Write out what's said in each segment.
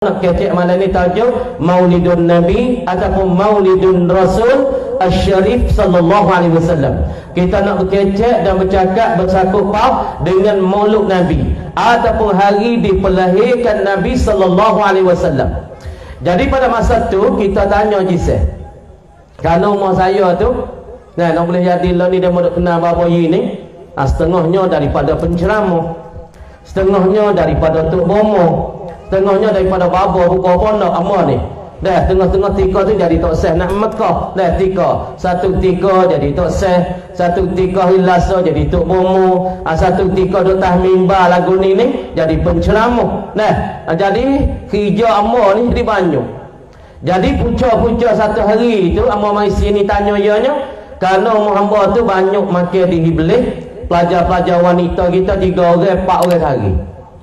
Nak kecek malam ni tajuk Maulidun Nabi ataupun Maulidun Rasul Asy-Syarif sallallahu alaihi wasallam. Kita nak berkecek dan bercakap bersangkut paut dengan Maulud Nabi ataupun hari dipelahirkan Nabi sallallahu alaihi wasallam. Jadi pada masa tu kita tanya Jiseh. Kalau umur saya tu, nak boleh jadi lah ni dia mau kenal apa ni? Setengahnya daripada penceramah, setengahnya daripada tok bomo, setengahnya daripada babo buka pondok amma ni. Dah tengah-tengah tiga tu jadi tok seh nak Mekah. Dah tiga. Satu tiga jadi tok seh, satu tiga hilasa jadi tok bomo, satu tiga duk tah mimbar lagu ni jadi penceramah. Nah, jadi kerja amma ni di banyak. Jadi punca-punca satu hari tu amma mai sini tanya ianya, kerana umur hamba tu banyak makan di Iblis, pelajar-pelajar wanita kita 3 orang 4 orang sehari.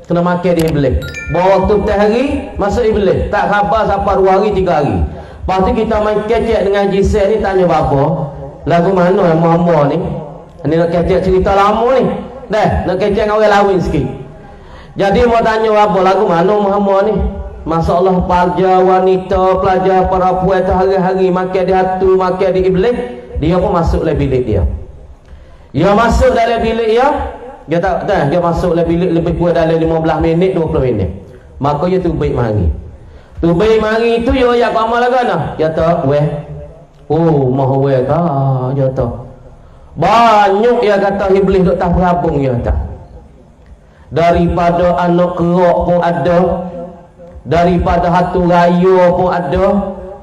Kena makan di Iblis. Bawa waktu petang hari masuk Iblis. Tak khabar sampai 2 hari 3 hari. Lepas tu kita main kecek dengan Jisel ni tanya bapa, lagu mana yang hamba ni? Ni nak kecek cerita lama ni. Dah, nak kecek dengan orang lawin sikit. Jadi mau tanya bapa, lagu mana hamba ni? Masya-Allah, pelajar wanita, pelajar perempuan tu hari-hari makan di hatu, makan di Iblis. Dia pun masuk dalam bilik dia. Dia masuk dalam bilik dia. Dia tak dah dia masuk dalam bilik lebih kurang dalam 15 minit 20 minit. Maka dia tubik mari. Tubik mari tu yo ya amal agana. Dia tak weh. Oh, mau weh ka dia tak. Banyak dia kata Iblis duk tak berabung dia tak. Daripada anak kerak pun ada. Daripada hatu raya pun ada.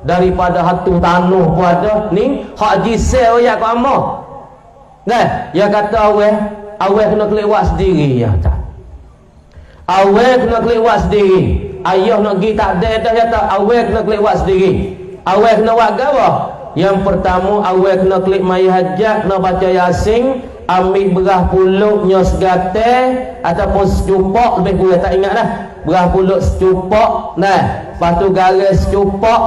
Daripada hatu tanuh pun ada. Ni hak Jisel ya amal. Nah, dia kata weh awak kena kelewat sendiri ya tak. Awak kena kelewat sendiri. Ayah nak pergi tak ada dah ya tak. Awak kena kelewat sendiri. Awak kena buat apa? Yang pertama awak kena klik mai hajat, kena baca Yasin, ambil berah puluk nyos gate ataupun secupak lebih kurang tak ingat dah. Berah puluk secupak. Nah, lepas tu garis secupak,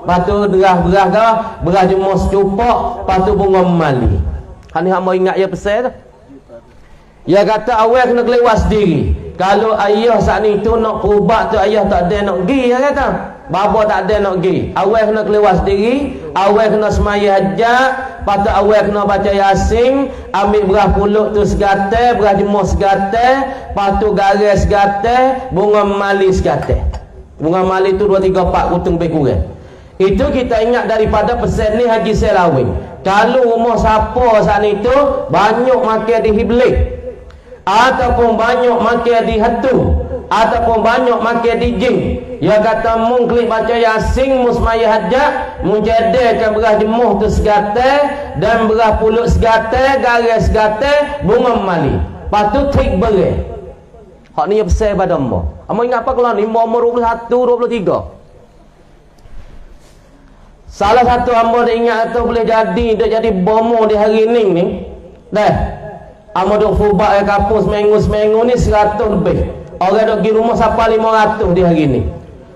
lepas tu berah jemur secupak, lepas tu bunga memali. Hani hang mau ingat ya pesan tu. Dia kata awak kena kelewat sendiri. Kalau ayah saat ni tu nak perubat tu ayah tak ada nak pergi, dia kata. Bapa tak ada nak pergi. Awak kena kelewat sendiri, awak kena semaya hajat, patut awak kena baca Yasin, ambil berah puluk tu segate, berah jemur segate, patut garis segate, bunga mali segate. Bunga mali tu 2 3 4 kutung lebih kurang. Itu kita ingat daripada pesan ni Haji Selawin. Kalau umur siapa saat ni tu banyak makan di Iblis, ataupun banyak makan di hatu, ataupun banyak makan di jin, dia kata mung klik baca Yasin, musmaya hajat, menjadikan berah jemuh tu segate dan berah puluk segate, garis segate, bunga mali. Lepas tu trik berai. Hak ni besar pada umur. Amo ingat apa kalau ni umur 21, 23. Salah satu hamba dia ingat tu boleh jadi dia jadi bomo di hari ni. Dah. Amo duk fubak kapus seminggu ni 100 lebih. Orang duk pergi rumah sampai 500 di hari ni.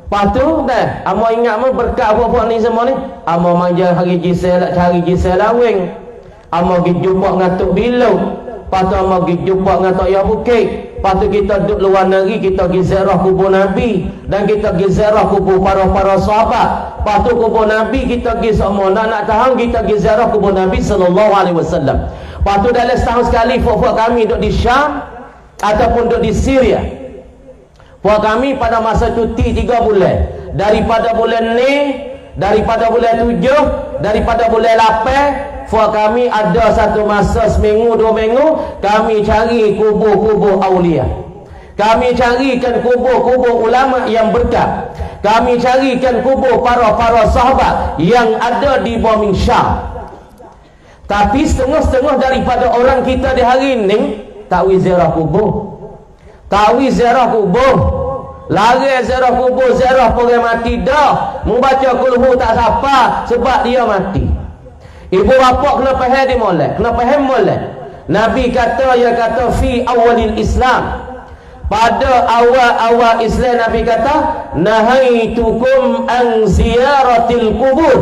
Lepas tu dah, amo ingat mo berkat apa-apa ni semua ni. Amo manja hari Jisel nak cari Jisel lawing. Amo pergi jumpa dengan Tok Bilou. Lepas tu amo pergi jumpa dengan Tok Ya Bukit. Lepas tu kita duduk luar negeri, kita pergi ziarah kubur Nabi dan kita pergi ziarah kubur para sahabat. Lepas tu kubur Nabi kita pergi semua nak tahan, kita pergi ziarah kubur Nabi sallallahu alaihi wasallam. Lepas tu dalam setahun sekali fuak kami duduk di Syam ataupun duduk di Syria. Fuak kami pada masa cuti 3 bulan. Daripada bulan ni, daripada bulan 7, daripada bulan 8, fuak kami ada satu masa seminggu 2 minggu kami cari kubur-kubur aulia. Kami carikan kubur-kubur ulama yang berkat. Kami carikan kubur para sahabat yang ada di bumi Syam. Tapi setengah-setengah daripada orang kita di hari ini tak ziarah kubur. Tak ziarah kubur. Lari ziarah kubur, ziarah orang mati dah. Membaca kulhu tak siapa sebab dia mati. Ibu bapa kena faham di molek, kena faham molek. Nabi kata, dia kata fi awalil Islam. Pada awal-awal Islam Nabi kata, nahaitukum an ziyaratil kubur.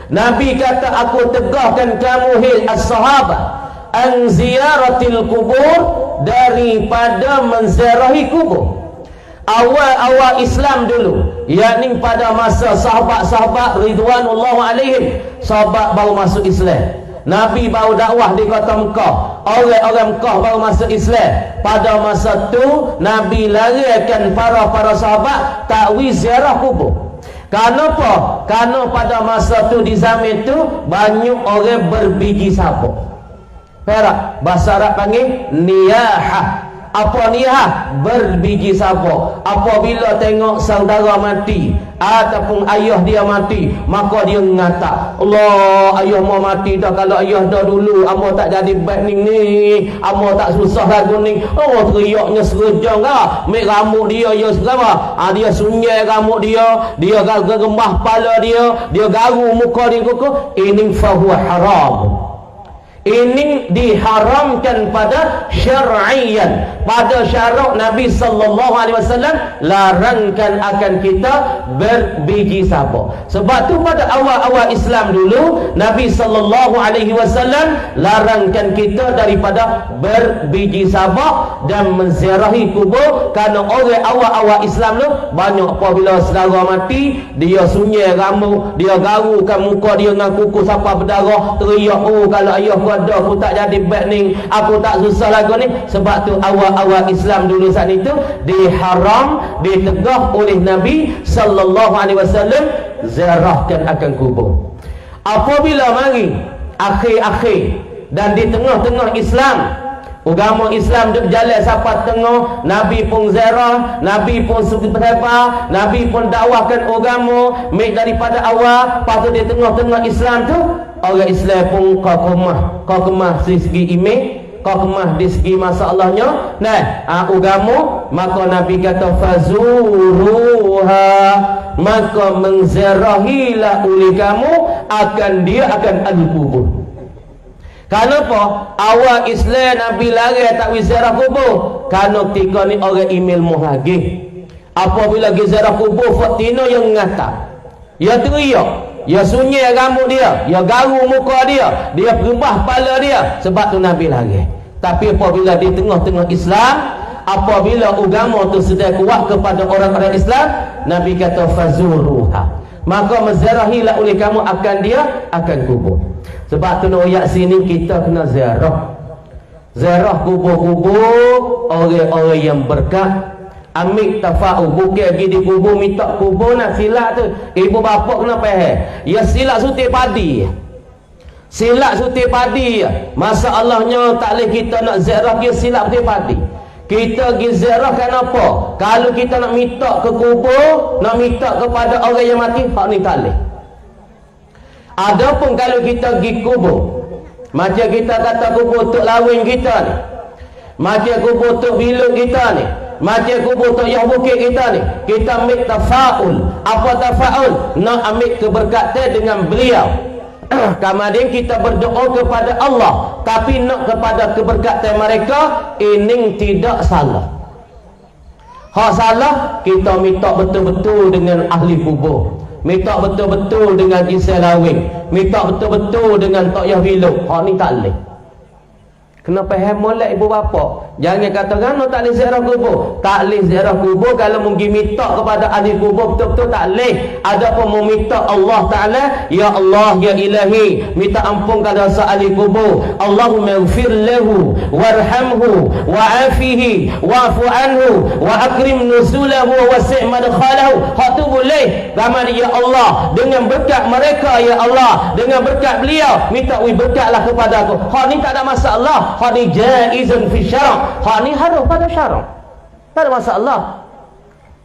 Nabi kata aku tegahkan kamu hil as-sahabah an ziyaratil kubur, daripada menziarahi kubur. awal-awal Islam dulu, yakni pada masa sahabat-sahabat ridwanullah alaihim, sahabat baru masuk Islam. Nabi baru dakwah di kota Mekah, orang-orang Mekah baru masuk Islam. Pada masa tu Nabi larikan para sahabat takwi ziarah kubur. Kenapa? Karena pada masa tu di zaman tu banyak orang berbiji sabuk. Perak, bahasa Arab panggil niyahah. Apa niyah? Berbiji sabuk. Apabila tengok saudara mati ataupun ayah dia mati, maka dia mengata, Allah, ayah mau mati dah. Kalau ayah dah dulu, amo tak jadi baik ni, amo tak susah lagu ni. Oh, teriaknya serejang lah. Mek rambut dia, ya segala. Dia sunyi rambut dia gerembah kepala dia garu muka dia kuku. Ini fahuwa haram. Ini diharamkan pada syar'iyan, pada syarak Nabi sallallahu alaihi wasallam larangkan akan kita berbiji sabuk. Sebab tu pada awal-awal Islam dulu Nabi sallallahu alaihi wasallam larangkan kita daripada berbiji sabuk dan menziarahi kubur. Kerana orang awal-awal Islam tu banyak apabila saudara mati, dia sunyi rambut, dia garukan muka dia dengan kuku sampai berdarah, teriak, oh kalau ayah aku tak jadi baik ni, aku tak susah lagu ni. Sebab tu awal-awal Islam dulu saat itu diharam, ditegah oleh Nabi sallallahu alaihi wasallam ziarahkan akan kubur. Apabila mari akhir-akhir dan di tengah-tengah Islam, agama Islam dia berjalan sampai tengah, Nabi pun ziarah, Nabi pun sebar, Nabi pun dakwahkan agama daripada awal. Lepas tu di tengah-tengah Islam tu orang Islam pun kau kemah dari segi iman, kau kemah dari segi masalahnya agama. Maka Nabi kata fazuruha, maka menziarahilah oleh kamu akan dia akan al-kubur. Kenapa? Awal Islam Nabi lari tak ziarah kubur. Kerana ketika ni orang ilmu lagi. Apabila pergi ziarah kubur, Fatina yang mengata, ya teriak, ya sunyi rambut dia, ya garu muka dia berubah kepala dia. Sebab tu Nabi lari. Tapi apabila di tengah-tengah Islam, apabila agama tu sudah kuat kepada orang-orang Islam, Nabi kata fazuruha, maka menziarahilah oleh kamu akan dia akan kubur. Sebab tu ayat sini kita kena ziarah kubur-kubur orang-orang yang berkat. Ambil tafa'u, bukan pergi di kubur minta kubur nak silap tu. Ibu bapa kena faham, ya silap sutik padi, silap sutik padi. Masalahnya tak boleh kita nak ziarah dia silap sutik padi. Kita pergi ziarah kenapa? Kalau kita nak minta ke kubur, nak minta kepada orang yang mati, hak ni tak boleh. Adapun kalau kita pergi kubur, macam kita kata kubur tok lawin kita ni, macam kubur tok bilung kita ni, macam kubur tok Yah Bukit kita ni, kita ambil tafa'ul. Apa tafa'ul? Nak ambil keberkatan dengan beliau. Kemudian kita berdoa kepada Allah, tapi nak kepada keberkatan mereka. Ini tidak salah. Hak salah kita minta betul-betul dengan ahli kubur, minta betul-betul dengan kisah lawin, minta betul-betul dengan Tok Yah Bilung. Hak ni tak boleh. Kena faham molek ibu bapa. Jangan kata kan tak boleh ziarah kubur. Tak boleh ziarah kubur kalau mungkin minta kepada ahli kubur betul-betul tak boleh. Ada pun meminta Allah Ta'ala, ya Allah ya Ilahi, minta ampun kepada ahli kubur. Allahumma ighfir lahu warhamhu wa'afihi wa'fu anhu wa akrim nuzulahu wa wasi' madkhalahu. Hak tu boleh. Ramai ya Allah, dengan berkat mereka ya Allah, dengan berkat beliau, minta berkatlah kepada aku. Hak ni tak ada masalah. Hak ni jaizun fi syara'. Hak ni harus pada syarak, tak ada masalah.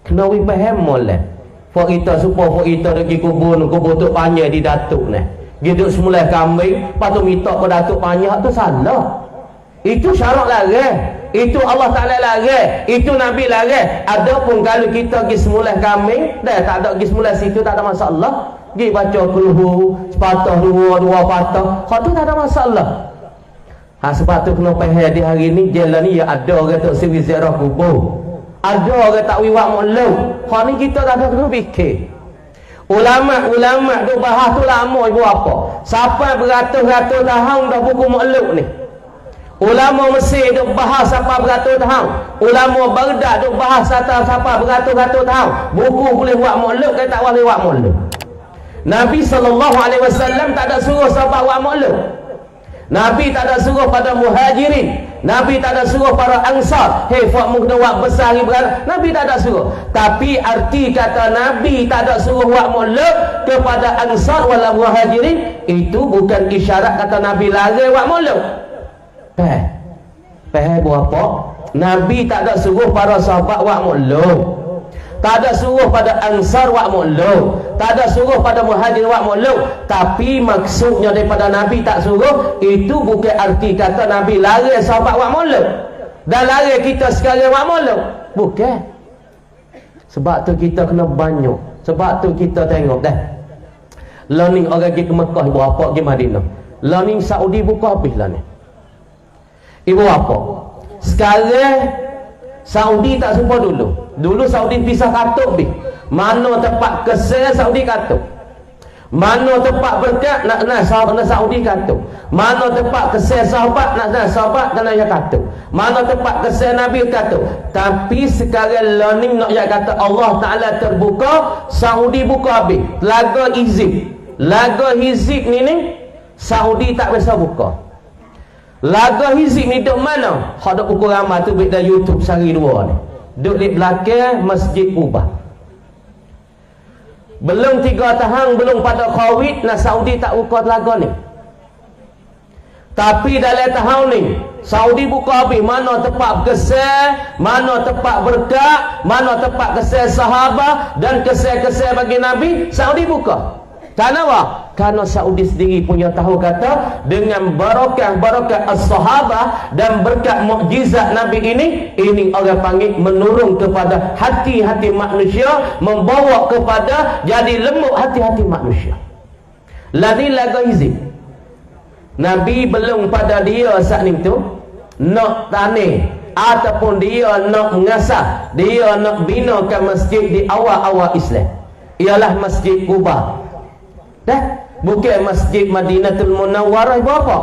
Kena faham molek. Fak kita supaya fak kita pergi kubur tu panjang di datuk ni, gitu semula kambing, lepas tu minta ke datuk panjang, tu salah. Itu syarak lagi, itu Allah Ta'ala lagi, itu Nabi lagi. Adapun kalau kita pergi semula kambing, dah tak ada pergi semula situ, tak ada masalah. Pergi baca kulhu sepatah dua patah, hak tu tak ada masalah. Sebab tu kena faham di hari ni jalan ni ya ada orang tak siri ziarah kubur, ada orang tak wiwak maklum. Hak ni kita tak ada kena fikir. Ulama-ulama tu bahas tu lama ibu apa, sampai beratus-ratus tahun dah buku maklum ni. Ulama Mesir duk bahas apa beratus tahun. Ulama Baghdad duk bahas apa beratus-ratus tahun. Buku boleh buat maklum, kata tak boleh buat maklum. Nabi SAW tak ada suruh sahabat buat maklum. Nabi tak ada suruh pada muhajirin. Nabi tak ada suruh para ansar, hei fak mungkin wak besar ni berat. Nabi tak ada suruh. Tapi arti kata Nabi tak ada suruh wak maklum kepada ansar wala muhajirin, itu bukan isyarat kata Nabi larang wak maklum. Berapa? Nabi tak ada suruh para sahabat wak maklum. Tak ada suruh pada ansar wak maklum. Tak ada suruh pada muhajir wak maklum. Tapi maksudnya daripada Nabi tak suruh, itu bukan arti kata Nabi larang sahabat wak maklum dan larang kita sekarang wak maklum. Bukan. Sebab tu kita kena banyak. Sebab tu kita tengok dah. Learning orang pergi ke Mekah, ibu apa pergi Madinah. Learning Saudi buka habis lah ni. Ibu apa? Sekarang Saudi tak serupa dulu. Dulu Saudi pisah katuk bi. Mana tempat kesel Saudi katuk. Mana tempat berkat nak Saudi katuk. Mana tempat kesel sahabat nak sahabat kena ya katuk. Mana tempat kesel Nabi katuk. Tapi sekarang learning nak ya kata Allah Taala terbuka, Saudi buka habis. Laga Hizib. Laga Hizib ni Saudi tak biasa buka. Laga Hizib ni duduk mana? Hak duk pukul ramai tu dah YouTube sehari dua ni. Duduk di belakang Masjid Kubah. Belum 3 tahun, belum pada Covid, nak Saudi tak buka laga ni. Tapi dalam tahun ni Saudi buka habis. Mana tempat kesel, mana tempat berkat, mana tempat kesel sahabat dan kesel-kesel bagi Nabi, Saudi buka. Kenapa? Karena Saudi sendiri punya tahu kata dengan barakah as-sahabah dan berkat mukjizat Nabi ini orang panggil menurun kepada hati-hati manusia, membawa kepada jadi lembut hati-hati manusia. Lagi Hizib. Nabi belum pada dia saat itu nak tanah ataupun dia nak mengasah, dia nak binakan masjid di awal-awal Islam. Ialah Masjid Kubah. Dah, bukan Masjid Madinatul Munawwarah apa?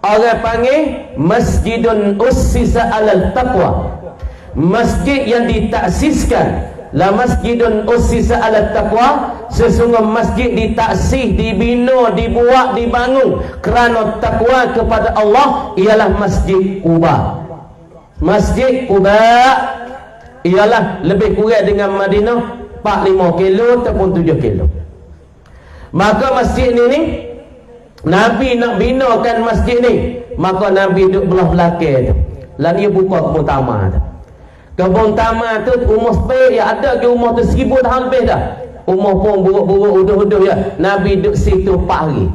Orang panggil Masjidun Ussisa alal Taqwa. Masjid yang ditaksiskan la Masjidun Ussisa alal Taqwa. Sesungguhnya masjid ditaksis, dibina, dibuat, dibangun kerana takwa kepada Allah, ialah Masjid Quba. Masjid Quba ialah lebih kurang dengan Madinah 4-5 kilo ataupun 7 kilo. Maka masjid ni Nabi nak binakan masjid ni, maka Nabi duduk belah belakang tu. Lalu dia buka kebun taman tu. Kebun taman tu umur sepek ya, ada ke umur tu 1000 tahun lebih dah. Umur pun buruk-buruk uduh-uduh ya. Nabi duduk situ 4 hari.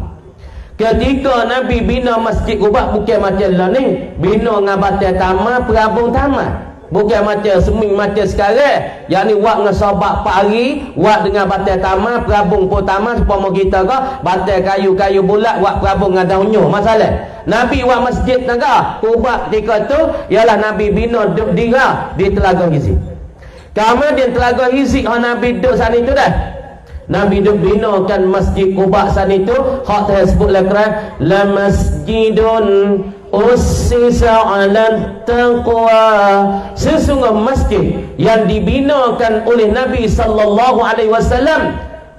Ketika Nabi bina Masjid Quba bukan macam lah ni. Bina ngabatai taman, perabung taman. Bukan macam seming macam sekarang. Yang ni buat dengan sahabat 4 hari, buat dengan batai taman, perabung pun taman supaya kita ke batai kayu-kayu bulat, buat perabung dengan daunnya. Masalah Nabi buat masjid negara Quba ketika tu ialah Nabi bina duduk dira di Telaga Hizib. Kemudian Telaga Hizib Nabi duduk sana itu dah. Nabi duduk binakan Masjid Quba sana itu, hak tersebut lah la masjidun ussisa 'ala taqwa. Sesungguhnya masjid yang dibinakan oleh Nabi sallallahu alaihi wasallam,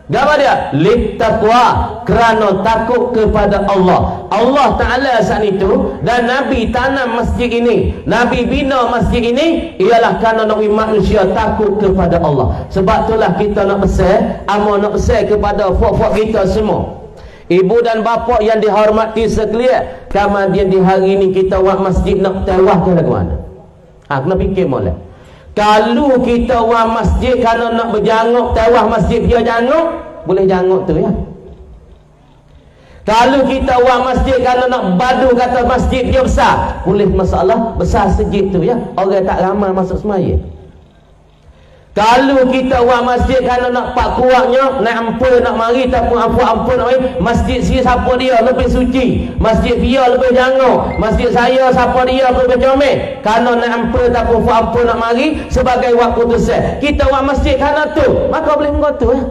apa dia? Littaqwa, kerana takut kepada Allah. Allah Taala saat itu dan Nabi tanam masjid ini, Nabi bina masjid ini ialah kerana nak manusia takut kepada Allah. Sebab itulah kita nak pesan, nak pesan kepada fok-fok kita semua. Ibu dan bapa yang dihormati sekalian, kemudian di hari ini kita buat masjid nak tawah ke lagu mana? Kena fikir molek. Kalau kita buat masjid kerana nak berjanguk tawah masjid dia janguk, boleh janguk tu ya. Kalau kita buat masjid kerana nak badu kata masjid dia besar, boleh masalah besar sejid tu ya. Orang tak ramai masuk semaya. Kalau kita buat masjid kerana nak pak kuatnya, nak ampun nak mari tak pun ampun masjid si siapa dia lebih suci, masjid dia lebih janguk, masjid saya siapa dia lebih comel, kerana nak ampun tak pun ampun nak mari sebagai waktu tu kita buat masjid kerana tu, maka boleh mengotu ya.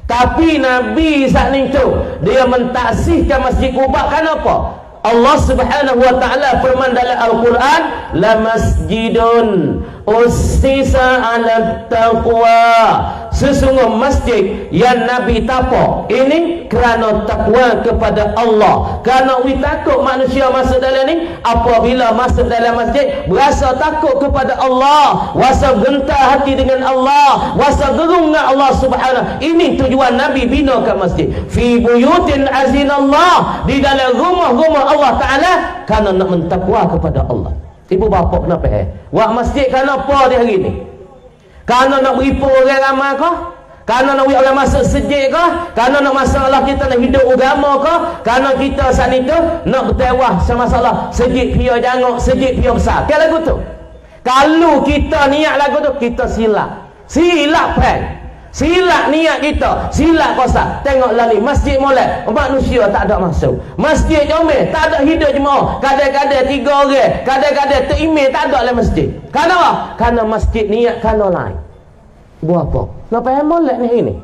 Tapi Nabi saat ni tu dia mentaksihkan Masjid Quba kerana apa? Allah Subhanahu wa taala firman dalam Al-Quran, la masjidun ussisa 'ala taqwa. Sesungguh masjid yang Nabi tapak ini kerana takwa kepada Allah. Kerana we takut manusia masuk dalam ni, apabila masuk dalam masjid berasa takut kepada Allah, rasa gentar hati dengan Allah, rasa gerung dengan Allah Subhanahu. Ini tujuan Nabi binakan masjid. Fi buyutin azinallah, di dalam rumah-rumah Allah Taala, kerana nak mentakwa kepada Allah. Ibu bapa kenapa buat masjid kerana apa di hari ni? Kerana nak beripu orang ramai kah? Kerana nak orang masuk sejid kah? Kerana nak masalah kita nak hidup agama kah? Kerana kita saat itu nak bertewah semasalah sejid pia jangok, sejid pia besar. Ke lagu tu? Kalau kita niat lagu tu, kita silap. Silap silap niat kita, silap kosak. Tengoklah ni masjid molek, manusia tak ada masuk. Masjid Jomel tak ada hidup jemaah. Kadang-kadang 3 orang, kadang-kadang terimeh tak ada dalam masjid. Kerana apa? Kerana masjid niat kerana lain. Buat apa? Kenapa yang molek ni ini?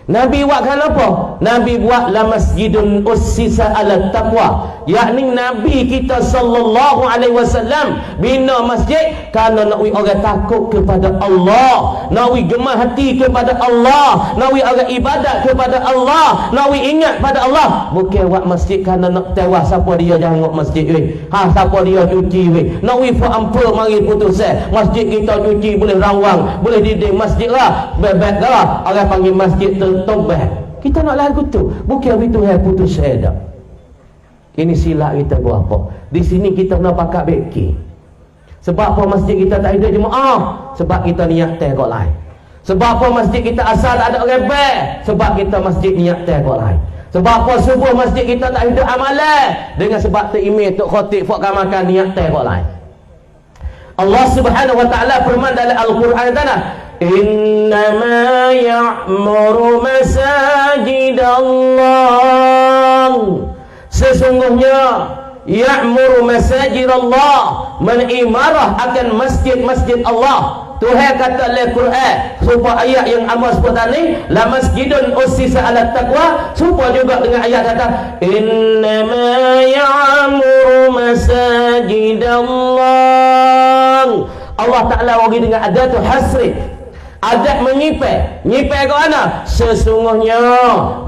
Nabi buat kenapa? Nabi buat la masjidun ussisa 'ala taqwa. Yakni Nabi kita sallallahu alaihi wasallam bina masjid kerana nak orang takut kepada Allah, nak gemar hati kepada Allah, nak orang ibadat kepada Allah, nak ingat pada Allah. Bukan buat masjid kerana nak tewas siapa dia jangok masjid weh. Siapa dia cuci weh. Nak fa ampun mari putus masjid kita cuci boleh rawang, boleh dinding masjid lah. Bebek lah. Orang panggil masjid tobat. Kita nak lagu tu. Bukan itu putus dah. Ini silap kita buat apa? Di sini kita nak pakai beki. Sebab apa masjid kita tak ada jemaah? Sebab kita niat teh kok lain. Sebab apa masjid kita asal tak ada orang baik? Sebab kita masjid niat teh kok lain. Sebab apa subuh masjid kita tak ada amalan? Dengan sebab tu email tok khatib fak makan niat teh kok lain. Allah Subhanahu wa taala firman dalam Al-Quran tanah, innama ya'muru masajidallah. Sesungguhnya ya'muru masajidallah, mengimarah akan masjid-masjid Allah. Tuhan kata dalam Quran supaya ayat yang amal sebut tadi, la masjidun ussisa 'ala taqwa, supaya juga dengan ayat kata innama ya'muru masajidallah. Allah Ta'ala bagi dengan adatul hasri, adat menyipai. Nyipai ke mana? Sesungguhnya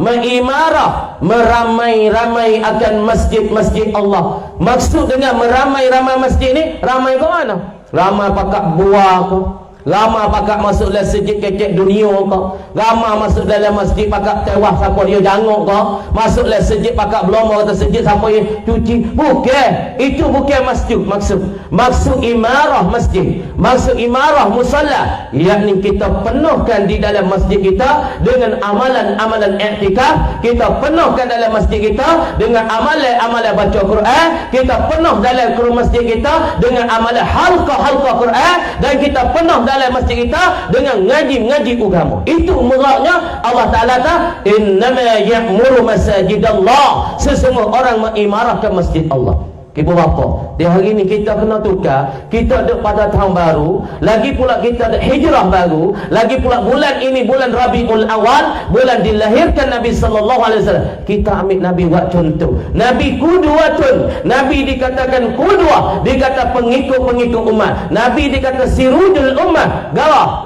mengimarah, meramai-ramai akan masjid-masjid Allah. Maksud dengan meramai-ramai masjid ni, ramai ke mana? Ramai pakak buah ke? Ramai pakak masuk dalam sejid kecek dunia ke? Ramai masuk dalam masjid pakak tewas siapa dia jangok ke? Masuk dalam sejid pakak beloma kata sejid siapa dia cuci. Bukan. Itu bukan masjid maksud. Maksud imarah masjid. Maksud imarah musalla. Yakni kita penuhkan di dalam masjid kita dengan amalan-amalan i'tikaf. Kita penuhkan dalam masjid kita dengan amalan-amalan baca Quran. Kita penuh dalam masjid kita dengan amalan halqa-halqa Quran. Dan kita penuh dalam masjid kita dengan ngaji-ngaji agama. Itu muradnya Allah Ta'ala ta innama ya'muru masajidallah. Sesungguh orang mengimarahkan masjid Allah. Ibu bapa, di hari ini kita kena tukar. Kita ada pada tahun baru, lagi pula kita ada hijrah baru, lagi pula bulan ini bulan Rabiul Awal, bulan dilahirkan Nabi sallallahu alaihi wasallam. Kita ambil Nabi buat contoh. Nabi qudwatun, Nabi dikatakan qudwah, dikata pengikut-pengikut umat. Nabi dikata sirujul ummah, galah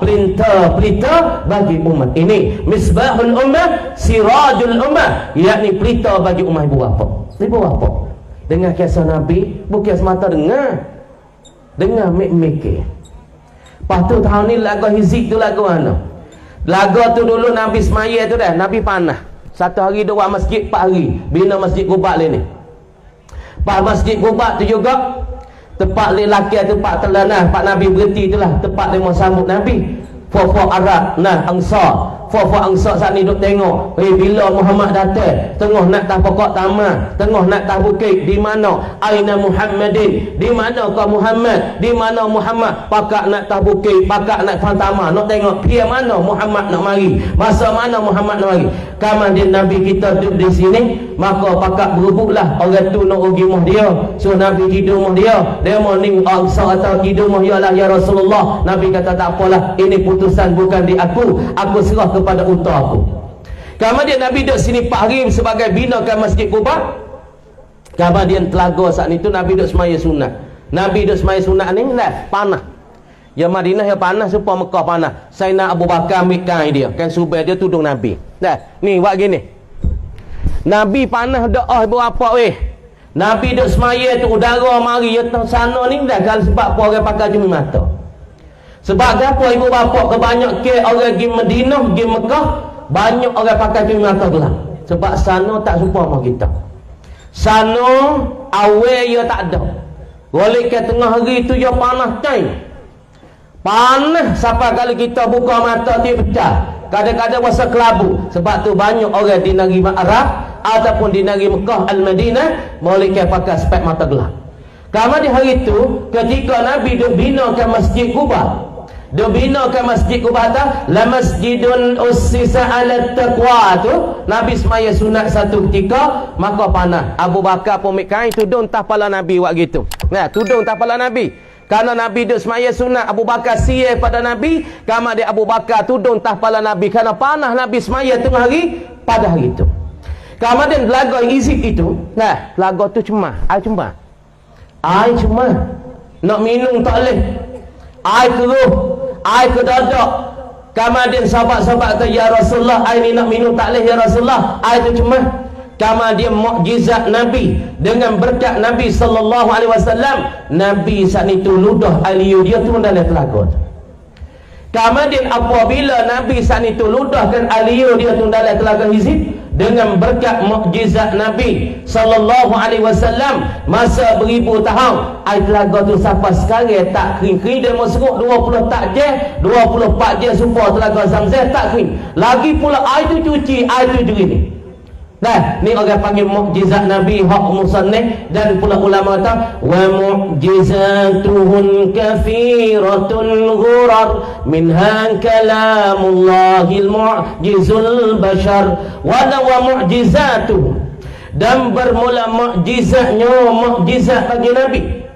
pelita bagi umat. Ini misbahul ummah, sirajul ummah, yakni pelita bagi umat. Ibu bapa, ibu bapa, dengar kisah Nabi bukan semata dengar mikir. Lepas tu tahun ni lagu hizib tu lagu mana? Lagu tu dulu Nabi semaya tu dah, Nabi panah. Satu hari dua masjid 4 hari bina masjid Quba ni. Pak masjid Quba tu juga tempat lelaki tempat telanah Pak Nabi berhenti tu lah, tempat dia mau sambut Nabi. Fofo Arab nah Ansar. Fofo Ansar saat ni duk tengok, bila Muhammad datang, tengah nak tah pokok taman, tengah nak tah bukit, di mana aina Muhammadin, di mana kau Muhammad, di mana Muhammad, pakak nak tah bukit, pakak nak tah taman, nak tengok pia mana Muhammad nak mari, masa mana Muhammad nak mari. Kemudian Nabi kita duduk di sini, maka pakak berebutlah orang tu nak pergi rumah dia. So Nabi tidur rumah dia mau ning Ansar atau tidur rumah dia lah ya Rasulullah. Nabi kata tak apalah, ini putusan bukan di aku serah kepada unta aku. Kemudian Nabi duduk sini 4 hari sebagai binakan masjid Quba. Kemudian telaga saat itu Nabi duk semaya sunat. Nabi duk semaya sunat ni dah panah. Ya Madinah ya panas supaya Mekah panas. Sayyidina Abu Bakar ambil kain dia, kan subay dia tudung Nabi. Dah, ni buat gini. Nabi panas doa berapa weh. Nabi duk semaya tu udara mari ya sana ni dah kalau sebab apa orang pakai cumi mata. Sebab apa ibu bapa kebanyak ke orang pergi Madinah, pergi Mekah, banyak orang pakai cumi mata gelap. Sebab sana tak serupa sama kita. Sana awal ya tak ada. Boleh ke tengah hari tu ya panas cair. Panas sampai kalau kita buka mata dia pecah. Kadang-kadang masa kelabu. Sebab tu banyak orang di negeri Arab ataupun di negeri Mekah Al-Madinah boleh ke pakai spek mata gelap. Karena di hari itu ketika Nabi duk binakan Masjid Quba. Duk binakan Masjid Quba tu la masjidun ussisa 'ala taqwa tu Nabi semaya sunat satu ketika maka panah. Abu Bakar pun ambil kain tudung tah kepala Nabi buat gitu. Nah, tudung tah kepala Nabi. Karena Nabi duk semaya sunat, Abu Bakar siap pada Nabi, kama dia Abu Bakar tudung tah kepala Nabi kerana panah Nabi semaya tengah hari pada hari itu. Kemudian lagu izib itu, nah, lagu tu cuma air cuma. Air cuma. Nak minum tak boleh. Air keruh, air kedadak. Kemudian sahabat-sahabat kata, ya Rasulullah, air ni nak minum tak boleh ya Rasulullah. Air tu cuma. Kemudian mukjizat Nabi dengan berkat Nabi sallallahu alaihi wasallam, Nabi saat itu ludah aliyu dia tu dalam telaga. Kemudian apabila Nabi saat itu ludahkan aliyu dia tu dalam telaga hizib dengan berkat mukjizat Nabi sallallahu alaihi wasallam, masa beribu tahun air telaga tu sampai sekarang tak kering-kering. Dia masuk 20 tak je 24 je supaya telaga Zamzam tak kering. Lagi pula air tu cuci, air tu jernih. Nah, ni orang panggil mukjizat Nabi hak musannif. Dan pula ulama kata wa mu'jizatuhun kafiratun ghurar minha kalamullahil mu'jizul bashar wa mu'jizatuh. Dan bermula mukjizat bagi Nabi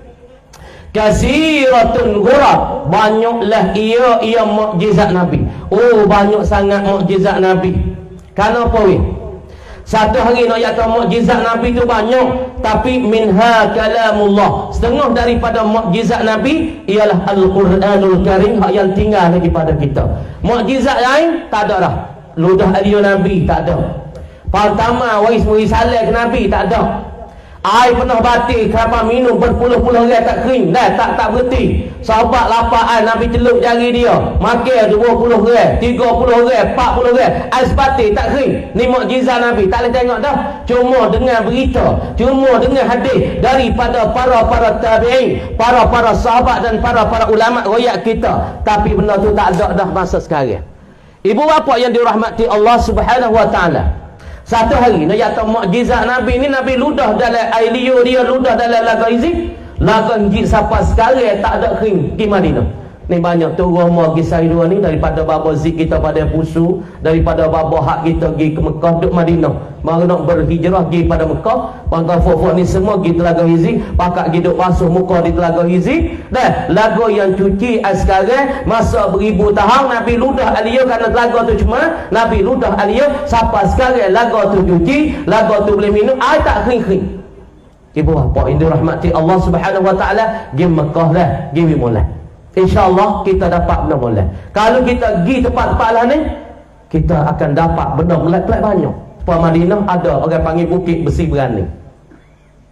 kasiratun ghurar, banyaklah ia mukjizat Nabi. Oh, banyak sangat mukjizat Nabi. Kenapa weh? Satu hari nak kata mukjizat Nabi tu banyak, tapi minha kalamullah, setengah daripada mukjizat Nabi ialah Al-Quranul Karim yang tinggal lagi pada kita. Mukjizat lain tak ada dah. Ludah aliyu Nabi tak ada. Pertama waris salah ke Nabi tak ada. Air pernah batik kerana minum berpuluh-puluh orang tak kering dah, tak berhenti. Sahabat lapar air Nabi celup jari dia, makan 20 orang, 30 orang, 40 orang, air batik tak kering. Ni mukjizat Nabi, tak boleh tengok dah. Cuma dengar berita, cuma dengar hadis daripada para tabi'in, para sahabat dan para ulama royak kita. Tapi benda tu tak ada dah masa sekarang. Ibu bapa yang dirahmati Allah Subhanahu wa taala, satu hari nak kata mukjizat Nabi ni, Nabi ludah dalam air liur dia, ludah dalam laga izib. Laga izib sampai sekarang tak ada kering di Madinah. Ni banyak turun mau kisah dua ni daripada babo zik kita pada Pusu, daripada babo hak kita pergi ke Mekah duk Madinah. Baru nak berhijrah pergi pada Mekah, pangkal fofok ni semua pergi telaga hizib, pakak hidup basuh muka di telaga hizib. Dan lagu yang cuci sekarang masa beribu tahun Nabi ludah aliyah kerana telaga tu cuma Nabi ludah aliyah sampai sekarang lagu tu cuci, lagu tu boleh minum, air tak kering-kering. Ibu bapa yang dirahmati Allah Subhanahu wa taala, pergi Mekah lah, pergi mulai. InsyaAllah kita dapat benda mulai. Kalau kita pergi tempat-tempat lah ni, kita akan dapat benda mulai-mulai banyak. Sebab Madinah ada orang panggil bukit besi berani.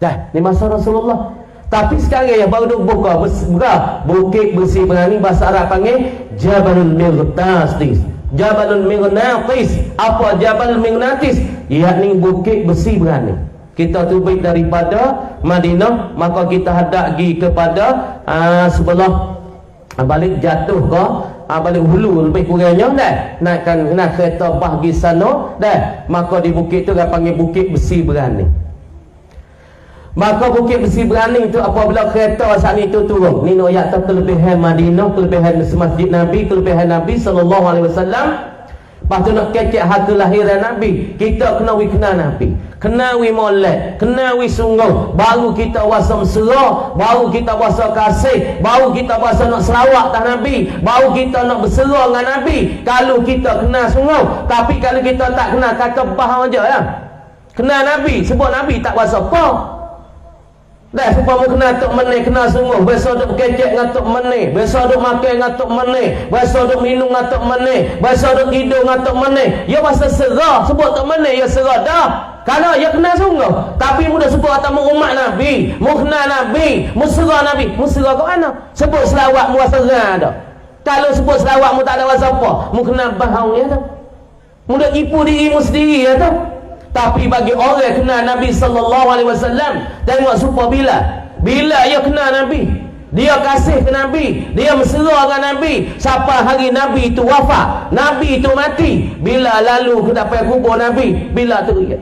Dah, ni masa Rasulullah. Tapi sekarang yang baru duk buka bukit besi berani, bahasa Arab panggil Jabalul Mighnatis. Jabalul Mighnatis. Apa Jabal Mighnatis? Iaitu bukit besi berani. Kita tubik daripada Madinah, maka kita hadap pergi kepada sebelah balik jatuh ke balik hulu lebih kurangnya dah, naikkan kereta pergi sana dah, maka di bukit tu dia panggil bukit besi berani. Maka bukit besi berani itu apabila kereta saat itu turun, ni ayat kelebihan Madinah, kelebihan masjid Nabi, kelebihan Nabi sallallahu alaihi wasallam. Lepas tu nak kecek hak kelahiran Nabi, kita kenal Nabi, kenal molek, kenal sungguh, baru kita wasa mesra, baru kita wasa kasih, baru kita wasa nak selawat tak Nabi, baru kita nak bersera dengan Nabi. Kalau kita kenal sungguh. Tapi kalau kita tak kenal, kata bah aja lah. Kenal Nabi, sebab Nabi tak wasa apa. Dah supaya mu kena tok meneh, kena sungguh. Biasa duk kecek ngatok meneh, biasa duk makan ngatok meneh, biasa duk minum ngatok meneh, biasa duk tidur ngatok meneh. Ya masa serah sebut tok meneh ya serah dah. Kalau ya kena sungguh. Tapi mu dah sebut atas mu umat Nabi, mu kena Nabi, mu serah Nabi, mu serah kat mana? Sebut selawat mu serah dah. Kalau sebut selawat mu tak ada wasa apa, mu kena bahau ya dah. Mu dah tipu diri mu sendiri ya dah. Tapi bagi orang kenal Nabi sallallahu alaihi wasallam, tengok supaya bila ia kenal Nabi, dia kasih ke Nabi, dia mesra dengan Nabi, sampai hari Nabi itu wafat, Nabi itu mati, bila lalu ke depan kubur Nabi, bila teriak,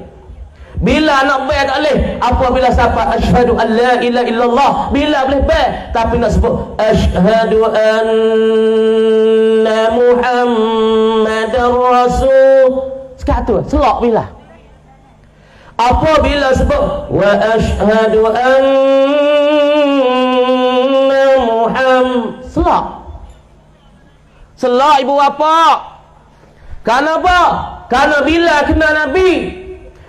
bila nak bayar tak boleh, apabila sampai asyhadu an la ilaha illallah, bila boleh bayar, tapi nak sebut asyhadu anna muhammadar rasul, sekat tu selok bila apabila sebut wa asyhadu anna muhammad, selak ibu bapa. Kenapa? Karena bila kenal Nabi,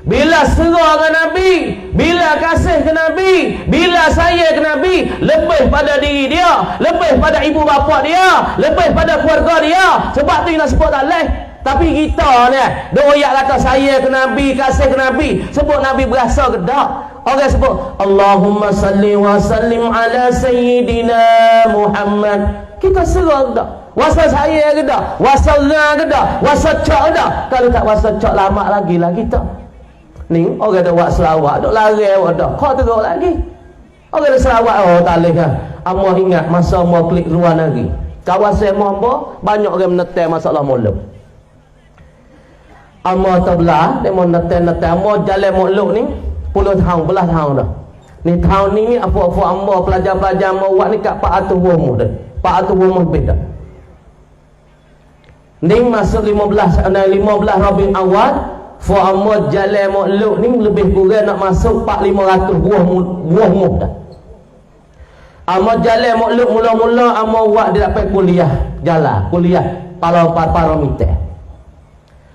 bila serah dengan Nabi, bila kasih ke Nabi, bila sayang ke Nabi, lebih pada diri dia, lebih pada ibu bapa dia, lebih pada keluarga dia. Sebab tu nak sebut tak leh. Tapi kita ni doyak kata saya ke Nabi, kasih ke Nabi, sebut Nabi berasa ke tak? Orang sebut Allahumma salli wa sallim ala sayyidina Muhammad, kita serah ke tak? Wasa saya ke tak? Wasa orang ke tak? Wasa cak ke tak? Kalau tak wasa cak lama lagi lah kita ni. Orang dah buat selawat duk lari awak dah, kau teruk lagi. Orang dah selawat, oh tak boleh kan. Amah ingat masa amah klik luar negeri, kawasan amah apa banyak orang menetai masalah mulut. Amah terbelah, dia mau netai-netai. Amah jalan makhluk ni 10 tahun, belah tahun dah. Ni tahun ni apa-apa amah pelajar-pelajar amah buat ni kat 400 rumah dah. 400 rumah lebih dah. Ni masuk 15 Rabiul Awal, for amah jalan makhluk ni lebih kurang nak masuk 400-500 buah dah. Amah jalan makhluk mula-mula amah buat dia dapat kuliah jalan, kuliah parameter.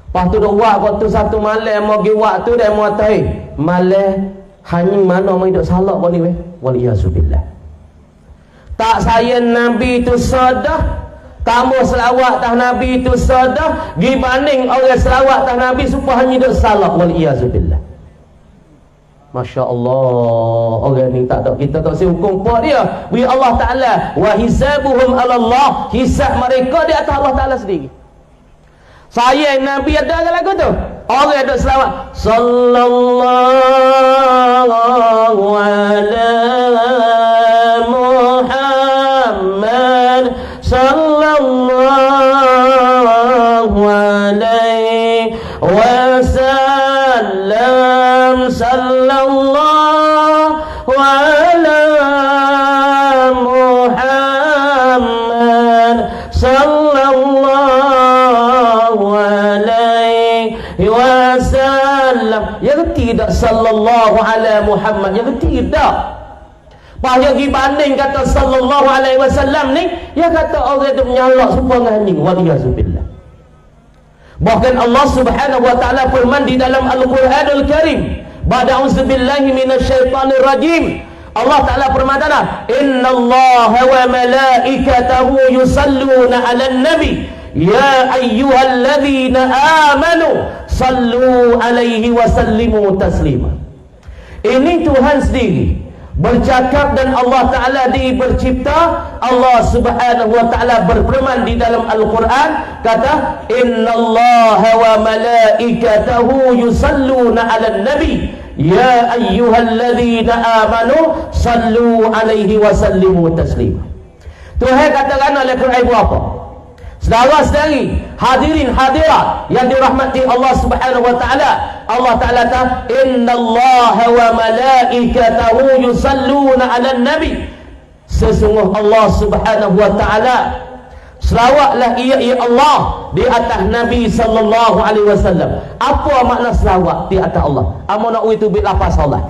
Lepas tu dah buat waktu satu malam mau pergi waktu dia mau tahu malam hanya mana mau hidup salah pun ni weh. Waliyazubillah. Tak sayang Nabi itu sadah, kamu selawat tah Nabi itu sadah, dibanding orang selawat tah Nabi supaya hanya hidup salah. Waliyazubillah. Masya Allah, orang ni tak tahu, kita tak si hukum apa dia. Bi Allah Taala wa hisabuhum ala Allah, hisab mereka di atas Allah Taala sendiri. Sayang Nabi ada ke lagu tu? Orang ada selawat sallallahu ala Muhammad sallallahu alaihi wasallam sallallahu ala Muhammad sallallahu wasallam. Ya tidak sallallahu alaihi Muhammad, ya tidak. Payah dibanding kata sallallahu alaihi wasallam ni, ya kata orang tu menyalak supaya anjing. Waliyazubillah. Bahkan Allah Subhanahu wa taala firman di dalam Al-Qur'anul Karim, ba'da auzubillahi minasyaitonir rajim. Allah Taala firman, innallaha wa malaikatahu yusalluna 'alan nabi ya ayyuhalladzina amanu sallu alaihi wa sallimu taslima. Ini Tuhan sendiri bercakap dan Allah Ta'ala bercipta. Allah Subhanahu wa Ta'ala berfirman di dalam Al-Quran, kata innallaha wa malaikatahu yusalluna 'alan nabi ya ayyuhalladzina amanu sallu alaihi wa sallimu taslima. Tuhan katakan oleh Quran apa? Saudara-saudari, hadirin hadirat yang dirahmati Allah Subhanahu wa taala, Allah Taala kata innallaha wa malaikatahu yusalluna 'alan nabi. Sesungguh Allah Subhanahu wa taala, selawatlah ia Allah di atas Nabi sallallahu alaihi wasallam. Apa makna selawat di atas Allah? Amo nak itu bil lafaz solat.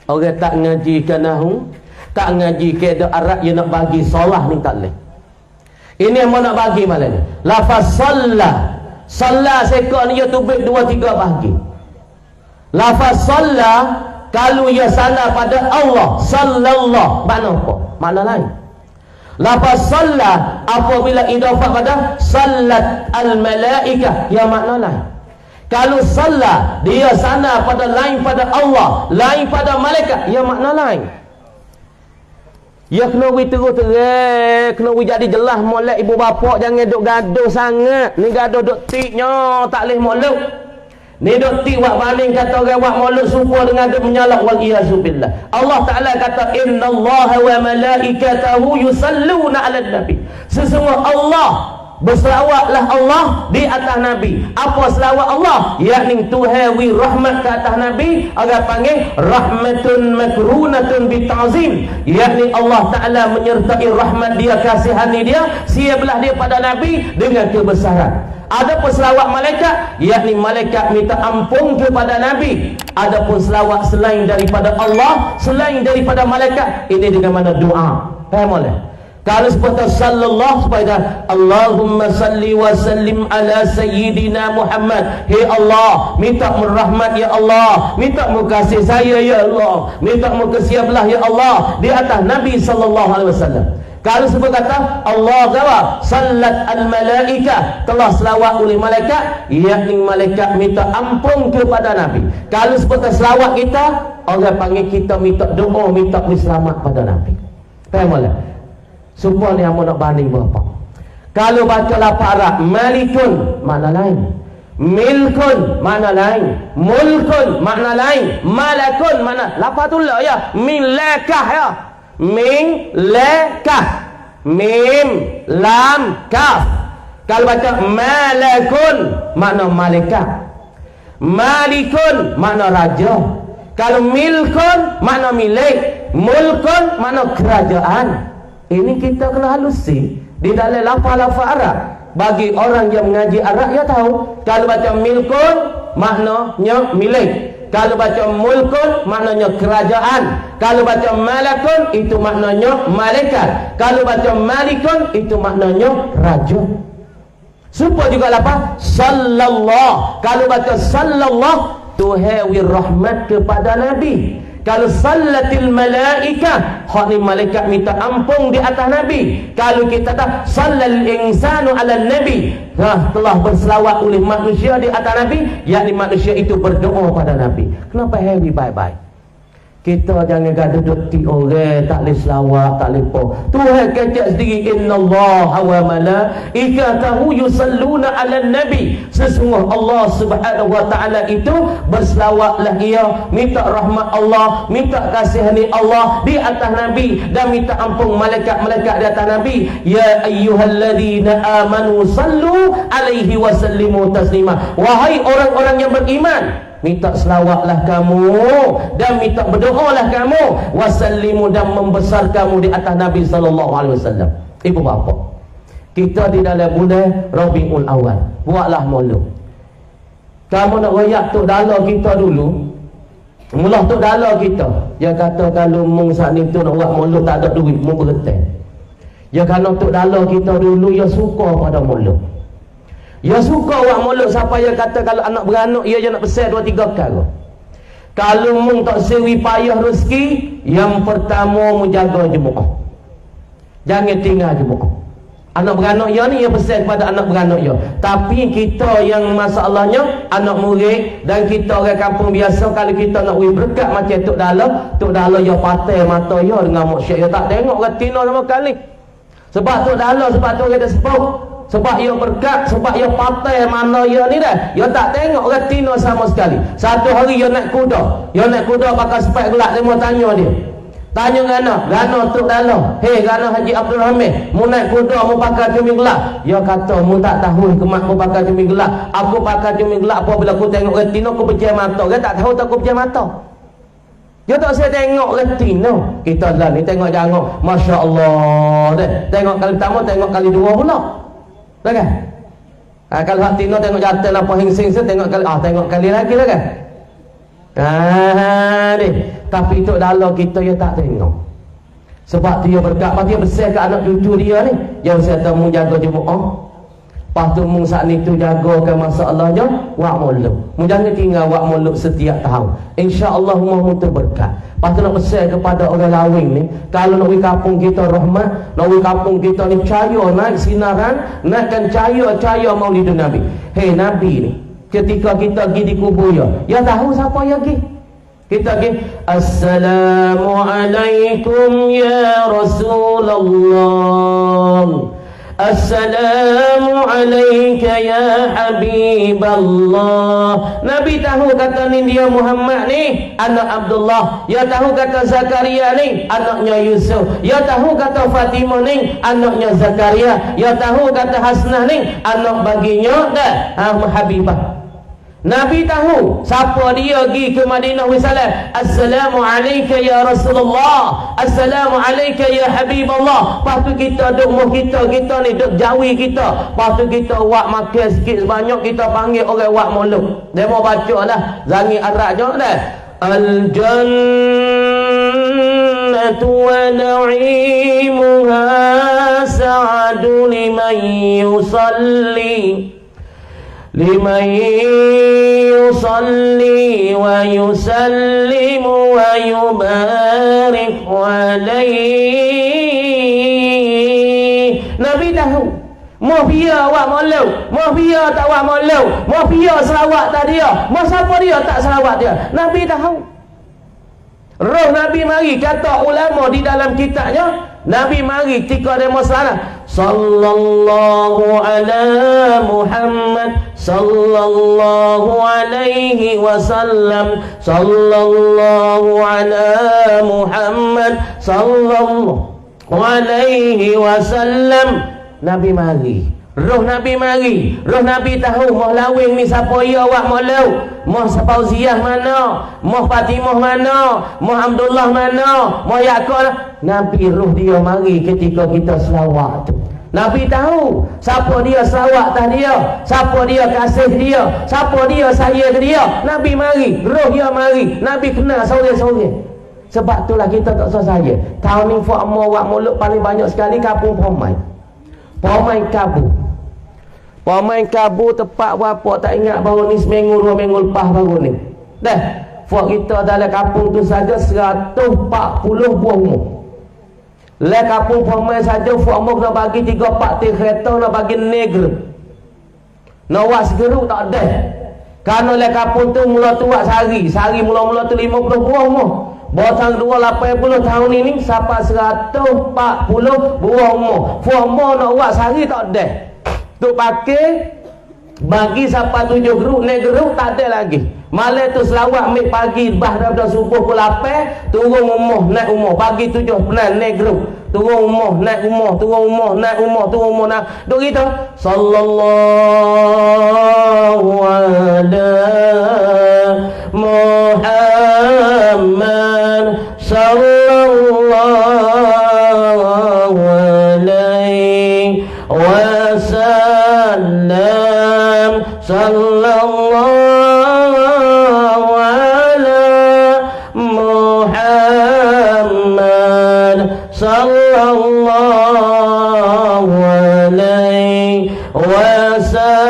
Orang tak ngaji kanahu, tak ngaji ke Arab, dia nak bagi solat ni tak leh. Ini yang nak bagi malam ni. Lafaz salla. Salla sekor ni dia tubik 2-3 bagi. Lafaz salla kalau ia sana pada Allah sallallahu, makna apa? Makna lain. Lafaz salla apabila idafah pada sallat al-malaikah, ya makna lain. Kalau salla dia sana pada lain pada Allah, lain pada malaikat, ya makna lain. Ya kena we terus-terus, kena we jadi jelas molek ibu bapa, jangan duk gaduh sangat. Ni gaduh duk tiknya tak leh molek. Ni duk tik wak banding kata orang wak molek serupa dengan duk menyalak wal iazubillah. Allah Taala kata innallaha wa malaikatahu yusalluna 'alan nabi. Sesungguhnya Allah berselawatlah Allah di atas Nabi. Apa selawat Allah? Yakni tuhawi rahmat ke atas Nabi. Orang panggil rahmatun makrunatun bita'zim. Yakni Allah Ta'ala menyertai rahmat dia, kasihani dia, siaplah dia pada Nabi dengan kebesaran. Ada pun selawat malaikat, yakni malaikat minta ampun kepada Nabi. Ada pun selawat selain daripada Allah, selain daripada malaikat, ini dengan mana doa. Faham boleh? Kalau seperti sallallahu supaya Allahumma salli wa sallim ala sayyidina Muhammad. Hei Allah, minta merahmat ya Allah, minta kasih saya ya Allah, minta kesiaplah ya Allah di atas Nabi sallallahu alaihi wasallam. Kalau sebut kata Allah kata sallat al-malaikah, telah selawat oleh malaikat, yakni malaikat minta ampun kepada Nabi. Kalau seperti selawat kita, orang panggil kita minta doa, minta selamat pada Nabi. Faham tak? Supaya ni amun nak banding berapa. Kalau baca lafaz Arab malikun makna lain, milkun makna lain, mulkun makna lain, malakun makna lafaz tu lah ya, milakah ya, min lakah, mim lam kaf. Kalau baca malakun makna malaikat, malikun makna raja. Kalau milkun makna milik, mulkun makna kerajaan. Ini kita kena halusi di dalam lafaz-lafaz Arab. Bagi orang yang mengaji Arab, dia tahu kalau baca milkun maknanya milik, kalau baca mulkun maknanya kerajaan, kalau baca malakun itu maknanya malaikat, kalau baca malikun itu maknanya raja. Supaya juga lafaz sallallahu. Kalau baca sallallahu, tuhawi rahmat kepada Nabi. Kalau sallatil malaikah, hak ni malaikat minta ampun di atas Nabi. Kalau kita tak sallal insanu ala Nabi, telah berselawat oleh manusia di atas Nabi, yakni manusia itu berdoa pada Nabi. Kenapa heavy bye-bye? Kita jangan gaduh duk orang tak boleh selawat, tak boleh apa. Tuhan kata sendiri innallaha wa malaikatahu yusalluna 'alan nabi. Sesungguhnya Allah Subhanahu wa taala itu berselawatlah ia, minta rahmat Allah, minta kasihani Allah di atas Nabi dan minta ampun malaikat-malaikat di atas Nabi. Ya ayyuhalladzina amanu sallu alaihi wa sallimu taslima. Wahai orang-orang yang beriman, minta selawatlah kamu dan minta berdoalah kamu, wasallimu dan membesar kamu di atas Nabi sallallahu alaihi wasallam. Ibu bapa, kita di dalam bulan Rabiul Awal, buatlah maulud. Kamu nak royak tok dala kita dulu. Mula tok dala kita, dia kata kalau mung saat ni tu nak buat maulud tak ada duit, mung berhenti. Ya kalau tok dala kita dulu dia suka pada maulud. Ya suka buat maulud sampai dia kata kalau anak beranak ia je nak besar 2-3 kali. Kalau mung tak sewi payah rezeki, yang pertama menjaga jemaah. Jangan tinggal jemaah. Anak beranak ia ni ia besar kepada anak beranak ia. Tapi kita yang masalahnya anak murid dan kita orang kampung biasa, kalau kita nak beri berkat macam Tok Dala ia patah mata ia dengan maksud ia tak tengok retina sama kali. Sebab Tok Dala sebab tu dia sepuh. Sebab ia berkat, sebab ia patah mana ia ni dah. Ia tak tengok retina sama sekali. Satu hari ia naik kuda pakai spek gelap, dia mau tanya dia. Tanya Gana Tok Dala. Hei Gana Haji Abdul Hamid, mu naik kuda mu pakai cermin gelap. Dia kata mu tak tahu kemak mu pakai cermin gelap. Aku pakai cermin gelap apabila aku tengok retina aku pejam mata. Dia tak tahu tak aku pejam mata. Dia tak saya tengok retina. Kita lah ni tengok jangan. Masya Allah deh. Tengok kali pertama, tengok kali dua pula. Tak kan? Kalau hak tino tengok jantan apa hingsing tengok kali lagi lah kan? Ni. Tapi Tok Dala kita dia tak tengok. Sebab dia berkat, dia besar ke anak cucu dia ni. Yang saya tahu menjaga jemaah. Lepas tu mung saat ni tu jagakan masalahnya wak mulut. Mu jangan tinggal wak mulut setiap tahun. Insya-Allah mu terberkat. Lepas tu nak pesan kepada orang lawing ni, kalau nak pergi kampung kita rahmat, nak pergi kampung kita ni cahaya naik sinaran, naikkan cahaya Maulidun Nabi. Hei Nabi ni, ketika kita pergi di kubur ya tahu siapa yang pergi? Kita pergi Assalamualaikum ya Rasulullah, Assalamu alayka ya Habiballah. Nabi tahu kata ni dia Muhammad ni anak Abdullah. Ya tahu kata Zakaria ni anaknya Yusuf. Ya tahu kata Fatimah ni anaknya Zakaria. Ya tahu kata Hasnah ni anak baginya Habibah. Nabi tahu siapa dia pergi ke Madinah Wisalam. Assalamu alayka ya Rasulullah, Assalamu alayka ya Habiballah. Lepas tu kita duk muh kita ni duk jawi kita. Lepas tu kita wak makan sikit sebanyak, kita panggil orang wak mulut. Dia mau baca lah zangi Arabnya dah. Al-jannatu wa na'imuha sa'adu liman yusalli, liman yusalli wa yusallimu wa yubarik alaihi. Nabi tahu mau biar awak malu, mau biar tak awak malu, mau biar selawat tak dia, mau siapa dia tak selawat dia. Nabi tahu. Roh Nabi mari, kata ulama di dalam kitabnya, Nabi mari ketika demo salat, sallallahu ala Muhammad sallallahu alaihi wasallam, sallallahu ala Muhammad sallallahu alaihi wasallam. Nabi mari, roh Nabi mari, roh Nabi tahu mau lawing ni siapa ya awak malu, mau Fauziah mana, mau Fatimah mana, mau Abdullah mana, mau Yaqub. Nabi roh dia mari ketika kita selawat tu. Nabi tahu siapa dia selawat atas dia, siapa dia kasih dia, siapa dia sayang dia. Nabi mari, roh dia mari. Nabi kenal sore-sore. Sebab itulah kita tak usah saya. Tahun ni fak wak mulut paling banyak sekali kampung Pomai. Pomai Kabu. Pomai Kabu tepat berapa tak ingat, baru ni seminggu 2 minggu lepas baru ni. Dah, fak kita dalam kampung tu saja 140 buah umur. Lai kampung Pomai saja fak umur nak bagi 3-4 kereta nak bagi negeri. Nak wak segeruk tak ada. Kerana lai kampung tu mula tu wak sehari mula-mula tu 50 buah umur. Botang 280 tahun ini sampai 140 buah umur. Forma nak buat sehari tak ada. Tu pakai bagi sampai 7 geruk, naik geruk tak ada lagi. Malam tu selawat ambil pagi bah daripada subuh pukul 8, turun umur naik umur, pagi 7 penan naik geruk, turun umur naik umur, turun umur naik umur, turun umur naik. Duk gitu. Sallallahu alaihi Muhammad sallallahu alaihi wasallam, sallallahu ala Muhammad sallallahu alaihi wasallam.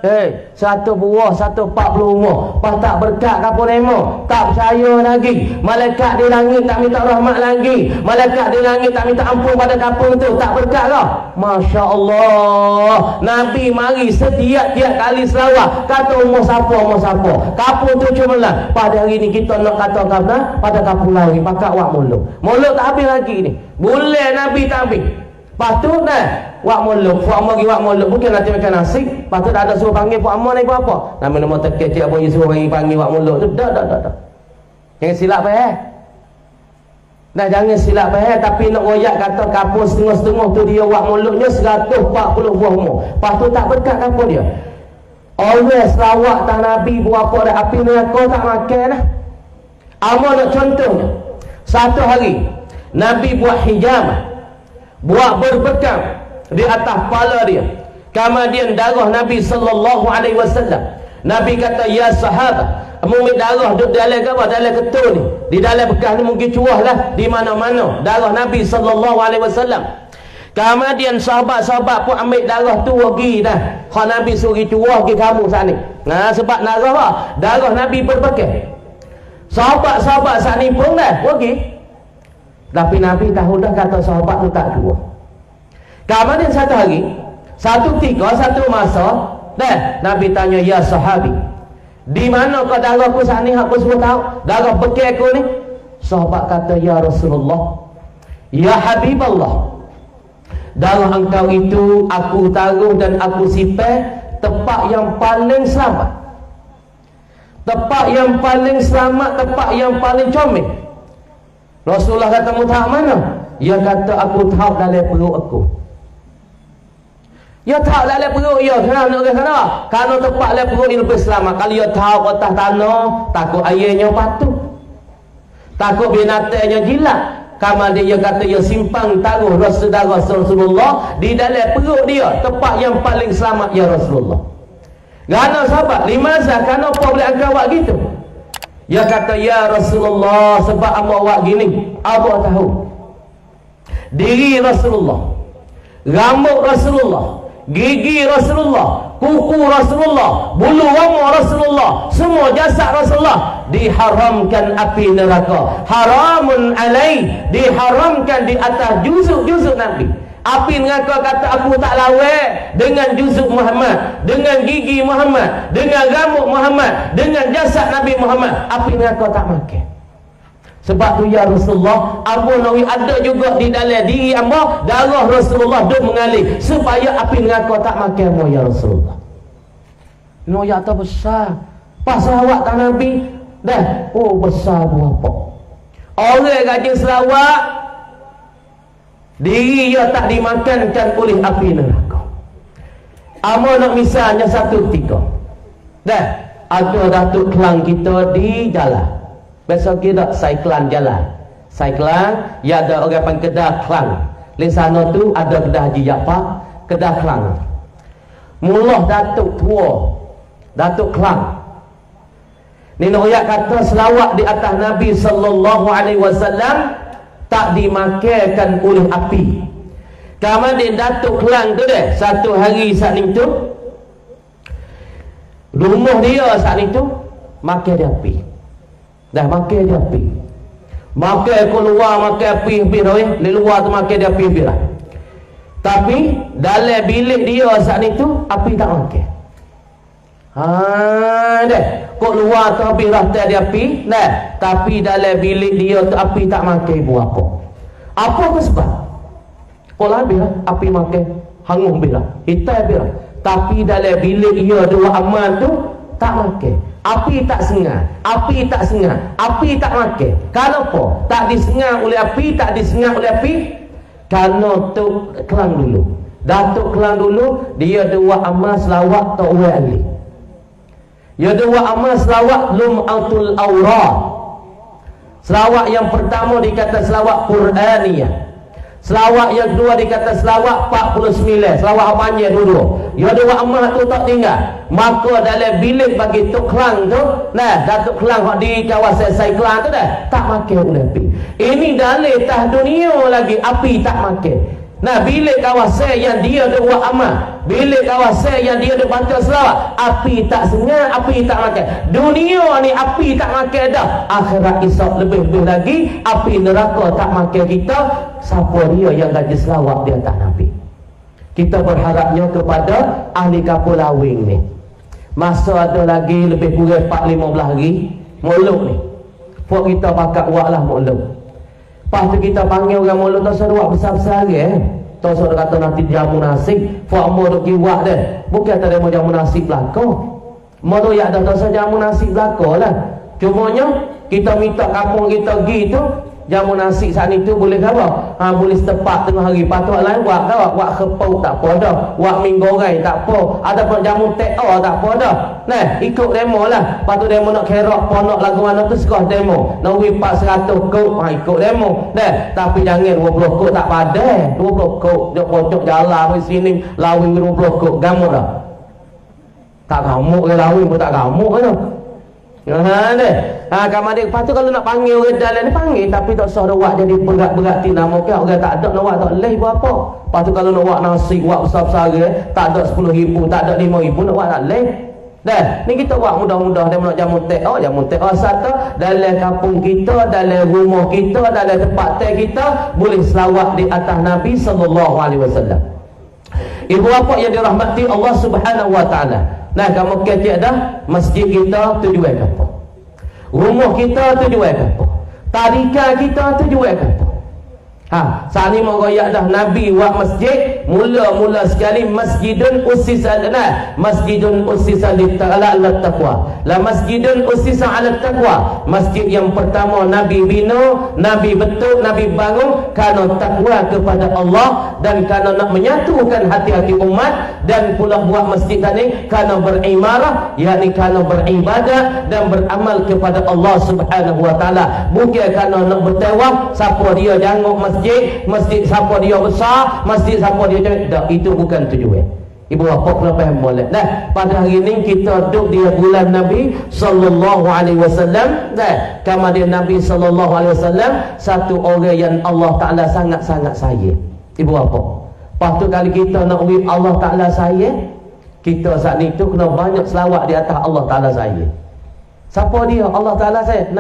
Hei, 1 buah 140 umur. Pas tak berkat apa nemo, tak percaya lagi. Malaikat di langit tak minta rahmat lagi. Malaikat di langit tak minta ampun pada kampung tu, tak berkat lah. Masya Allah. Nabi mari setiap kali selawat kata umur siapa. Kampung tu cuma lah. Pada hari ni kita nak kata kapan? Pada kampung lain pakat wak mulut. Mulut tak habis lagi ni. Boleh Nabi tak habis. Lepas tu dah wak mulut, Fuak Amar pergi wak mulut, mungkin nanti makan nasi. Lepas tu dah ada suruh panggil Fuak Amar ni apa? Nama-nama terkecik apa yang suruh panggil wak mulut tu. Dah. Jangan silap dah jangan silap tapi nak royak kata kapur setengah-setengah tu dia wak mulutnya 140 buah umur. Lepas tu tak berkat kapur dia. Orang selawat tak Nabi berapa dah api neraka tak makan dah. Amar nak contohnya. Satu hari Nabi buat hijab, buat berbekam di atas kepala dia. Kemudian darah Nabi sallallahu alaihi wasallam. Nabi kata, ya sahabat, mungkin darah duduk dalam apa? Dalam ketul ni. Di dalam bekas ni mungkin curah lah di mana-mana darah Nabi sallallahu alaihi wasallam. Kemudian sahabat-sahabat pun ambil darah tu pergi dah. Hak Nabi suruh curah pergi kamu saat ni. Nah, sebab darah Nabi berpakai. Sahabat-sahabat saat ni pun dah pergi. Tapi Nabi tahu dah kata sahabat tu tak curah. Kemudian satu hari, satu ketika, satu masa, dah Nabi tanya, ya sahabi, di mana kau darah aku saat ni? Aku semua tahu darah pakai aku ni. Sahabat kata, ya Rasulullah, ya Habiballah, darah engkau itu aku taruh dan aku simpan tempat yang paling selamat, tempat yang paling selamat, tempat yang paling comel. Rasulullah kata, mu tahu mana? Dia kata, aku tahu dalam perut aku. Dia tahu dalam perut dia. Kenapa? Kerana tempat dalam perut dia lebih selamat. Kalau dia tahu atas tanah, takut airnya patuh, takut binatangnya jilat. Kemudian dia kata, dia simpan taruh Rasulullah di dalam perut dia, tempat yang paling selamat, ya Rasulullah. Kerana sahabat, limaza, kerana apa boleh engkau buat gitu? Dia kata, ya Rasulullah, sebab apa buat gini? Apa tahu? Diri Rasulullah, rambut Rasulullah, gigi Rasulullah, kuku Rasulullah, bulu roma Rasulullah, semua jasad Rasulullah diharamkan api neraka. Haramun alaih, diharamkan di atas juzuk-juzuk Nabi. Api neraka kata, aku tak lawan dengan juzuk Muhammad, dengan gigi Muhammad, dengan rambut Muhammad, dengan jasad Nabi Muhammad. Api neraka tak makan. Sebab tu ya Rasulullah, Abu Nawi ada juga di dalam diri amba darah Rasulullah duk mengalir, supaya api neraka tak makan mu ya Rasulullah. No ya tak besar. Pas selawat tak Nabi dah. Oh besar berapa. Orang rajin selawat, diri dia tak dimakankan oleh api neraka. Amba nak misalnya satu ketika, dah ada datuk kelang kita di jalan. Besok kita saiklan jalan. Saiklan, ya ada orang panggil Kedah Kelang. Di sana tu ada Kedah Haji Jaafar, Kedah Kelang. Mula datuk tua, datuk Kelang. Ni noyak kata selawat di atas Nabi sallallahu alaihi wasallam tak dimakankan oleh api. Kemudian datuk Kelang tu deh, satu hari saat itu rumah dia saat itu makan dia api. Dah makan dia api. Makan keluar makan api habis dah. Di luar tu makan dia api habis lah. Tapi dalam bilik dia saat itu api tak makan. Dah. Kok luar tu habis dah dia api, dah. Tapi dalam bilik dia tu api tak makan buat apa? Apa ke sebab? Kok habis lah api makan, hangus habis lah. Hitam habis lah. Tapi dalam bilik dia dua aman tu tak makan. Api tak sengat, api tak sengat, api tak makan. Kenapa? Tak disengat oleh api, tak disengat oleh api. Kerana tu Kelang dulu, datuk Kelang dulu, dia dua amal selawat tak uai ali. Dia dua amal selawat lum'atul awrah. Selawat yang pertama dikata selawat Quraniyah. Selawat yang kedua dikata selawat 49. Selawat apa panjang dulu. Ya dua amal tu tak tinggal. Maka dalam bilik bagi Tok Kelang tu, nah Datuk Kelang di kawasan Saiklan tu dah tak makan oleh api. Ini dalil tah dunia lagi api tak makan. Nah bilik kawasan yang dia ada buat amal, bilik kawasan yang dia ada baca selawat, api tak sengat, api tak makan. Dunia ni api tak makan dah. Akhirat esok lebih-lebih lagi api neraka tak makan kita. Siapa dia yang gaji selawat di atas Nabi? Kita berharapnya kepada ahli kapul lawing ni. Masa ada lagi lebih kurang 4-15 hari muluk ni. Pok kita pakat buatlah muluk. Lepas tu kita panggil orang mulut tu seruak besar-besar lagi tu suruh kata nanti jamu nasib. Fak mu duk kiwak dia. Bukan tak ada mau jamu nasib belaka. Mu tu ya ada dosa jamu nasib belaka lah. Cumanya kita minta kampung kita pergi tu jamu nasi saat itu boleh apa? Boleh setepak tengah hari. Patut lain buat apa? Buat kepau tak apa dah. Buat mie goreng tak apa. Ada pun jamu teko tak apa dah. Nah, ikut demo lah. Patut demo nak kerok ponok lagu mana tu sekah demo. Nak wipak 100 kok, ikut demo. Nah, tapi jangan 20 kok tak padan. 20 kok dok pojok jalan di sini lawing 20 kok gamuk dah. Tak gamuk ke lawing pun tak gamuk kan. Kamar dia. Lepas tu kalau nak panggil orang jalan ni panggil, tapi tak usah awak jadi berat-berat ti nama ke orang tak ada nak awak tak leh buat apa. Lepas tu kalau nak awak nasi awak besar-besar tak ada 10,000, tak ada 5,000 nak awak tak leh. Dah, ni kita buat mudah-mudah dia nak jamu teh. Jamu teh satu dalam kampung kita, dalam rumah kita, dalam tempat teh kita boleh selawat di atas Nabi sallallahu alaihi wasallam. Ibu bapa yang dirahmati Allah Subhanahu wa taala. Nah, kamu kecek dah masjid kita tujuan apa? Rumah kita tujuan apa? Tarikan kita tujuan apa? Saat ni mau royak dah Nabi buat masjid, mula-mula sekali masjidun ussisa masjidun ussisa ala taqwa. La masjidun ussisa ala taqwa. Masjid yang pertama Nabi bina, Nabi bentuk, Nabi bangun kerana takwa kepada Allah dan kerana nak menyatukan hati-hati umat, dan pula buat masjid tadi kerana berimarah, yakni kerana beribadat dan beramal kepada Allah Subhanahu wa taala. Bukan kerana nak bertawaf, siapa dia janguk masjid siapa dia besar, masjid siapa dia tak, itu bukan tujuan. Ibu bapa kena faham molek. Dah, pada hari ni kita duduk di bulan Nabi sallallahu alaihi wasallam. Dah, kama dia Nabi sallallahu alaihi wasallam satu orang yang Allah Taala sangat-sangat sayang. Ibu bapa. Lepas tu kali kita nak uji Allah Taala sayang, kita saat ni tu kena banyak selawat di atas Allah Taala sayang. Siapa dia Allah Taala sayang?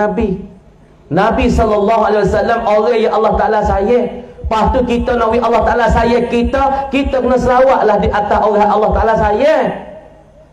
Nabi sallallahu alaihi wasallam orang yang Allah Taala sayang. Lepas tu kita nak Allah Taala sayang kita kena selawatlah di atas orang Allah Taala sayang.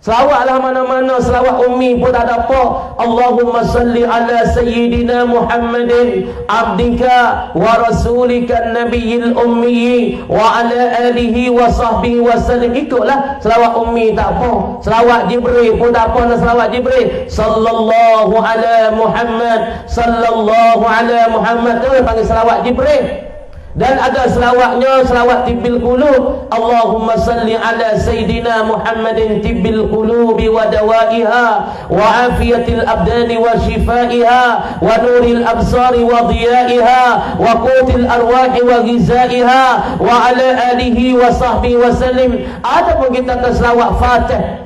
Selawatlah mana-mana, selawat ummi pun tak ada apa. Allahumma salli ala sayyidina Muhammadin abdika wa rasulika nabiyil ummi wa ala alihi wa sahbihi wa sallim. Ikutlah selawat ummi tak apa. Selawat Jibril pun tak apa, nak selawat Jibril. Sallallahu ala Muhammad, sallallahu ala Muhammad. Tu panggil selawat Jibril. Dan ada selawatnya, selawat tibbil qulub. Allahumma salli ala sayyidina Muhammadin tibbil qulubi wa dawaiha wa afiyatil abdani wa shifaiha wa nuril absari wa diyaiha wa qutil arwahi wa ghizaiha wa ala alihi wa sahbihi wa sallim. Ada pun kita ke selawat Fatih.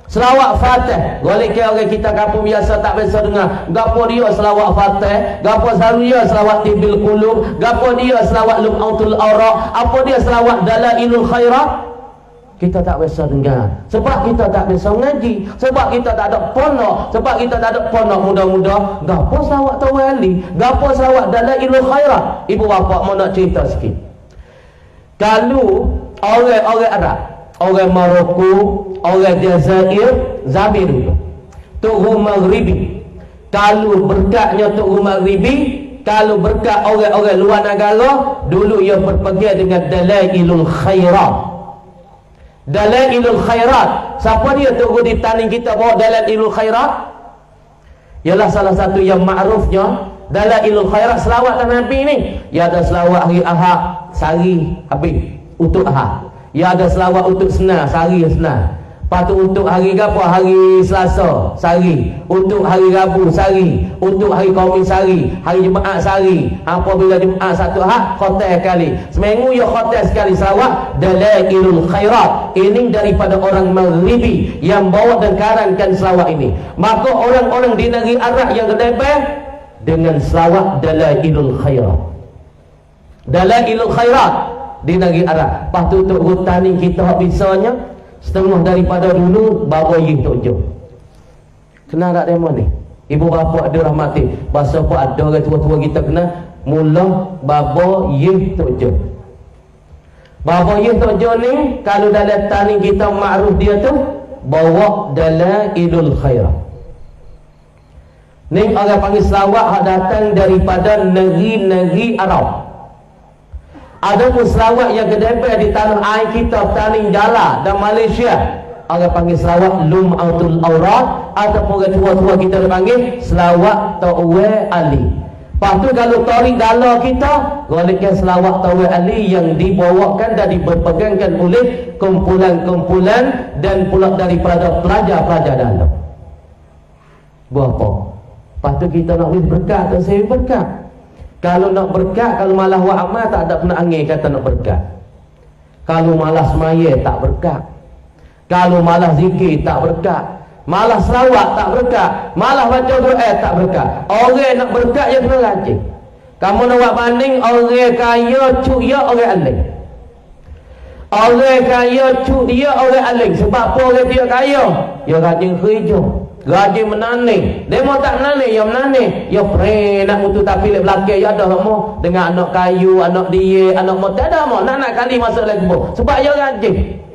Selawat Fatih. Golek ke orang kita kampung biasa tak biasa dengar. Gapo dia selawat Fatih? Gapo dia selawat Tibbil Qulub? Gapo dia selawat Lum'atul Awra? Apa dia selawat Dalailul Khairat? Kita tak biasa dengar. Sebab kita tak biasa ngaji. Sebab kita tak ada pondok. Sebab kita tak ada pondok muda-muda. Gapo selawat Tawali? Gapo selawat Dalailul Khairat? Ibu bapa mau nak cerita sikit. Kalau orang Arab, orang Maroko, orang Jazair, Zabir dulu Tughu Maghribi. Kalau berkatnya Tughu Maghribi, kalau berkat orang-orang luar negara, dulu ia berpegang dengan Dalailul Khairat. Dalailul Khairat. Siapa dia Tughu di taning kita bawa Dalailul Khairat? Ialah salah satu yang ma'rufnya Dalailul Khairat, selawat Nabi ni. Ya ada selawat hari Ahad, sehari habis untuk Ahad. Ya ada selawat untuk Senin, sehari Senin. Lepas tu untuk hari apa? Hari Selasa, sehari. Untuk hari Rabu, sehari. Untuk hari Khamis, sehari. Hari Jumaat, sehari. Apabila Jumaat satu Ahad, khotel sekali. Seminggu ya khotel sekali selawat Dalailul Khairat. Ini daripada orang Maghribi yang bawa dan karangkan selawat ini. Maka orang-orang di negeri Arab yang kedebeh dengan selawat Dalailul Khairat. Dalailul Khairat di negeri Arab. Lepas tu untuk hutani kita bisanya setengah daripada dulu bawa yih tujuh. Kenal tak demo ni? Ibu bapa ada rahmati. Bahasa apa ada orang tua-tua kita kenal mula baba yih tujuh. Baba yih tujuh ni kalau dalam tani kita makruf dia tu bawa Dalailul Khairat. Ni orang panggil selawat datang daripada negeri-negeri Arab. Ada pun selawat yang kedepek di tanah air kita, Taning Jala dan Malaysia. Orang panggil selawat Lum'atul Awrat. Ataupun orang tua-tua kita dipanggil selawat Ta'wa Ali. Lepas tu kalau tarik dala kita, golekkan selawat Ta'wa Ali yang dibawakan dan diberpegangkan oleh kumpulan-kumpulan dan pula daripada pelajar-pelajar dalam. Berapa? Lepas tu kita nak beri berkat atau saya berkat. Kalau nak berkat, kalau malah buat amal tak ada kena angin kata nak berkat. Kalau malah semaya tak berkat. Kalau malah zikir tak berkat. Malah selawat tak berkat, malah baca doa tak berkat. Orang nak berkat je kena rajin. Kamu nak buat banding orang kaya cuk dia orang alim. Orang kaya cuk dia orang alim. Sebab apa orang dia kaya? Dia rajin kerja, rajin menanam. Dia mau tak menanam, dia menanam. Dia pray nak mutu tapi lek belakang dia ada mau dengan anak kayu, anak dia, anak mau tak ada mau nak kali masuk lagi kebun. Sebab dia rajin.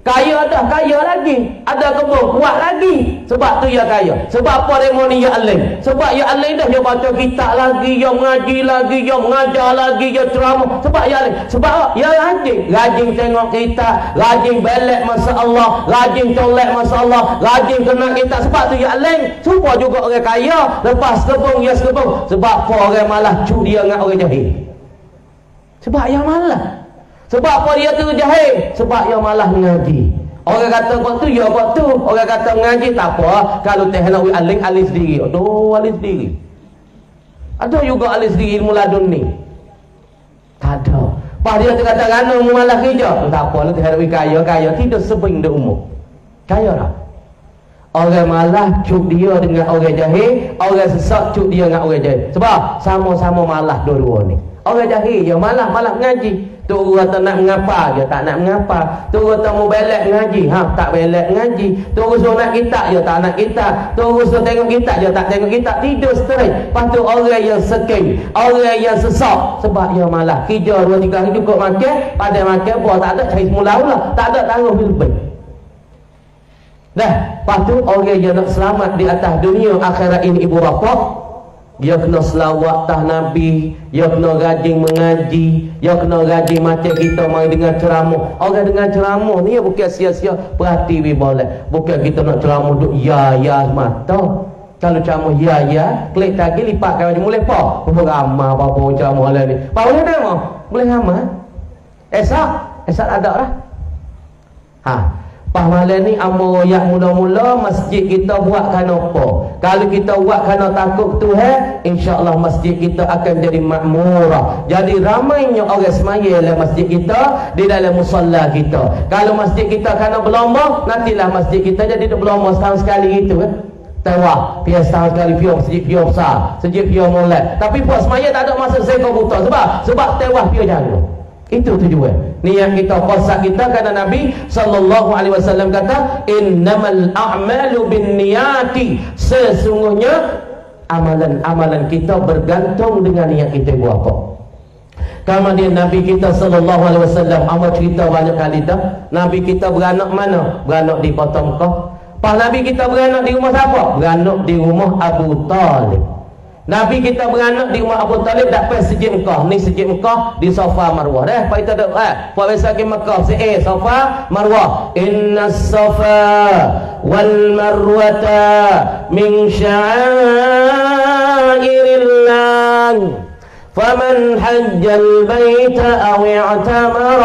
Kaya dah, kaya lagi. Ada kebun, kuat lagi. Sebab tu dia kaya. Sebab apa dia mau ni dia alim? Sebab dia alim dah, dia baca kitab lagi, dia mengaji lagi, dia mengajar lagi, dia ceramah. Sebab dia alim. Sebab apa? Dia rajin. Rajin tengok kitab, rajin belak masa Allah, rajin tolak masa Allah, rajin kena kitab. Sebab tu dia alim. Supaya juga orang kaya, lepas kebun, dia sekebun. Sebab apa orang malah cuk dia dengan orang jahil? Sebab dia malah. Sebab apa dia tu jahil? Sebab dia malah mengaji. Orang kata kau tu, ya kau tu. Orang kata mengaji tak apa. Kalau teh nak alim, alim sendiri. Aduh, alim sendiri. Ada juga alim sendiri ilmu ladun ni. Tak ada. Pas dia tu kata kerana malah kerja. Tak apa, lu teh nak kaya, kaya. Tidak sebing dia umur. Kaya tak? Orang malah cuk dia dengan orang jahil. Orang sesat cuk dia dengan orang jahil. Sebab sama-sama malah dua-dua ni. Orang jahil dia malah mengaji. Tu kata nak mengapa, dia tak nak mengapa. Tu kata mau belak ngaji, tak belak ngaji. Tu suruh nak kitab, dia tak nak kitab. Tu suruh tengok kitab, dia tak tengok kitab. Tidur straight. Lepas tu orang yang seking, orang yang sesak. Sebab dia malah kerja 2-3 hari cukup makan, pada makan buah tak ada, cari semula-mula. Tak ada tangguh lebih. Dah, lepas tu orang yang nak selamat di atas dunia akhirat ini ibu bapa, dia kena selawat tah Nabi, dia kena rajin mengaji, dia kena rajin macam kita mari dengar ceramah. Orang dengar ceramah ni bukan sia-sia, perhati we boleh. Bukan kita nak ceramah duk ya mata. Kalau ceramah ya, klik lagi lipatkan macam mulai apa? Beramah apa-apa ceramah lah ni. Apa boleh demo? Boleh amal. Esok ada lah. Pas malam ni ambo royak mula-mula masjid kita buatkan apa? Kalau kita buat kerana takut Tuhan, insya-Allah masjid kita akan jadi makmurah. Jadi ramainya orang semaya dalam masjid kita, di dalam musalla kita. Kalau masjid kita kerana berlomba, nantilah masjid kita jadi berlomba setahun sekali gitu kan. Tewah, pihak setahun sekali pihak masjid pihak besar, masjid pihak molek. Tapi puas semaya tak ada masa seekor buta. Sebab tewah pihak jaga. Itu tujuan. Niat kita, puasa kita kerana Nabi sallallahu alaihi wasallam kata, "Innamal a'malu binniyati." Sesungguhnya amalan-amalan kita bergantung dengan niat kita buat apa. Kemudian Nabi kita sallallahu alaihi wasallam amat cerita banyak kali dah. Nabi kita beranak mana? Beranak di Kota Mekah. Pas Nabi kita beranak di rumah siapa? Beranak di rumah Abu Talib. Nabi kita beranak di rumah Abu Talib dapat Masjid Mekah. Ni Masjid Mekah di Safa Marwah. Dah, apa itu dah? Puak biasa ke Mekah, Safa Marwah. Inna Safa wal Marwata min sya'airillah. فمن حج البيت أو اعتمر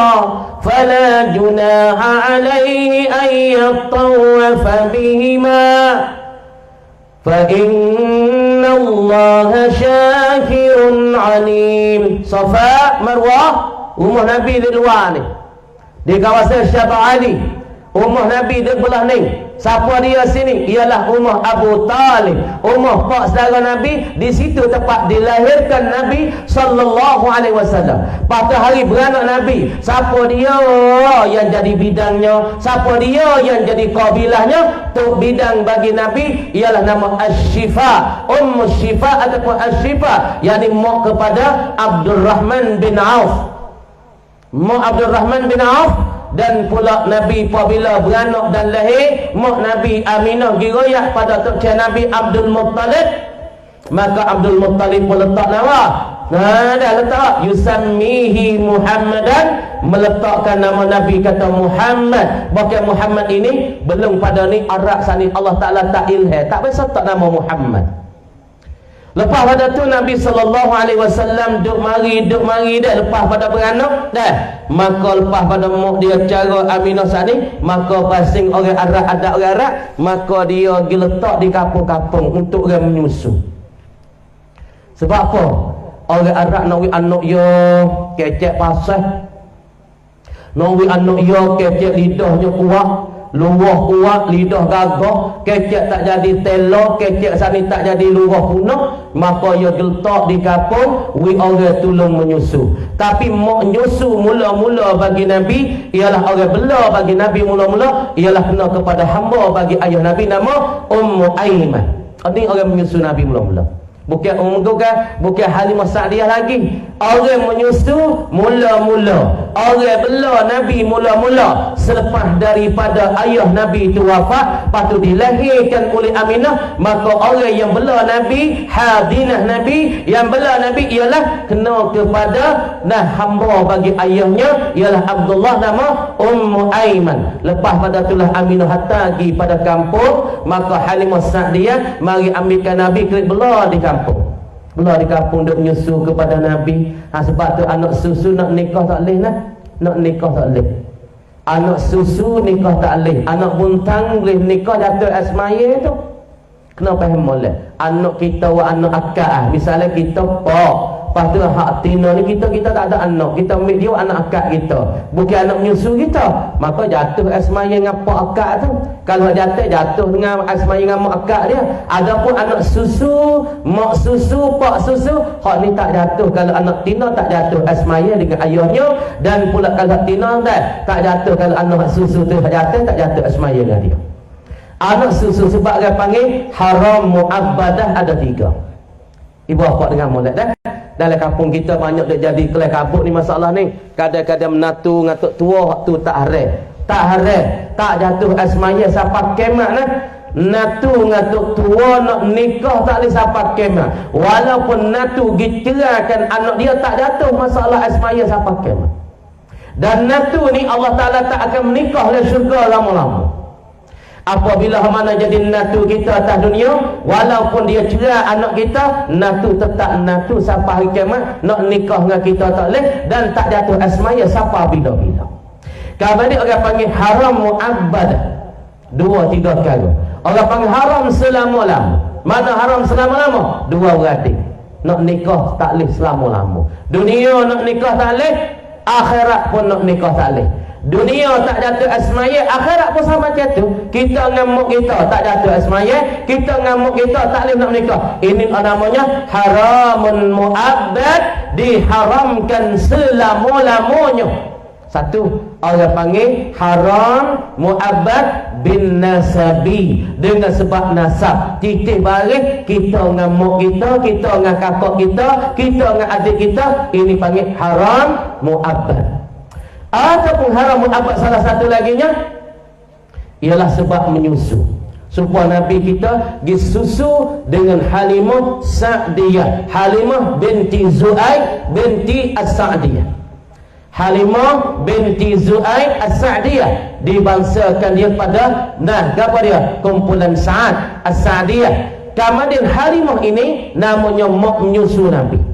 فلا جناح عليه أن يطوف بهما فإن الله شاكر عليم. Safa Marwah, rumah Nabi di luar ni, di kawasan Syabah Ali. Rumah Nabi di belah ni. Siapa dia sini? Ialah rumah Abu Talib, rumah pak saudara Nabi. Di situ tempat dilahirkan Nabi sallallahu alaihi wasallam. Pada hari beranak Nabi, siapa dia yang jadi bidangnya? Siapa dia yang jadi kabilahnya? Tu bidang bagi Nabi ialah nama Asy-Syifa, Syifa ataupun Asy-Syifa, yakni mak kepada Abdul Rahman bin Auf. Mak Abdul Rahman bin Auf. Dan pula Nabi apabila beranak dan lahir, mak Nabi Aminah giroyak pada tok Nabi Abdul Muttalib. Maka Abdul Muttalib pun letak nama. Dah letak yusammihi Muhammadan, meletakkan nama Nabi kata Muhammad. Bahkan Muhammad ini belum pada ni Arab sani Allah Taala tak ilham, tak biasa tak nama Muhammad. Lepas pada tu Nabi sallallahu alaihi wasallam duk mari dah lepas pada beranak dah. Maka lepas pada mak dia cara Aminah sani, maka pasing orang Arab, ada orang Arab, maka dia pergi letak di kampung-kampung untuk orang menyusu. Sebab apa? Orang Arab nak anak dia kecek pasal. Nak anak dia kecek lidahnya kuat. luah kuat, lidah gagah, kecek tak jadi telur, kecek sani tak jadi luah punah, maka ia geletak di kapung, we orang tolong menyusu. Tapi mak nyusu mula-mula bagi Nabi ialah orang bela bagi Nabi mula-mula ialah kena kepada hamba bagi ayah Nabi nama Ummu Aiman. Ini orang menyusu Nabi mula-mula. Bukan Halimah Sa'diyah lagi. Orang menyusu mula-mula, orang bela Nabi mula-mula selepas daripada ayah Nabi itu wafat, lepas tu dilahirkan oleh Aminah. Maka orang yang bela Nabi, hadinah Nabi, yang bela Nabi ialah kena kepada hamba bagi ayahnya ialah Abdullah nama Ummu Aiman. Lepas pada itulah Aminah hatagi pada kampung, maka Halimah Sa'diyah mari ambilkan Nabi kerip bela di kampung. Bela di kampung duk menyusu kepada Nabi. Sebab tu anak susu nak nikah tak boleh nah. Nak nikah tak boleh. Anak susu nikah tak boleh. Anak buntang boleh nikah jatuh asmaya tu. Kena faham molek. Anak kita wa anak akak misalnya kita pak. Lepas tu hak tina ni kita tak ada anak. Kita ambil dia anak akak kita. Bukan anak menyusu kita. Maka jatuh asmaya dengan pak akak tu. Kalau jatuh dengan asmaya dengan mak akak dia. Adapun anak susu, mak susu, pak susu, hak ni tak jatuh. Kalau anak tina tak jatuh asmaya dengan ayahnya. Dan pula kalau tina tak jatuh. Kalau anak susu tu tak jatuh asmaya dengan dia. Anak susu sebab dia panggil haram mu'abbadah ada 3. Ibu apa dengan molek dah? Dalam kampung kita banyak dia jadi kelai kabut ni masalah ni. Kadang-kadang menatu ngatuk tua waktu tak haram. Tak haram, tak jatuh asmaya siapa kemat nah. Natu ngatuk tua nak nikah tak boleh siapa kemat. Walaupun natu gicerahkan anak dia tak jatuh masalah asmaya siapa kemat. Dan natu ni Allah Ta'ala tak akan menikah oleh syurga lama-lama. Apabila mana jadi natu kita atas dunia, walaupun dia cerah anak kita, natu tetap natu sampai hari kiamat. Nak nikah dengan kita tak boleh dan tak jatuh asmaya sampai bila-bila. Kalau ni orang panggil haram mu'abbadah 2-3 kali. Orang panggil haram selama-lama. Mana haram selama-lama? 2 beradik. Nak nikah tak boleh selama-lama. Dunia nak nikah tak boleh, akhirat pun nak nikah tak boleh. Dunia tak jatuh asmaya, akhirat pun sama macam tu. Kita ngamuk kita tak jatuh asmaya, kita ngamuk kita tak boleh nak menikah. Ini namanya haramun mu'abbad, diharamkan selama-lamanya. Satu, orang panggil haram mu'abbad bin nasabi, dengan sebab nasab. Titik balik kita ngamuk kita dengan kakak kita dengan adik kita, ini panggil haram mu'abbad. Ataupun haram mu'abbad salah satu laginya ialah sebab menyusu. Supaya Nabi kita disusu dengan Halimah Sa'diyah, Halimah binti Zu'aid binti As-Sa'diyah. Halimah binti Zu'aid As-Sa'diyah dibangsakan dia pada apa dia? Kumpulan Sa'ad As-Sa'diyah. Kemudian Halimah ini namanya mak menyusu Nabi.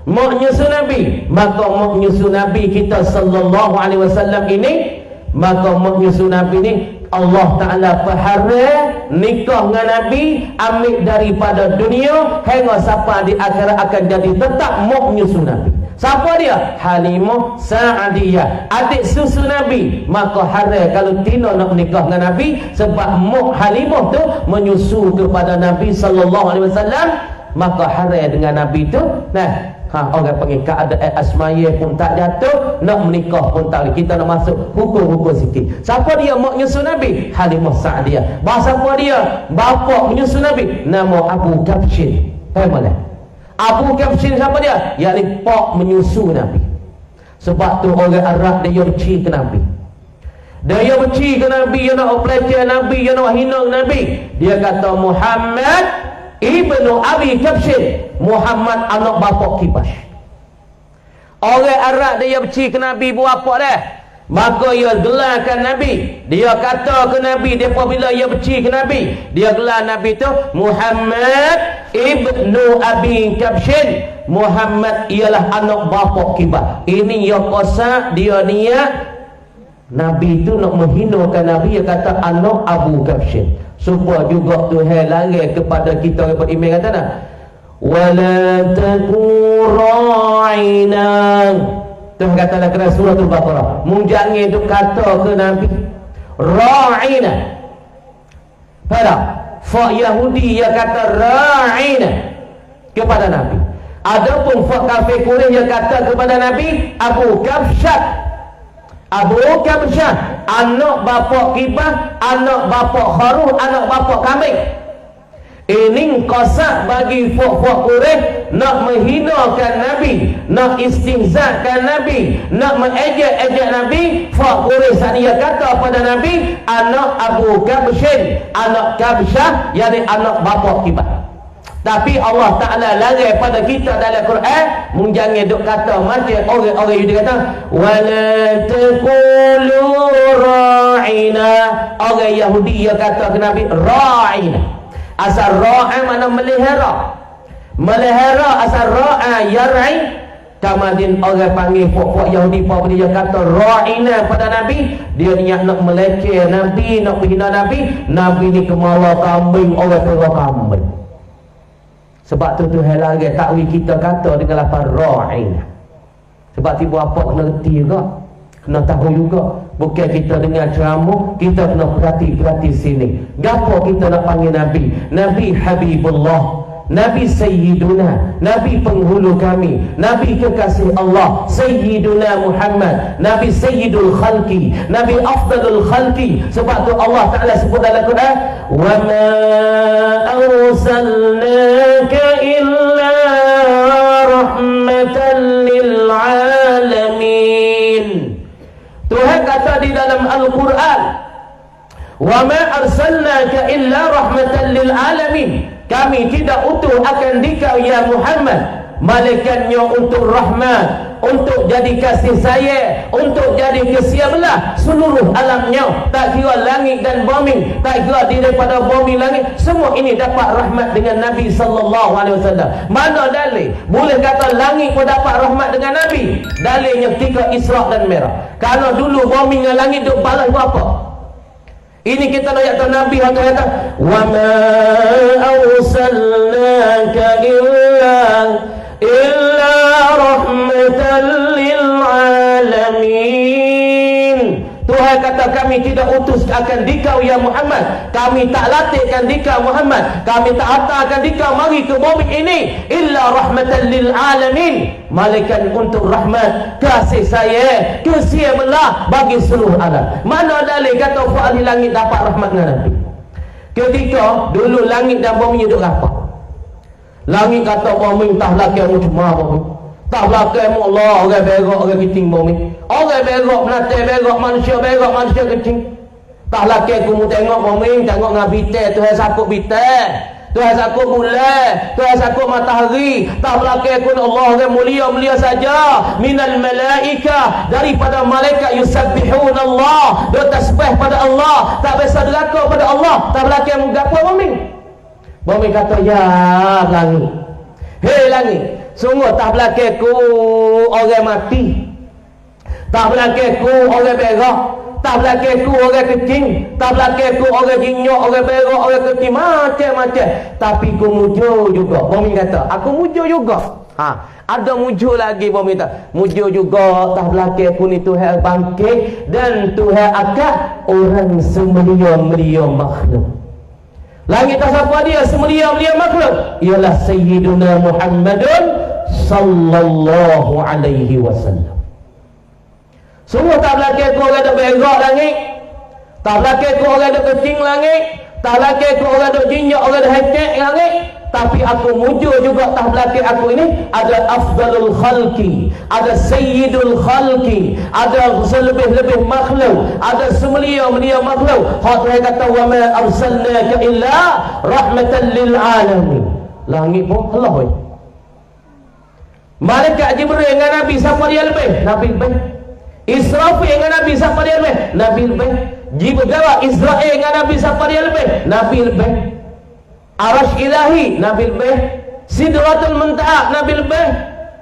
Mak nyusu Nabi, maka mak nyusu Nabi kita sallallahu alaihi wasallam ini, maka mak nyusu Nabi ini Allah Ta'ala perhara nikah dengan Nabi, ambil daripada dunia hingga siapa di akhirat akan jadi tetap mak nyusu Nabi. Siapa dia? Halimah Sa'diyah, adik susu Nabi. Maka haram kalau tina nak nikah dengan Nabi, sebab mak Halimah tu menyusu kepada Nabi sallallahu alaihi wasallam. Maka haram dengan Nabi tu orang panggil keadaan asmaya pun tak jatuh, nak menikah pun tak. Kita nak masuk hukum-hukum sikit. Siapa dia mak menyusu Nabi? Halimah Sa'diyah. Siapa dia bapa menyusu Nabi? Nama Abu Kabshin. Faham tak? Abu Kabshin siapa dia? Yang pak menyusu Nabi. Sebab tu orang Arab dia benci ke Nabi. Dia benci ke Nabi, dia nak pelacak Nabi, dia nak hina Nabi. Dia kata Muhammad Ibnu Abi Kabshin, Muhammad anak bapa Kibash. Orang Arab dia benci ke Nabi buat apa dah? Maka dia gelarkan Nabi. Dia kata ke Nabi, dia apabila dia benci ke Nabi, dia gelar Nabi tu Muhammad Ibnu Abi Kabshin. Muhammad ialah anak bapa Kibash. Ini dia kosak, dia niat Nabi tu nak menghinakan Nabi. Dia kata anak Abu Kabshin. Supaya juga Tuhan lari kepada kita yang beriman, kata nak wala takura'ina. Tuhan kata dalam surah Al-Baqarah, jangan duk kata ke Nabi ra'ina. Pada fa Yahudi yang kata ra'ina kepada Nabi. Adapun fa kafir Quraisy yang kata kepada Nabi Abu Kabsyah. Abu Kabsyah, anak bapa Kibah, anak bapa Kharuh, anak bapa kambing. Ini kosak bagi fuk-fuk Quraisy nak menghinakan Nabi, nak istihzakan Nabi, nak mengejek-ejek Nabi. Fuk Quraisy dia kata pada Nabi anak Abu Kabsyah, anak Kabsyah, yakni anak bapa Kibah. Tapi Allah Ta'ala larang pada kita dalam Quran, jangan duk kata macam orang-orang Yahudi kata wala taqulu ra'ina. Orang Yahudi yang kata ke Nabi ra'ina. Asal ra'a mana melihara. Melihara asal ra'a yar'i. Kemudian orang panggil pokok Yahudi pokok dia kata ra'ina pada Nabi. Dia niat nak melekeh Nabi, nak menghina Nabi. Nabi ni kemala kambing, orang perah kambing. Sebab tu Tuhan lagi takwil kita kata dengan lafaz ra'in. Sebab tiba apa kena reti juga, kena tahu juga. Bukan kita dengar ceramah, kita kena perhati sini. Gapo kita nak panggil Nabi? Nabi Habibullah, Nabi Sayyiduna, Nabi penghulu kami, Nabi kekasih Allah, Sayyiduna Muhammad, Nabi Sayyidul Khalqi, Nabi Afdalul Khalqi. Sebab tu Allah Ta'ala sebut dalam Quran, wa ma arsalnaka illa rahmatan lil alamin. Tuhan kata di dalam Al-Quran, wa ma arsalnaka illa rahmatan lil alamin. Kami tidak utuh akan dikau ya Muhammad malaikatnya untuk rahmat, untuk jadi kasih sayang, untuk jadi kesiabelah seluruh alamnya. Tak kira langit dan bumi, tak kira daripada bumi langit, semua ini dapat rahmat dengan Nabi sallallahu alaihi wasallam. Mana dalil boleh kata langit pun dapat rahmat dengan Nabi? Dalilnya ketika Isra dan Mi'raj. Kalau dulu bumi dengan langit duk balas apa? Ini kita nak kata Nabi hang kata wa ma arsalnaka illa rahmatan lil alamin. Tuhan kata kami tidak utus akan dikau ya Muhammad, kami tak latihkan dikau Muhammad, kami tak hantarkan dikau mari ke bumi ini illa rahmatan lil alamin, malaikat untuk rahmat, kasih sayang, kesiabelah bagi seluruh alam. Mana dalil kata ahli langit dapat rahmat dengan Nabi? Ketika dulu langit dan bumi duduk rapat. Langit kata bumi tak laki macam mana, tak belakang Allah, orang berak, orang kecing bumi. Orang berak, menatai berak, manusia kecing. Tak belakang aku tengok bumi, tengok dengan bitai, Tuhan sakut bitai, Tuhan sakut bulan, Tuhan sakut matahari. Tak belakang aku Allah, orang mulia saja. Minal malaika, daripada malaikat yusabbihun Allah, bertasbih pada Allah, tak biasa deraka pada Allah. Tak belakang gapo bumi. Bumi kata ya langit, hei langit, sungguh tak belakangku orang mati, tak belakangku orang berak, tak belakangku orang kecing, tak belakangku orang jinyok, orang berak, orang kecing, macam-macam. Tapi aku mujur juga. Bumi kata aku mujur juga. Ada mujur lagi bumi kata mujur juga. Tak belakangku ni Tuhan bangkit dan Tuhan angkat orang semelia-melia makhluk. Langit tak siapa dia semelia-melia makhluk ialah Sayyiduna Muhammadun sallallahu alaihi wasallam. Semua tak belakang kau orang duk berak langit, tak belakang kau orang duk kecing langit, tak belakang kau orang duk jinyok, orang duk hecek langit. Tapi aku mujur juga tak belakang aku ini ada afdalul khalqi, ada sayyidul khalqi, ada selebih-lebih makhluk, ada semelia-melia makhluk. Hak Tuhan kata wa ma arsalnaka illa rahmatan lil alamin. Langit pun Allah. Malaikat Jibril dengan Nabi siapa dia lebih? Nabi lebih. Israfil dengan Nabi siapa dia lebih? Nabi lebih. Jibril Israel dengan Nabi siapa dia lebih? Nabi lebih. Arash ilahi Nabi lebih, Sidratul Muntaha Nabi lebih.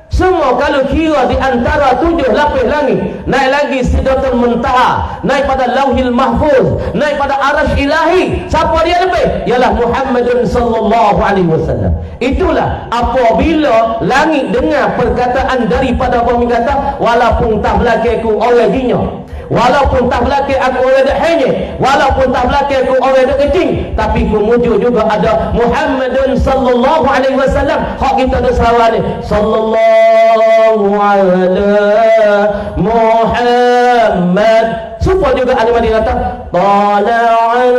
Semua kalau kira di antara 7 lapis langit, naik lagi Sidratul Muntaha, naik pada Lauhil Mahfuz, naik pada Arash ilahi, siapa dia lebih? Ialah Muhammadun sallallahu alaihi wasallam. Itulah apabila langit dengar perkataan daripada bumi kata walaupun tak belakangku orang jinyok, Walaupun tak belakang aku orang dak hanya, walaupun tak belakang aku orang dak kecing, tapi ku muncul juga ada Muhammadun sallallahu alaihi wasallam. Hak kita ada selawat ni. Sallallahu ala Muhammad. Supaya juga ada mandi kata tala'al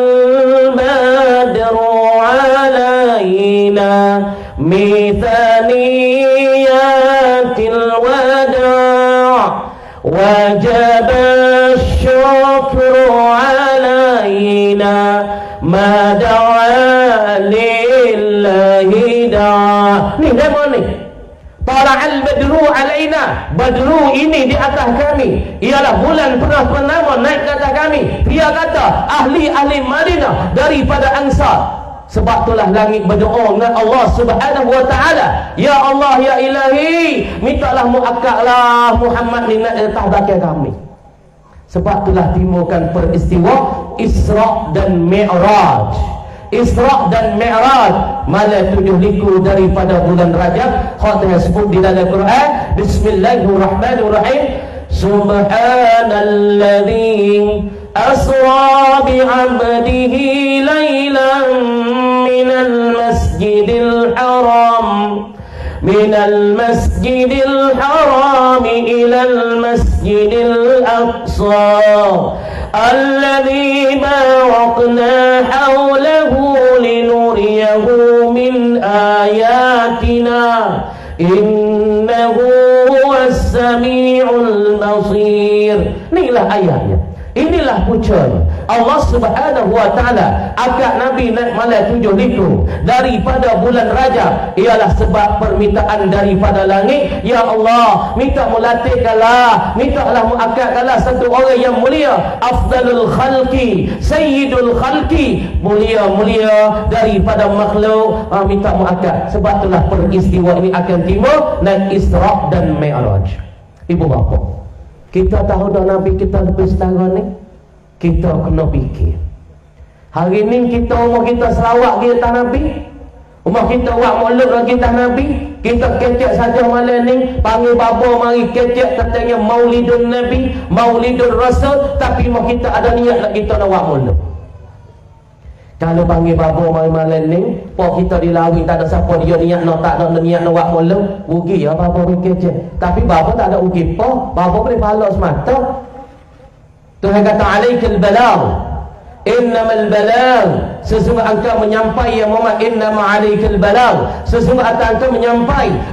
badru alaina mithaniyatil wada' wajib syukru alaina ma da'a lillahi da'a. Ni demo ni tala'al badru alaina. Badru ini di atas kami ialah bulan purnama naik ke atas kami. Dia kata ahli-ahli Madinah daripada Ansar. Sebab itulah langit berdoa dengan Allah Subhanahu wa taala, ya Allah ya Ilahi, mintalah muakkadlah Muhammad ni naik atas belakang kami. Sebab itulah timbulkan peristiwa Isra dan Mi'raj. Isra dan Mi'raj malam 7 liku daripada bulan Rajab. Hak tersebut di dalam Quran. Bismillahirrahmanirrahim. Subhanalladzi asra bi'abdihi laylan minal masjidil haram ilal masjidil aqsa alladzi barakna hawlahu linuriyahu min ayatina innahu huwas sami'ul basir. Inilah ayatnya. Inilah puncanya. Allah Subhanahu wa taala akak Nabi naik malam 7 liku daripada bulan Rajab ialah sebab permintaan daripada langit. Ya Allah, minta mulatihkanlah, mintalah muakkadkanlah satu orang yang mulia, afdalul khalqi, sayyidul khalqi, mulia-mulia daripada makhluk. Minta muakkad. Sebab itulah peristiwa ini akan timbul naik Isra dan Mi'raj. Ibu bapa, kita tahu dah Nabi kita lebih setara ni, kita kena fikir. Hari ni kita umur kita selawat ke atas Nabi, umur kita buat maulid lagi atas Nabi, kita kecek saja malam ni, panggil baba mari kecek katanya maulidun Nabi, maulidun Rasul, tapi umur kita ada niat nak kita nak buat maulid. Kalau panggil baba mari malam ni, pok kita dilawing tak ada siapa dia niat nak, tak ada niat nak buat maulid, rugi ya baba pergi kecek. Tapi baba tak ada rugi pok, baba boleh pahala semata. Tuhan kata alaikal balagh, innamal balagh, sesungguhnya engkau menyampai ya Muhammad, innama alaikal balagh, sesungguhnya engkau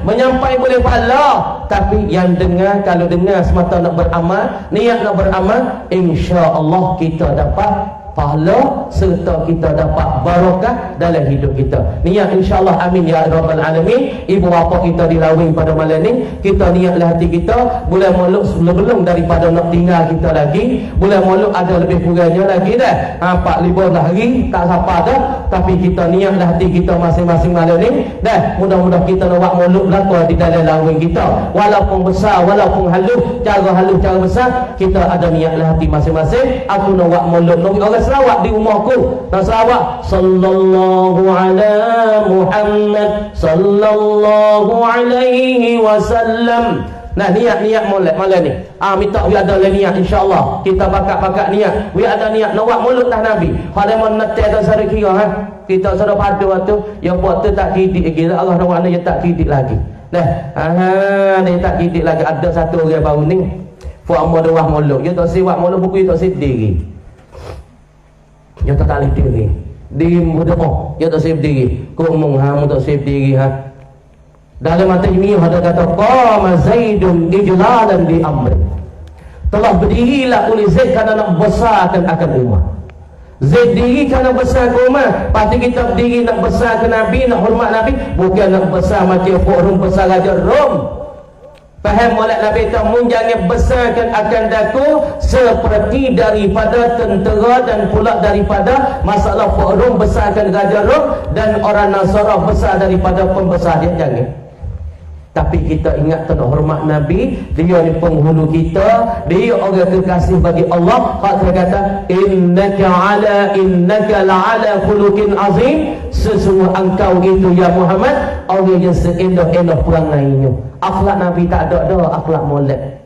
menyampai boleh pahala. Tapi yang dengar, kalau dengar semata nak beramal, niat nak beramal, insya-Allah kita dapat pahala serta kita dapat barakah dalam hidup kita. Niat insya-Allah, amin ya rabbal alamin. Ibu bapa kita dilawing pada malam ni, kita niatlah hati kita bulan Maulud sebelum daripada nak tinggal kita lagi. Bulan Maulud ada lebih kurangnya lagi dah 4-5 hari tak siapa dah, tapi kita niatlah hati kita masing-masing malam ni dah. Mudah-mudahan kita nak buat Maulud belaka di dalam lawing kita, walaupun besar walaupun halus cara besar, kita ada niatlah hati masing-masing. Aku nak buat Maulud, nak orang selawat di rumahku, nak selawat sallallahu ala Muhammad sallallahu alaihi wasallam. Nah, niat maulid malam ni. Minta we ada niat insya-Allah. Kita bakat niat. We ada niat nak buat maulid tah Nabi. Halaman nate dah sare kira Kita sudah padu tu, yang buat tu tak kidik lagi. Allah nak buat dia tak kidik lagi. Dah. Dia tak kidik lagi. Ada satu orang baru ni. Buat maulid maulid. Dia tak siwak maulid buku dia tak sendiri. Dia tak alih diri. Diri muda dia tak save diri. Kumung mu tak save diri Dalam mata ini ada kata qama Zaidun ijlalan di amri. Telah berdirilah oleh Zaid kerana nak besarkan akan umat. Zaid diri kerana besar ke umat. Pasti kita berdiri nak besar ke Nabi, nak hormat Nabi, bukan nak besar macam forum besar Raja Rom. Faham oleh Nabi tamun jangan besarkan akan daku seperti daripada tentera dan pula daripada masalah forum besarkan Raja Rom dan orang Nasara besar daripada pembesar dia, jangan. Tapi kita ingat nak hormat Nabi, dia ni penghulu kita, dia orang kekasih bagi Allah. Hak kata innaka la'ala khuluqin azim, sesungguh engkau itu ya Muhammad orang yang seendah-endah perangainya. Akhlak Nabi tak ada dah akhlak molek.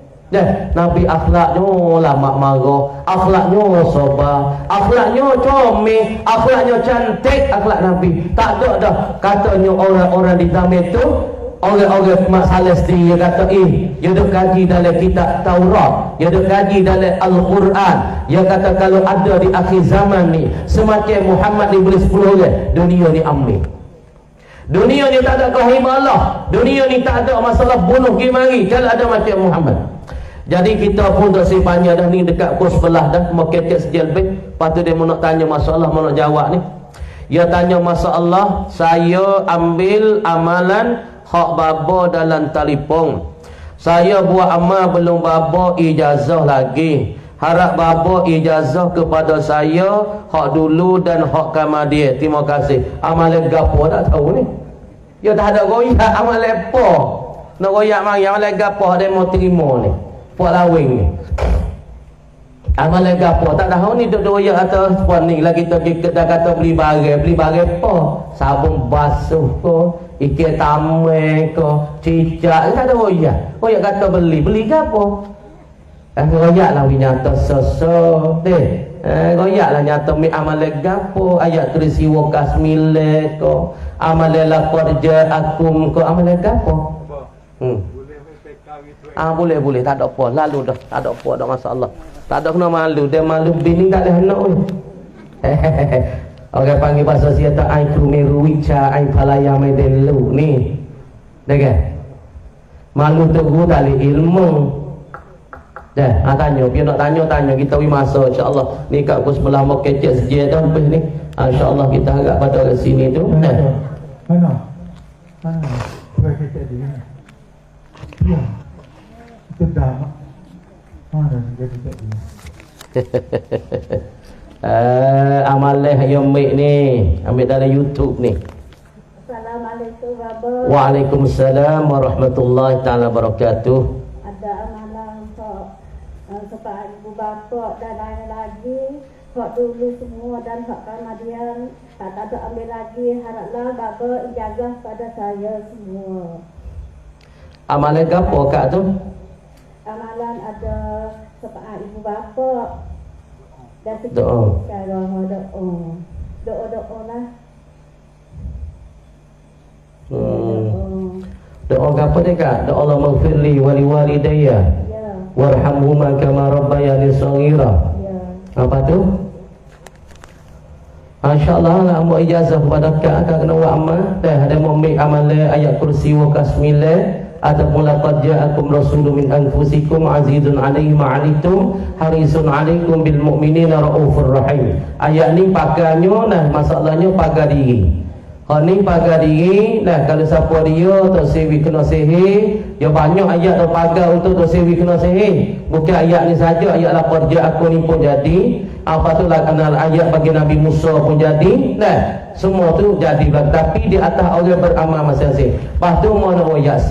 Nabi akhlaknya lama marah, akhlaknya sabar, akhlaknya comel, akhlaknya cantik, akhlak Nabi. Tak ada dah katanya orang-orang di zaman itu, orang-orang Mak Palestin, dia kata dia duk kaji dalam kitab Taurat, dia duk kaji dalam Al-Quran. Dia kata kalau ada di akhir zaman ni semacam Muhammad ni boleh 10 orang, dunia ni ambil. Dunia ni tak ada kehakiman Allah. Dunia ni tak ada masalah bunuh gimari kalau ada macam Muhammad. Jadi kita pun tak sipanya dah ni dekat pukul 11 dah, mau kecek sejak lebih. Lepas tu dia nak tanya masalah, mau nak jawab ni. Dia tanya masalah, saya ambil amalan hak baba dalam telefon. Saya buat amal belum baba ijazah lagi. Harap baba ijazah kepada saya hak dulu dan hak kamadia. Terima kasih. Amalan gapo tak tahu ni. Dia tak ada royak amalan apa. Nak royak mari amalan gapo dia mau terima ni. Puak lawing ni amalan gapo tak tahu ni duk royak atas puan ni lagi kita kedai kata beli barang apa, sabun basuh ko, ikan tamai ko, cicak tak ada royak kata beli gapo. Royak lah nyata sosok deh. Royak lah nyata mi amalan gapo, ayat terisiwa kasmile ko, amalan la kerja akum ko, amalan gapo. Boleh tak ada apa, lalu dah tak ada apa dah, masalah tak ada kena malu. Dia malu bini tak ada anak pun. Orang panggil bahasa siata ai kumeru wica ai palaya medelu ni dah malu teguh tali ilmu dah. Tanya dia nak tanya kita wi masa insya-Allah ni kat pukul 11 mau kecek sejak dah lepas ni insya-Allah kita harap pada ke sini tu mana boleh kecek dia ya. Kedama. Amalan yang baik ni ambil dalam YouTube ni. Assalamualaikum warahmatullahi. Waalaikumsalam warahmatullahi taala wabarakatuh. Ada amalan sebab ibu bapa dan lain lagi hak dulu semua dan hak kemudian tak ada ambil lagi. Haraplah bapa ijazah pada saya semua. Amalan gapo kak tu? Amalan ada sebab ibu bapa dan doa. Sekarang doa lah. Doa apa dia kak? Doa Allah maghfirli wa liwalidayya warhamhuma kama rabbayani shaghira. Apa tu? Masya-Allah lah ambil ijazah kepada kak kena buat amal. Dah ada mau ambil amalan ayat kursi wa kasmillah ataupun laqad ja'akum rasulun min anfusikum azizun 'alaihi ma 'anittum harisun 'alaikum bil mu'minina raufur rahim. Ayat ni pakainya nah masalahnya pagar diri. Hak ni pagar diri nah kalau siapa dia tak sewi kena sihir, dia banyak ayat tu pagar untuk tak sewi kena sihir. Bukan ayat ni saja, ayat laqad ja'akum ni pun jadi. Apa tu lah kenal ayat bagi Nabi Musa pun jadi. Nah, semua tu jadi tapi di atas orang beramal masing-masing. Lepas tu mau nak ayat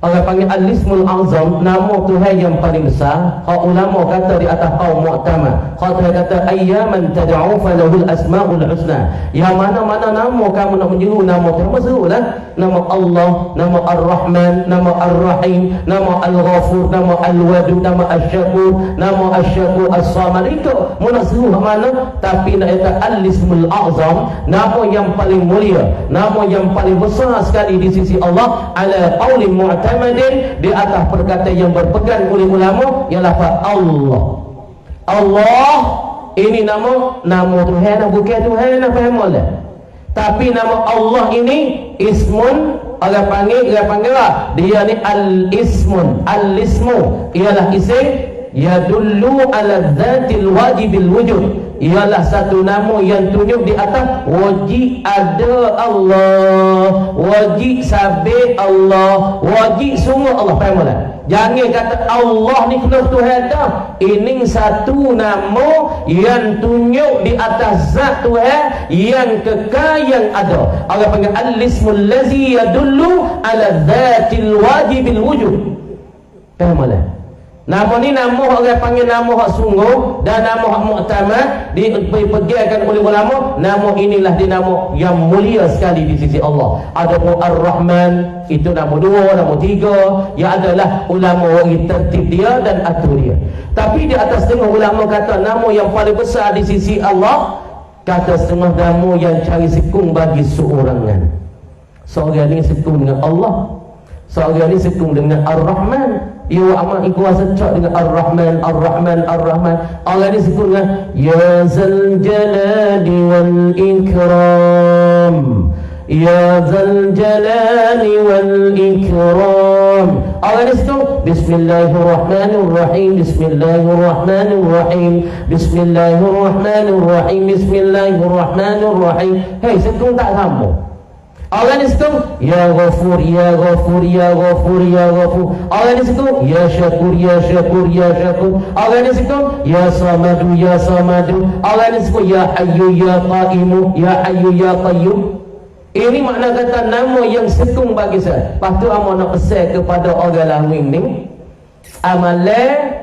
orang panggil Al-Ismul Azam, nama Tuhan yang paling besar. Hak ulama kata di atas kaum Mu'tamad, hak Tuhan kata ayyaman tad'u falahul asmaul husna. Yang mana-mana nama kamu nak menyeru nama Tuhan, serulah nama Allah, nama Ar-Rahman, nama Ar-Rahim, nama Al-Ghafur, nama Al-Wadud, nama Asy-Syakur, nama Asy-Syakur As-Samad. Itu mau nak seru mana, tapi nak kata Al-Ismul Azam, nama yang paling mulia, nama yang paling besar sekali di sisi Allah, ala qauli Mu'tamad, di atas perkataan yang berpegang oleh ulama ialah Allah. Allah ini nama Tuhan, bukan Tuhan apa yang boleh. Tapi nama Allah ini ismun, orang panggil dia ni al-ismun. Al-ismu ialah isim yadullu ala dzatil wajibil wujud. Ialah satu nama yang tunjuk di atas wajib ada Allah, wajib sabit Allah, wajib semua Allah. Faham tak? Jangan kata Allah ni kena Tuhan dah. Ini satu nama yang tunjuk di atas zat Tuhan yang kekal yang ada. Allah panggil al-ismul ladzi yadullu ala dzatil wajibil wujud. Faham tak? Nama ni nama orang panggil nama hak sungguh dan nama hak muktamad dipegiakan oleh ulama. Nama inilah dinama yang mulia sekali di sisi Allah. Adapun Ar-Rahman itu nama 2, nama 3 yang adalah ulama bagi tertib dia dan atur dia. Tapi di atas setengah ulama kata nama yang paling besar di sisi Allah, kata setengah nama yang cari sekung bagi seorangan. Seorang ni sekung dengan Allah, seorang ni sekung dengan Ar-Rahman. Ia amat kuasa cak dengan Ar-Rahman, Ar-Rahman, Ar-Rahman. Allah ni sebut dengan Ya Zal Jalali wal Ikram, Ya Zal Jalali wal Ikram. Allah ni sebut Bismillahirrahmanirrahim, Bismillahirrahmanirrahim, Bismillahirrahmanirrahim, Bismillahirrahmanirrahim. Hei, sebut tak sama. Allah ni situ Ya Ghafur, Ya Ghafur, Ya Ghafur, Ya Ghafur. Allah ni situ Ya Syakur, Ya Syakur, Ya Syakur. Allah ni situ Ya Samadu, Ya Samadu. Allah ni situ Ya Hayyu, Ya Qaimu, Ya Hayyu, Ya Qayyum. Ini makna kata nama yang sekung bagi saya. Lepas tu amal nak pesan kepada orang lain ni, amalan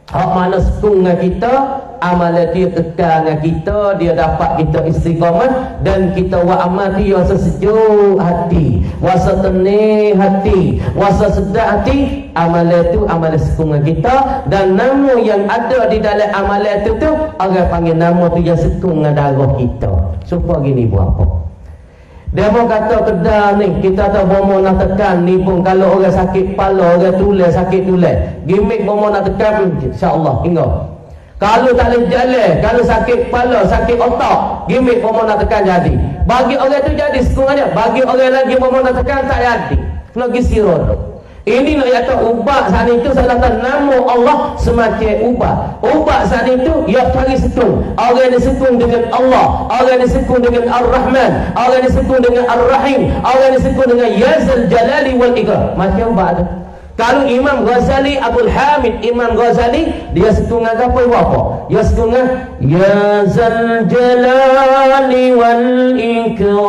hak mana sekung dengan kita, amalan dia kekal dengan kita, dia dapat kita istiqamah, dan kita wa amati rasa sejuk hati, rasa tenang hati, rasa sedap hati. Amalan tu amalan sekung dengan kita, dan nama yang ada di dalam amalan tu orang panggil nama tu yang sekung dengan darah kita. Supaya gini buat apa? Dia pun kata kedai ni, kita tak bomo nak tekan ni pun, kalau orang sakit kepala, orang tulis sakit tulis, gimmick bomo nak tekan insya-Allah hingga. Kalau tak boleh jalan, kalau sakit kepala, sakit otak, gimmick bomo nak tekan jadi. Bagi orang tu jadi sekurang-kurangnya, bagi orang lagi bomo nak tekan tak jadi. Kena gisi rodo. Ini nak kata ubat saat itu salah satu nama Allah semacam ubat. Ubat saat itu ia cari sekung. Orang yang sekung dengan Allah, orang yang sekung dengan Ar-Rahman, orang yang sekung dengan Ar-Rahim, orang yang sekung dengan Ya Zal Jalali wal Ikram. Macam ubat tu. Kalau Imam Ghazali, Abdul Hamid Imam Ghazali, dia sekung dengan apa? Dia sekung dengan Ya Zal Jalali wal Ikram,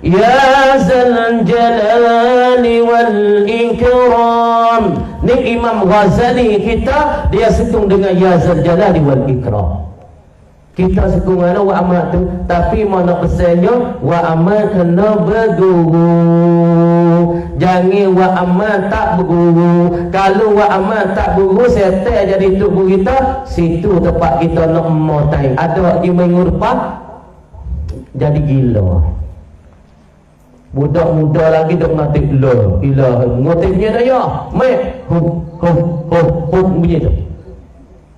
Ya Zal Jalali wal Ikram. Ni Imam Ghazali kita, dia sekung dengan Ya Zal Jalali wal Ikram. Kita sekung dengan wa amat tu, tapi mana pesannya wa amat kena berguru. Jangan wa amat tak berguru. Kalau wa amat tak berguru, setan jadi tok guru kita, situ tempat kita nak motai. Ada lagi minggu depan jadi gila. Budak muda lagi dok ngatik la ilaha ngotiknya dah ya mek hu bunyi tu.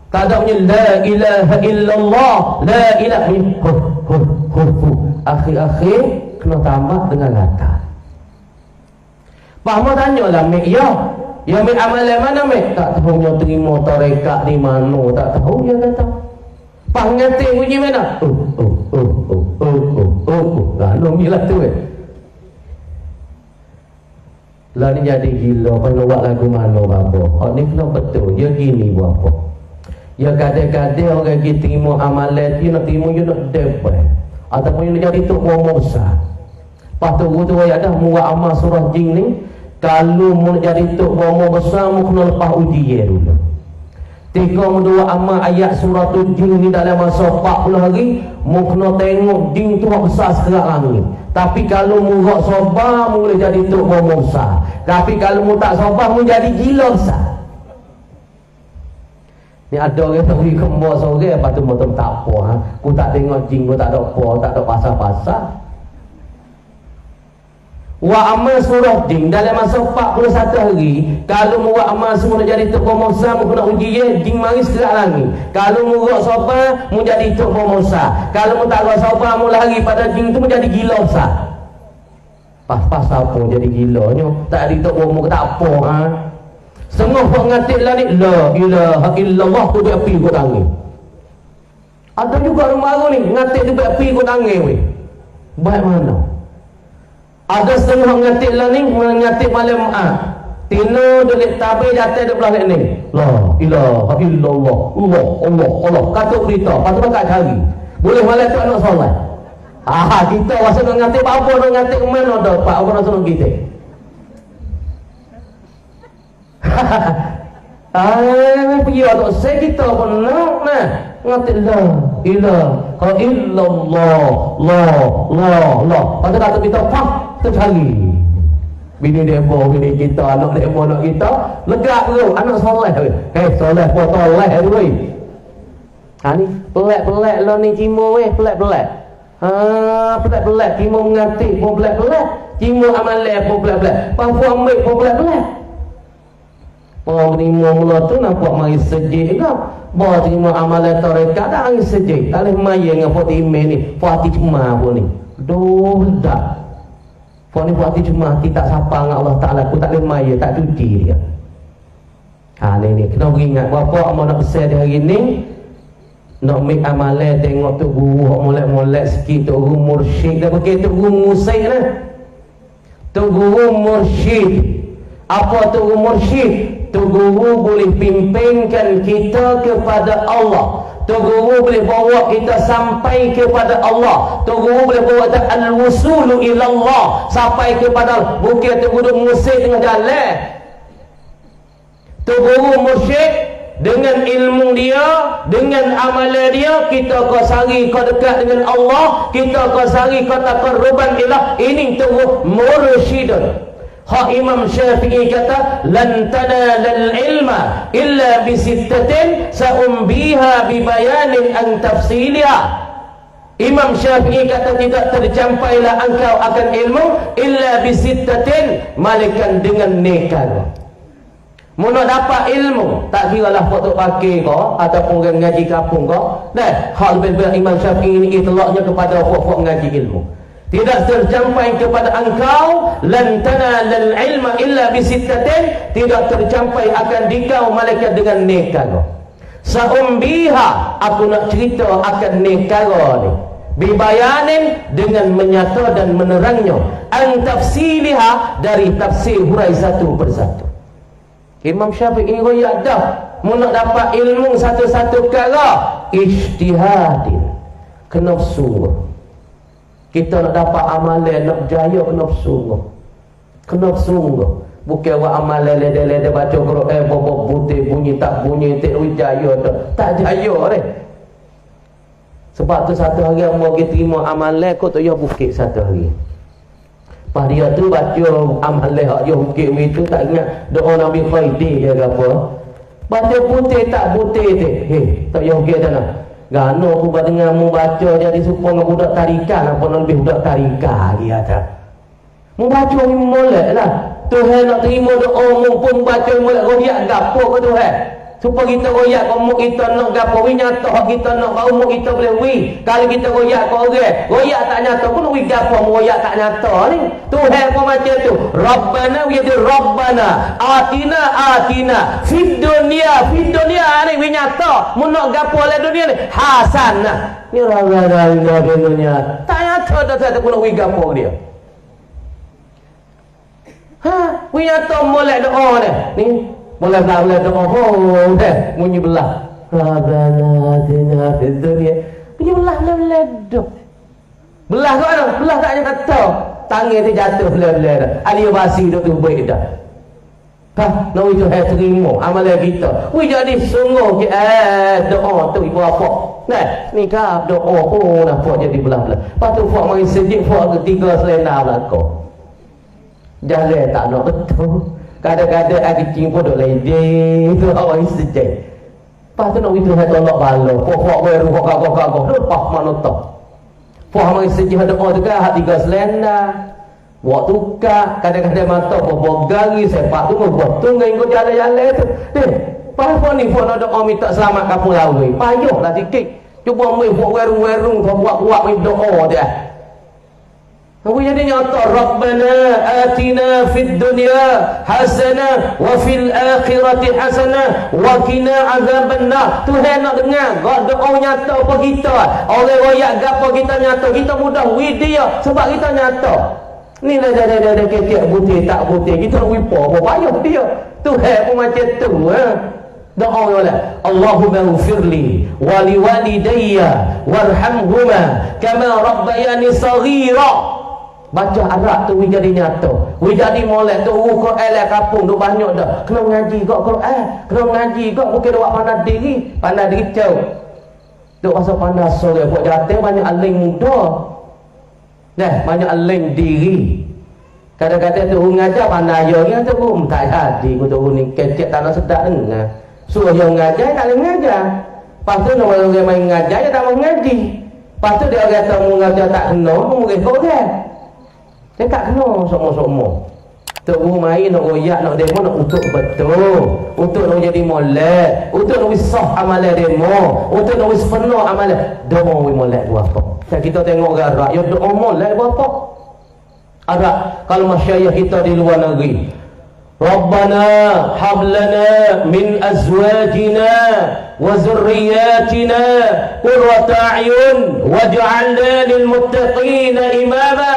Tak ada bunyi la ilaha illallah, la ilaha hu. Akhir-akhir kena tambah dengan kata. Pak mau tanyalah mek ya. Ya mek amalan mana mek? Tak tahu nya terima tarekat di mana, tak tahu dia kata. Pak ngatik bunyi mana? Lalu milah tu lah ni jadi gila, kalau buat lagu mana apa. Oh ni kena betul, dia gini buat apa. Ya kadang-kadang orang pergi terima amalan, dia nak terima, dia nak debat. Ataupun dia nak jadi tok Musa. Lepas tu guru ya dah buat amal surah jin ni, kalau mau jadi tok besar, mau kena lepas ujian dulu. Tiga dua amal ayat surah tu jin ni dalam masa 40 hari, mau kena tengok jin tu besar sekerak langit. Tapi kalau mu tak sabar, mu boleh jadi tok besar. Tapi kalau mu tak sabar, mu jadi gila besar. Ni ada orang tak pergi kembang sore, lepas tu motor tak apa. Aku tak tengok jin, aku tak ada apa, tak ada pasal-pasal. Wa amal surah jin dalam masa 41 hari. Kalau mu buat amal semua nak jadi tok besar, mu kena uji jin mari sekerak langit. Kalau mu tak sabar, mu jadi tok besar. Kalau mu tak sabar, mu lari pada jin tu, mu jadi gila besar. Pas-pas apa jadi gilanya? Tak ada tok mu tak apa ha. Setengah buat ngatik lah ni la ilaha illallah tu dia api kot angin. Ada juga orang baru ni ngatik tu api kot angin weh. Baik mana? Ada setengah ngatik lah ni ngatik malam Tino delik tabi jatuh di belah ni. La ilaha illallah. Allah. Katuk berita. Patut bakal cari. Boleh malam tu anak solat. Kita rasa nak ngatik apa nak ngatik ke mana dah. Pak orang suruh kita. Pergi waktu saya kita pun nak nah. Ngati la ilaha illallah la. Pada kata kita tercari. Bini demo, bini kita, anak demo, anak kita lega tu, anak soleh soleh, potoleh tu ni pelik-pelik lah ni cimo pelik-pelik pelik-pelik cimo mengatik pun pelik-pelik cimo amalan pun pelik-pelik pampu ambil pun pelik-pelik orang terima mula tu nampak mari sejik ke bawa terima amalan tarekat dah mari sejik tak boleh maya dengan Fatimah ni Fatih cuma pun ni dah Puan ni buat hati cuma hati tak sapa dengan Allah Ta'ala. Aku tak boleh maya, tak cuci dia. Ni kena beringat. Bapak mau nak besar dia hari ni, nak make amalan tengok tu guru, molek-molek sikit tu guru mursyid. Dah pakai tu guru musik lah. Tu guru mursyid. Apa tu guru mursyid? Tu guru boleh pimpinkan kita kepada Allah. Tu guru boleh bawa kita sampai kepada Allah. Tu guru boleh bawa kita al-wusulu ilallah, sampai kepada bukan tu guru musik tengah jalan. Tu guru musyrik dengan ilmu dia, dengan amalan dia, kita kau sari kau dekat dengan Allah, kita kau sari kau taqarruban ilah. Ini tu mursyidun. Hak Imam Syafi'i kata lan tanalal ilma illa bisittatin saumbiha bibayanin an tafsiliha. Imam Syafi'i kata tidak tercampailah engkau akan ilmu illa bisittatin, malaikat dengan nekan. Mau nak dapat ilmu tak kira lah foto pakai kau ataupun orang ngaji kampung kau dah hal lebih Imam Syafi'i ini telaknya kepada orang ngaji ilmu. Tidak tercapai kepada engkau lan tanalal ilma illa bisittatin, tidak tercapai akan dikau malaikat dengan nekara. Saumbiha, aku nak cerita akan nekara ni bibayanin, dengan menyata dan menerangnya, an tafsiliha, dari tafsir hurai satu persatu. Imam Syafi'i royak dah mau nak dapat ilmu satu-satu perkara ijtihadin, kena sungguh. Kita nak dapat amalan, nak berjaya kena sungguh. Bukan buat amalan leda-leda baca Quran bobok putih bunyi tak bunyi tak berjaya tu, tak jaya ni. Sebab tu satu hari mau kita terima amalan kau tak payah bukit satu hari. Pas dia tu baca amalan hak dia bukit itu tak ingat doa Nabi Khaidi je ke apa. Baca putih tak putih tu. Tak payah bukit sana. Gano aku dengar mu baca jadi supaya budak tarikan apa lebih budak tarikan dia ada. Mu baca ni molek lah. Tuhan nak terima doa mu pun baca molek royak gapo ke Tuhan. Supaya kita royak kau mu kita nak gapo wi nyata hak kita nak bau mu kita boleh wi. Kalau kita royak kau orang, royak tak nyata pun wi gapo mu royak tak nyata ni. Tuhan pun macam tu. Rabbana wa yadi Rabbana atina fid dunya ni wi nyata. Mu nak gapo le dunia ni hasanah. Ni raga-raga dunia. Tak nyata dah tak nak wi gapo dia. Wi nyata molek doa ni. Boleh doa dah bunyi belah. Rabbana atina fid dunya. Bunyi belah doh. Belah kau ada, belah tak ada kata. Tangan dia jatuh belah. Aliyah basi duk tu baik dah. Nak itu hai terima amalan kita. Wi jadi sungguh doa tu ibu apa. Nah, ni kah doa pun apa jadi belah-belah. Patu fak mari sejik fak ketiga selena belako. Jalan tak nak betul. Kadang-kadang aku cimpo duk lady itu awak sejak. Pas tu nak itu hai tolak balo. Pokok baru kagak lepas mana tak. Pokok mari sejak doa tu kan hak tiga selena. Buat tukar, kadang-kadang mata buat gari sepak tu buat tunggu ikut jalan-jalan tu. Apa ni buat nak doa minta selamat kamu lawi. Payahlah sikit. Cuba mai buat werung-werung buat doa dia. Aku jadi nyata Rabbana atina fid dunya hasanah wa fil akhirati hasanah wa qina azabannar. Tuhan nak dengar doa nyata apa kita. Orang royak gapo kita nyata, kita mudah widia sebab kita nyata. Ni dah kecek putih tak putih kita nak wipo apa payah dia. Tuhan pun macam tu doa wala Allahumma ighfirli wa liwalidayya warhamhuma kama rabbayani saghira. Baca Arab tu we jadi nyata. We jadi molek tu Quran lah kampung tu banyak dah. Kena ngaji kok Quran. Kena ngaji kok bukan buat pandai diri. Pandai diri jauh. Tu pasal pandai sore buat jatuh banyak aling muda. Nah, banyak aling diri. Kadang-kadang tu ngajar pandai ayahnya tu tak jadi. Ku tu ni kecek tanah sedap dengar. Suruh yang ngajar tak boleh ngajar. Lepas tu orang main ngajar dia tak mau ngaji. Lepas tu dia kata mau ngajar tak kena, mau murid kau kan. Dia tak kena semua-semua. Tok guru main nak royak, nak demo, nak utuk betul. Utuk nak jadi molek. Utuk nak wisah amalan demo. Utuk nak wis penuh amalan. Demo we molek buat apa? Dan kita tengok garak, ya doa molek buat apa? Ada kalau masyayikh kita di luar negeri. Rabbana hab lana min azwajina wa zurriyyatina qurrata a'yun waj'alna lil muttaqina imama.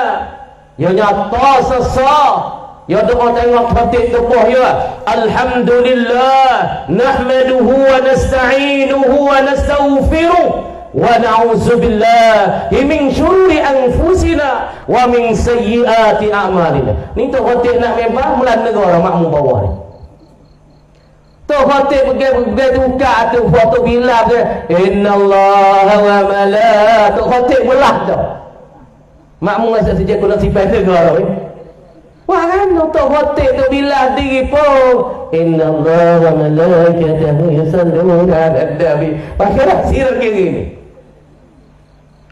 Ya nyata sesah. Ya doa tengok khatib tepuh ya. Alhamdulillah nahmaduhu wa nasta'inuhu wa nastaghfiruh wa na'udzubillahi min syururi anfusina wa min sayyiati a'malina. Ni tu khatib nak membah mulan negara makmum bawah ni. Tu khatib pergi tukar tu foto bila ke innallaha wa malaikatahu. Khatib belah tu. Makmum rasa sejak kena sifat negara ni. Wah kan tu khatib tu bila diri pun innallaha wa malaikatahu yusalluna 'alan nabi. Pakai sirah kiri ni.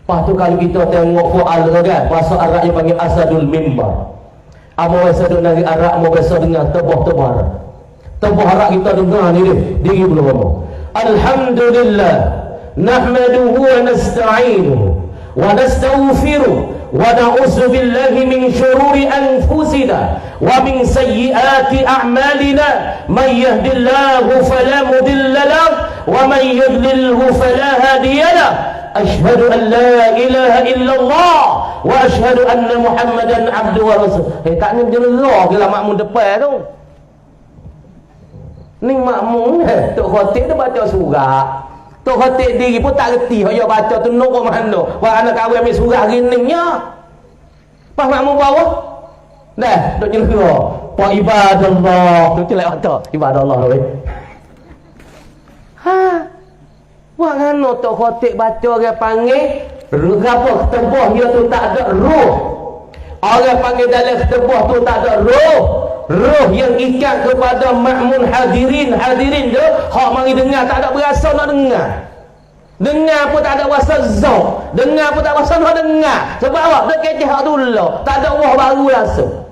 Lepas tu kalau kita tengok fu'al kan, bahasa Arab yang panggil asadul mimbar. Amo biasa duk nari Arab, amo biasa dengar tebah-tebah Arab. Tebah Arab kita dengar ni dia, diri belum ngomong. Alhamdulillah nahmaduhu wa nasta'inuhu wa nastaghfiruh wa na'udzu billahi min syururi anfusina wa min sayyiati a'malina man yahdihillahu fala mudilla lahu wa man yudlilhu fala hadiya lahu. Ashhadu an la ilaha illallah wa ashhadu anna Muhammadan abduhu wa rasul. Tak ni jelah gila makmum depan tu. Ni makmum tok khatib dia baca surah. Tok khatib diri pun tak reti hak dia baca tu nok mana. Wah anak kahwin ambil surah giningnya. Pas makmum bawah. Dah dok jelah. Wa ibadallah. Tu celak kata ibadallah weh. Ha. Wah ngano tok khatib baca orang panggil apa tebah dia tu tak ada roh. Orang panggil dalam tebah tu tak ada roh. Roh yang ikat kepada makmun hadirin tu hak mari dengar tak ada berasa nak dengar. Dengar pun tak ada rasa zauq. Dengar pun tak rasa nak dengar. Sebab apa? Dak keceh hak dulu. Tak ada wah baru langsung.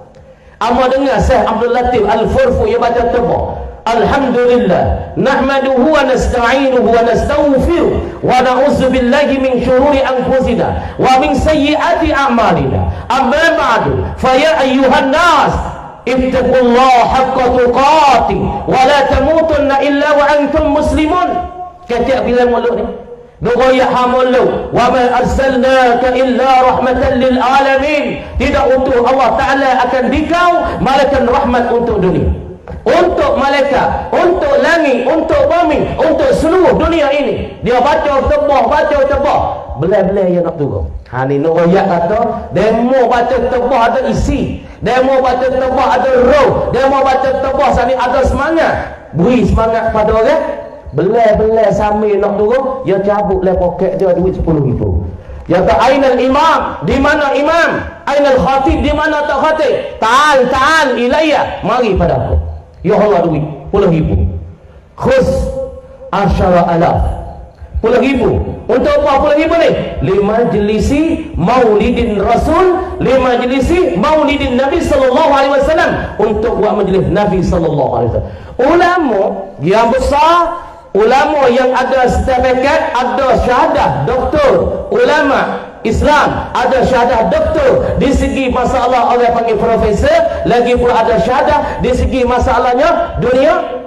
Amo dengar Syekh Abdul Latif Al-Furfu dia baca tebah. Alhamdulillah nahmaduhu wa nasta'inuhu wa nastaghfiruh wa na'udzu billahi min syururi anfusina wa min sayyiati a'malina. Amma ba'du fa ya ayyuhan nas ittaqullaha haqqa tuqatih wa la tamutunna illa wa antum muslimun. Kata bila mulut ni Dogoyak hamulu wa ma arsalnaka illa rahmatan lil alamin. Tidak untuk Allah Ta'ala akan dikau malaikat rahmat untuk dunia, untuk malaikat, untuk langit, untuk bumi, untuk seluruh dunia ini. Dia baca tebah belai-belai yang nak turun. Ni Dogoyak kata demo baca tebah ada isi, demo baca tebah ada roh, demo baca tebah sani ada semangat. Beri semangat pada orang. Belai-belai sambil nak turun, dia cabut le poket dia duit 10,000. Dia kata ainal imam, di mana imam? Ainal khatib, di mana tak khatib? Ta'al ilayya, mari pada aku. Ya Allah duit 10,000. Khus 10,000. 10,000. Untuk apa 10,000 ni? Limajlisi maulidin rasul, limajlisi maulidin Nabi sallallahu alaihi wasallam, untuk buat majlis Nabi sallallahu alaihi wasallam. Ulama yang besar, ulama yang ada sertifikat, ada syahadah doktor, ulama Islam ada syahadah doktor di segi masalah orang panggil profesor, lagi pula ada syahadah di segi masalahnya dunia.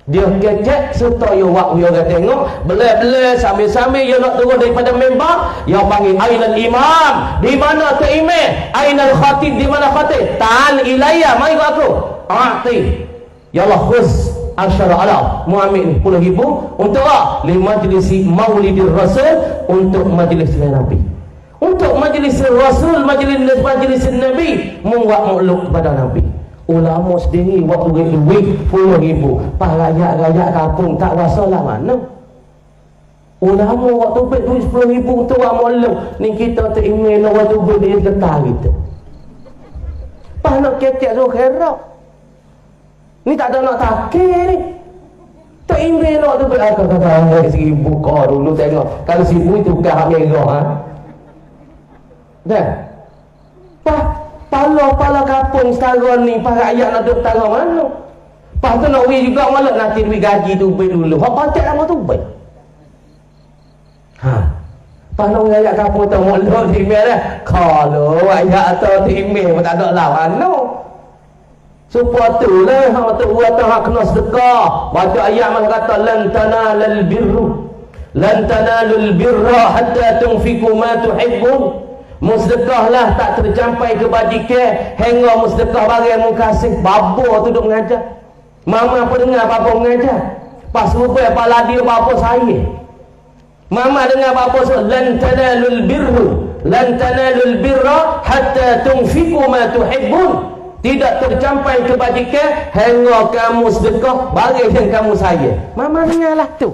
Dia kecek serta dia buat orang tengok belai-belai sambil-sambil dia nak turun daripada member, dia panggil ainal imam, di mana tu imam? Ainal khatib, di mana khatib? Ta'al ilayya, mari ke aku. A'ti ya Allah khus 10,000 mu'amin 10,000 untuk apa? Li majlisi maulidir rasul, untuk majlis Nabi, Untuk majlis Rasul, majlis Nabi, membuat makhluk kepada Nabi. Ulama sendiri waktu duit 10,000, pas rakyat-rakyat kampung tak rasa lah mana. Ulama waktu duit 10,000 tu buat makhluk. Ni kita tak ingin waktu duit dia getah kita. Pas nak kecek suruh kerak. Ni tak ada nak takir ni. Tak ingin waktu duit. Kata-kata 1,000 kau dulu tengok. Kalau 1,000 itu bukan hak merah. Ha? Dah. Pala kampung sekarang ni, para rakyat nak duduk tara mana? Lepas tu nak wui juga malah nanti duit gaji tu beri dulu. Hak patek nama tu beri. Lepas nak rakyat kampung tu malah timel dah. Kalau rakyat tu timel pun tak ada lawan no. Supaya tu lah hak tu buat hak kena sedekah. Baca ayat mana kata lan tanalul birra hatta tunfiqu ma tuhibbun. Musdekahlah tak tercapai kebajikan hingga musdekah barang mukasih. Babo tu duk mengajar. Mama apa dengar babo mengajar. Pas rupai pala dia babo saya. Mama dengar babo so lan tanalul birra hatta tunfiqu ma tuhibbun. Tidak tercapai kebajikan hingga kamu sedekah barang yang kamu sayang. Mama dengarlah tu.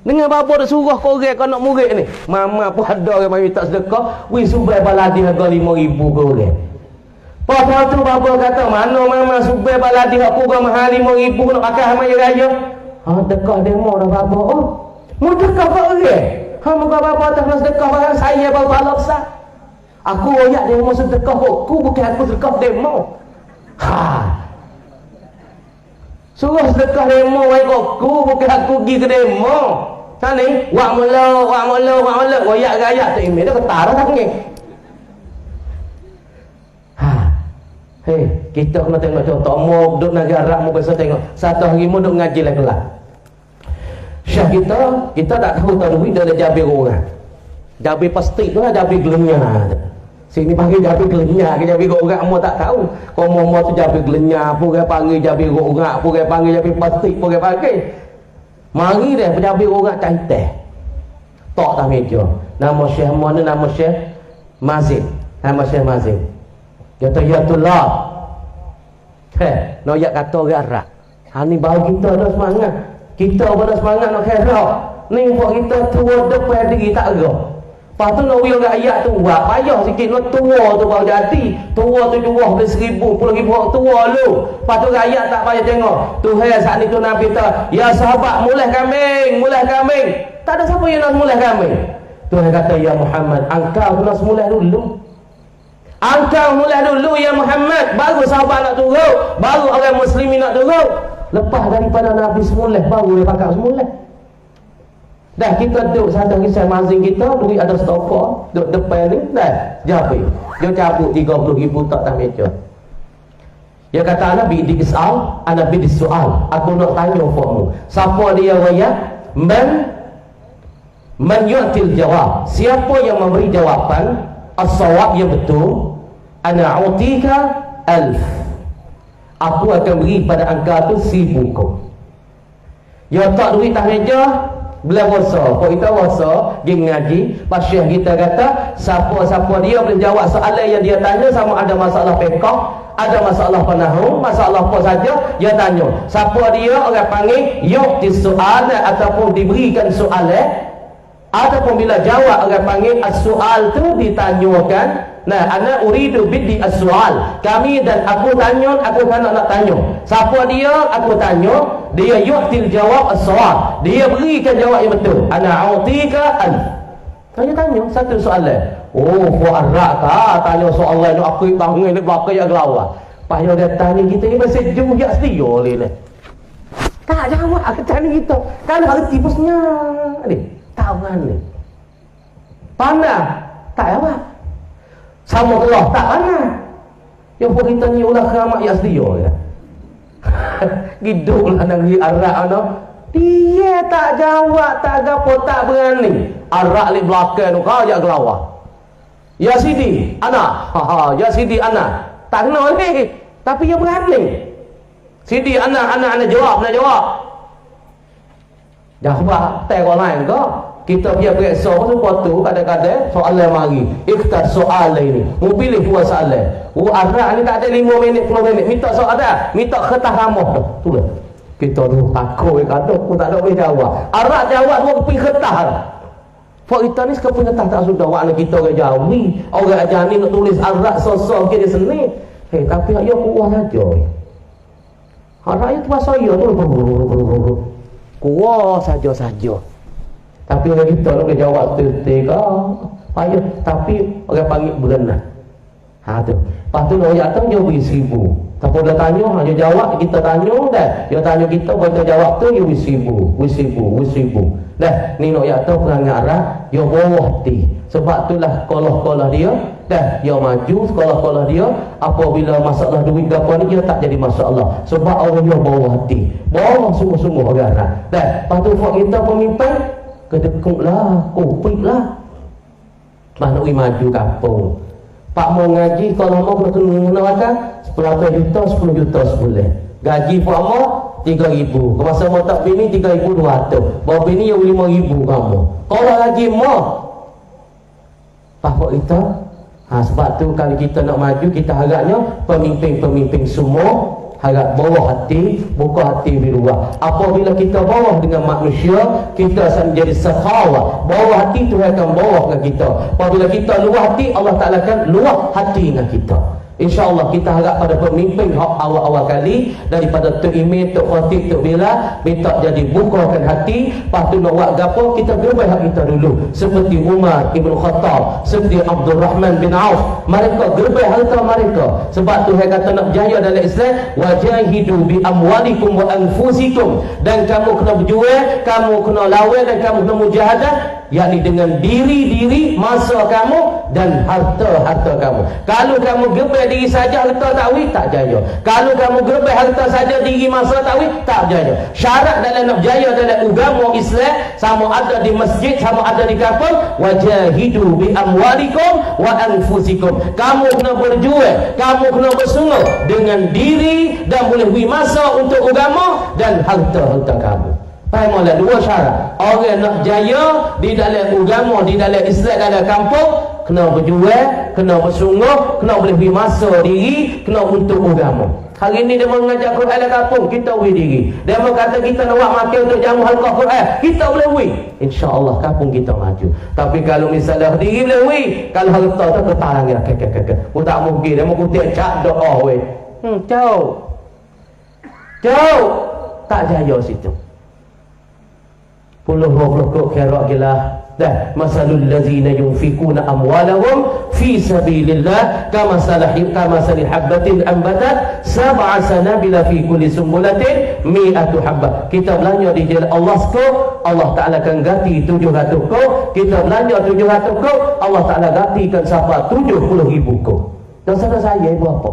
Dengan bapa dah suruh korang kau nak murid ni. Mama pun ada orang mari tak sedekah, wi subai baladi harga 5,000 korang. Lepas tu bapa kata, mana mama subai baladi aku gua mahal 5,000 nak pakai hama raya. Dekah demo dah bapa. Oh, mau dekah kau orang. Moga bapa tak nak sedekah barang saya baru Allah besar. Aku royak demo sedekah aku bukan aku sedekah demo. Suruh sedekah demo aku bukan aku pergi ke demo. Tani, wak mula, royak-rayak tak imej dah ketar dah tangan. Hei, kita kena tengok contoh. Mu duduk negara, mu biasa tengok. Satu hari mu duduk ngaji lah kelas. Syah kita tak tahu duit dia ada jabir orang. Jabir plastik tu lah, jabir gelenya. Sini panggil jabir gelenya, jabir orang mu tak tahu. Kau mu tu jabir gelenya, pun panggil jabir orang, pun panggil jabir plastik, pun panggil. Mari dia penjabir orang cantik. Tok tak meja. Nama Syekh mana? Nama Syekh Mazid. Nama Syekh Mazid. Kata ya tullah. Noyak kata orang Arab. Ni baru kita ada semangat. Kita pada semangat nak kira. Ni buat kita tua depan diri tak ada. Lepas tu nak wiyang ayat tu buat payah sikit nak tua tu baru jadi. Tua tu jual beli 1,000, 10,000 orang tua lu. Lepas tu ayat tak payah tengok. Tuhan saat ni tu Nabi kata, ya sahabat mulai kambing. Tak ada siapa yang nak mulai kambing. Tuhan kata, ya Muhammad, engkau nak mulai dulu. Engkau mulai dulu ya Muhammad. Baru sahabat nak turun, baru orang muslimin nak turun. Lepas daripada Nabi semula baru dia pakai semula. Dah kita duduk sadar kisah mazing kita, duit ada stokor, duduk depan ni, dah jabir. Dia cabut 30,000 tak meja. Dia kata Nabi diisal, Nabi disoal. Aku nak tanya kamu, siapa dia raya? Man yu'til jawab. Siapa yang memberi jawapan as-sawab yang betul? Ana utika 1,000. Aku akan beri pada angka tu 1,000 kau. Dia tak duit tak meja. Bila rasa, kalau kita rasa dia ngaji, pasal kita kata siapa-siapa dia boleh jawab soalan yang dia tanya, sama ada masalah fiqh, ada masalah penahung, masalah apa saja dia tanya. Siapa dia orang panggil yu'tis soal ataupun diberikan soalan, ataupun bila jawab orang panggil as-soal tu ditanyakan. Nah, ana uridu biddi as-soal. Kami dan aku tanya, aku kan nak tanya. Siapa dia? Aku tanya. Dia yu'til jawab as-soal. Dia berikan jawab yang betul. Ana a'tika 1,000. Tanya satu soalan. Oh, fu'arrak tak tanya soalan nak aku bangun ni bakal ya gelawa. Payah dia tanya kita ni masih juga setia oleh ni. Tak jawab aku tanya kita. Kan harus tipusnya. Ni, tahu kan ni. Pandai. Tak jawab. Sama Allah tak mana. Yang pun kita ni ulah keramat ya sedia ya. Giduklah negeri Arab ana. Dia tak jawab, tak gapo, tak berani. Arab li belakang tu kau jak gelawah. Ya Sidi, ana. Ya Sidi ana. Tak kenal ni, tapi dia berani. Sidi ana jawab, nak jawab. Jawab tak orang lain ke? Kita biar bereksa lepas tu kadang-kadang soalan mari. Ikhtar soalan ini. Mu pilih dua soalan. Arak ni tak ada 5 minit 10 minit. Minta soalan, minta kertas ramah dah. Tulis. Kita tu takut kadang pun tak ada boleh jawab. Arak jawab tu pergi kertas. Pak kita ni sekarang punya tak sudah wakna kita orang Jawi. Orang ajar ni nak tulis arak sosok ke dia seni. Tapi ya kuah saja. Arak itu bahasa ya tu. Kuah saja-saja. Tapi orang kita nak boleh jawab tiga payah. Tapi orang panggil berenang. Tu. Lepas tu orang jatuh dia beri 1000. Tapi dia tanya, dia jawab, kita tanya dah. Dia tanya kita, kita jawab tu dia beri 1000. Dah, ni nak jatuh perangai arah, dia bawah hati. Sebab itulah sekolah-sekolah dia, dah dia maju sekolah-sekolah dia. Apabila masalah duit apa ni dia tak jadi masalah. Sebab orang dia bawah hati. Bawah sungguh-sungguh orang arah. Dah, lepas tu kita pemimpin kedekutlah, kupiklah. Mana maju kampung. Pak mau ngaji kalau mau kena makan 10 juta 10 juta sebulan. Gaji pak mau 3,000. Masa mau tak bini 3,200. Bawa bini yang 5,000 kamu. Kalau gaji mau pak kita. Sebab tu kalau kita nak maju kita harapnya pemimpin-pemimpin semua harap bawah hati, buka hati di luar. Apabila kita bawah dengan manusia, kita akan menjadi sakhawa. Bawah hati Tuhan akan bawah dengan kita. Apabila kita luah hati, Allah Ta'ala akan luah hati dengan kita. InsyaAllah kita harap pada pemimpin awal-awal kali daripada Tok Imam, Tok Khatib, Tok Bilal minta jadi bukakan hati. Lepas tu nak buat gapo kita gerbai hak kita dulu. Seperti Umar Ibn Khattab, seperti Abdul Rahman bin Auf, mereka gerbai harta mereka. Sebab tu Tuhan kata nak berjaya dalam Islam, wajahidu bi amwalikum wa anfusikum, dan kamu kena berjuang, kamu kena lawan dan kamu kena mujahadah, yakni dengan diri-diri, masa kamu dan harta-harta kamu. Kalau kamu gerbai diri saja harta takwi tak jaya. Kalau kamu gerbai harta saja diri masa takwi tak jaya. Syarat dalam nak jaya dalam agama Islam, sama ada di masjid sama ada di kampung, wajahidu bi amwalikum wa anfusikum. Kamu kena berjuang, kamu kena bersungguh dengan diri dan boleh beri masa untuk agama dan harta-harta kamu. Faham tak? 2 syarat. Orang nak jaya di dalam agama, di dalam Islam, dalam kampung, kena berjuang, kena bersungguh, kena boleh beri masa diri, kena untuk agama. Hari ni dia mengajar Quran dalam kampung, kita beri diri. Dia kata kita nak buat makan untuk jamu halqah Quran, kita boleh beri. InsyaAllah kampung kita maju. Tapi kalau misalnya diri boleh beri, kalau harta tu ketarang dia kek. Tak mungkin dia mau kutip cak doa weh. Jauh. Tak jaya situ. Puluh kok kerak gila. Dah, masalul ladzina yunfikuna amwalahum fi sabilillah kamasalil habbatin ambatat sab'a sanabila fi kulli sumbulatin mi'atu habbah. Kita belanja di jalan Allah sekau, Allah Ta'ala akan ganti 700 kau. Kita belanja 700 kau, Allah Ta'ala gantikan siapa 70,000 kau. Dosa saya ibu apa?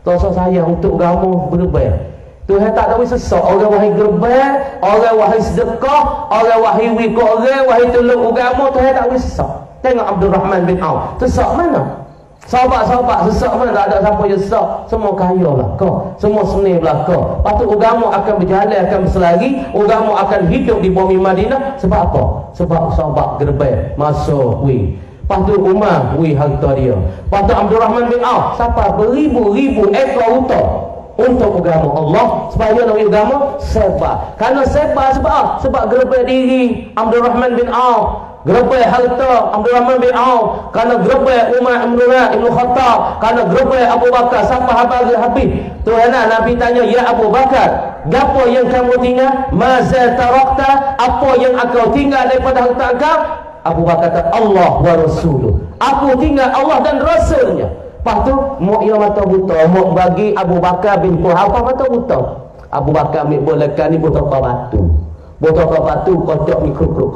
Dosa saya untuk kamu berlebihan. Tuhan tak tahu sesak. Orang wahai gerbai, orang wahai sedekah, orang wahai wikuk orang, wahai tolong agama, Tuhan tak tahu sesak. Tengok Abdul Rahman bin Auf. Sesak mana? Sahabat-sahabat sesak mana? Tak ada siapa yang sesak. Semua kaya lah kau. Semua seni lah kau. Lepas tu agama akan berjalan, akan berselari. Agama akan hidup di bumi Madinah. Sebab apa? Sebab sahabat gerbai masuk wih. Lepas tu Umar wih harta dia. Lepas tu Abdul Rahman bin Auf siapa beribu-ribu ekor unta untuk agama Allah. Supaya nak agama sebar. Kerana sebar sebab apa? Sebab gerbai diri Abdul Rahman bin Auf, gerbai harta Abdul Rahman bin Auf, kerana gerbai Umar Ibn Khattab, kerana gerbai Abu Bakar. Siapa habis? Tuhan Nabi tanya, ya Abu Bakar, apa yang kamu tinggal? Maza tarakta, apa yang engkau tinggal daripada harta engkau? Abu Bakar kata, Allah wa Rasuluh, aku tinggal Allah dan Rasulnya. Lepas tu mak ia mata buta, mak bagi Abu Bakar bin Quhafah mata buta. Abu Bakar ambil bolekan ni botol batu. Botol batu kocok ni kruk.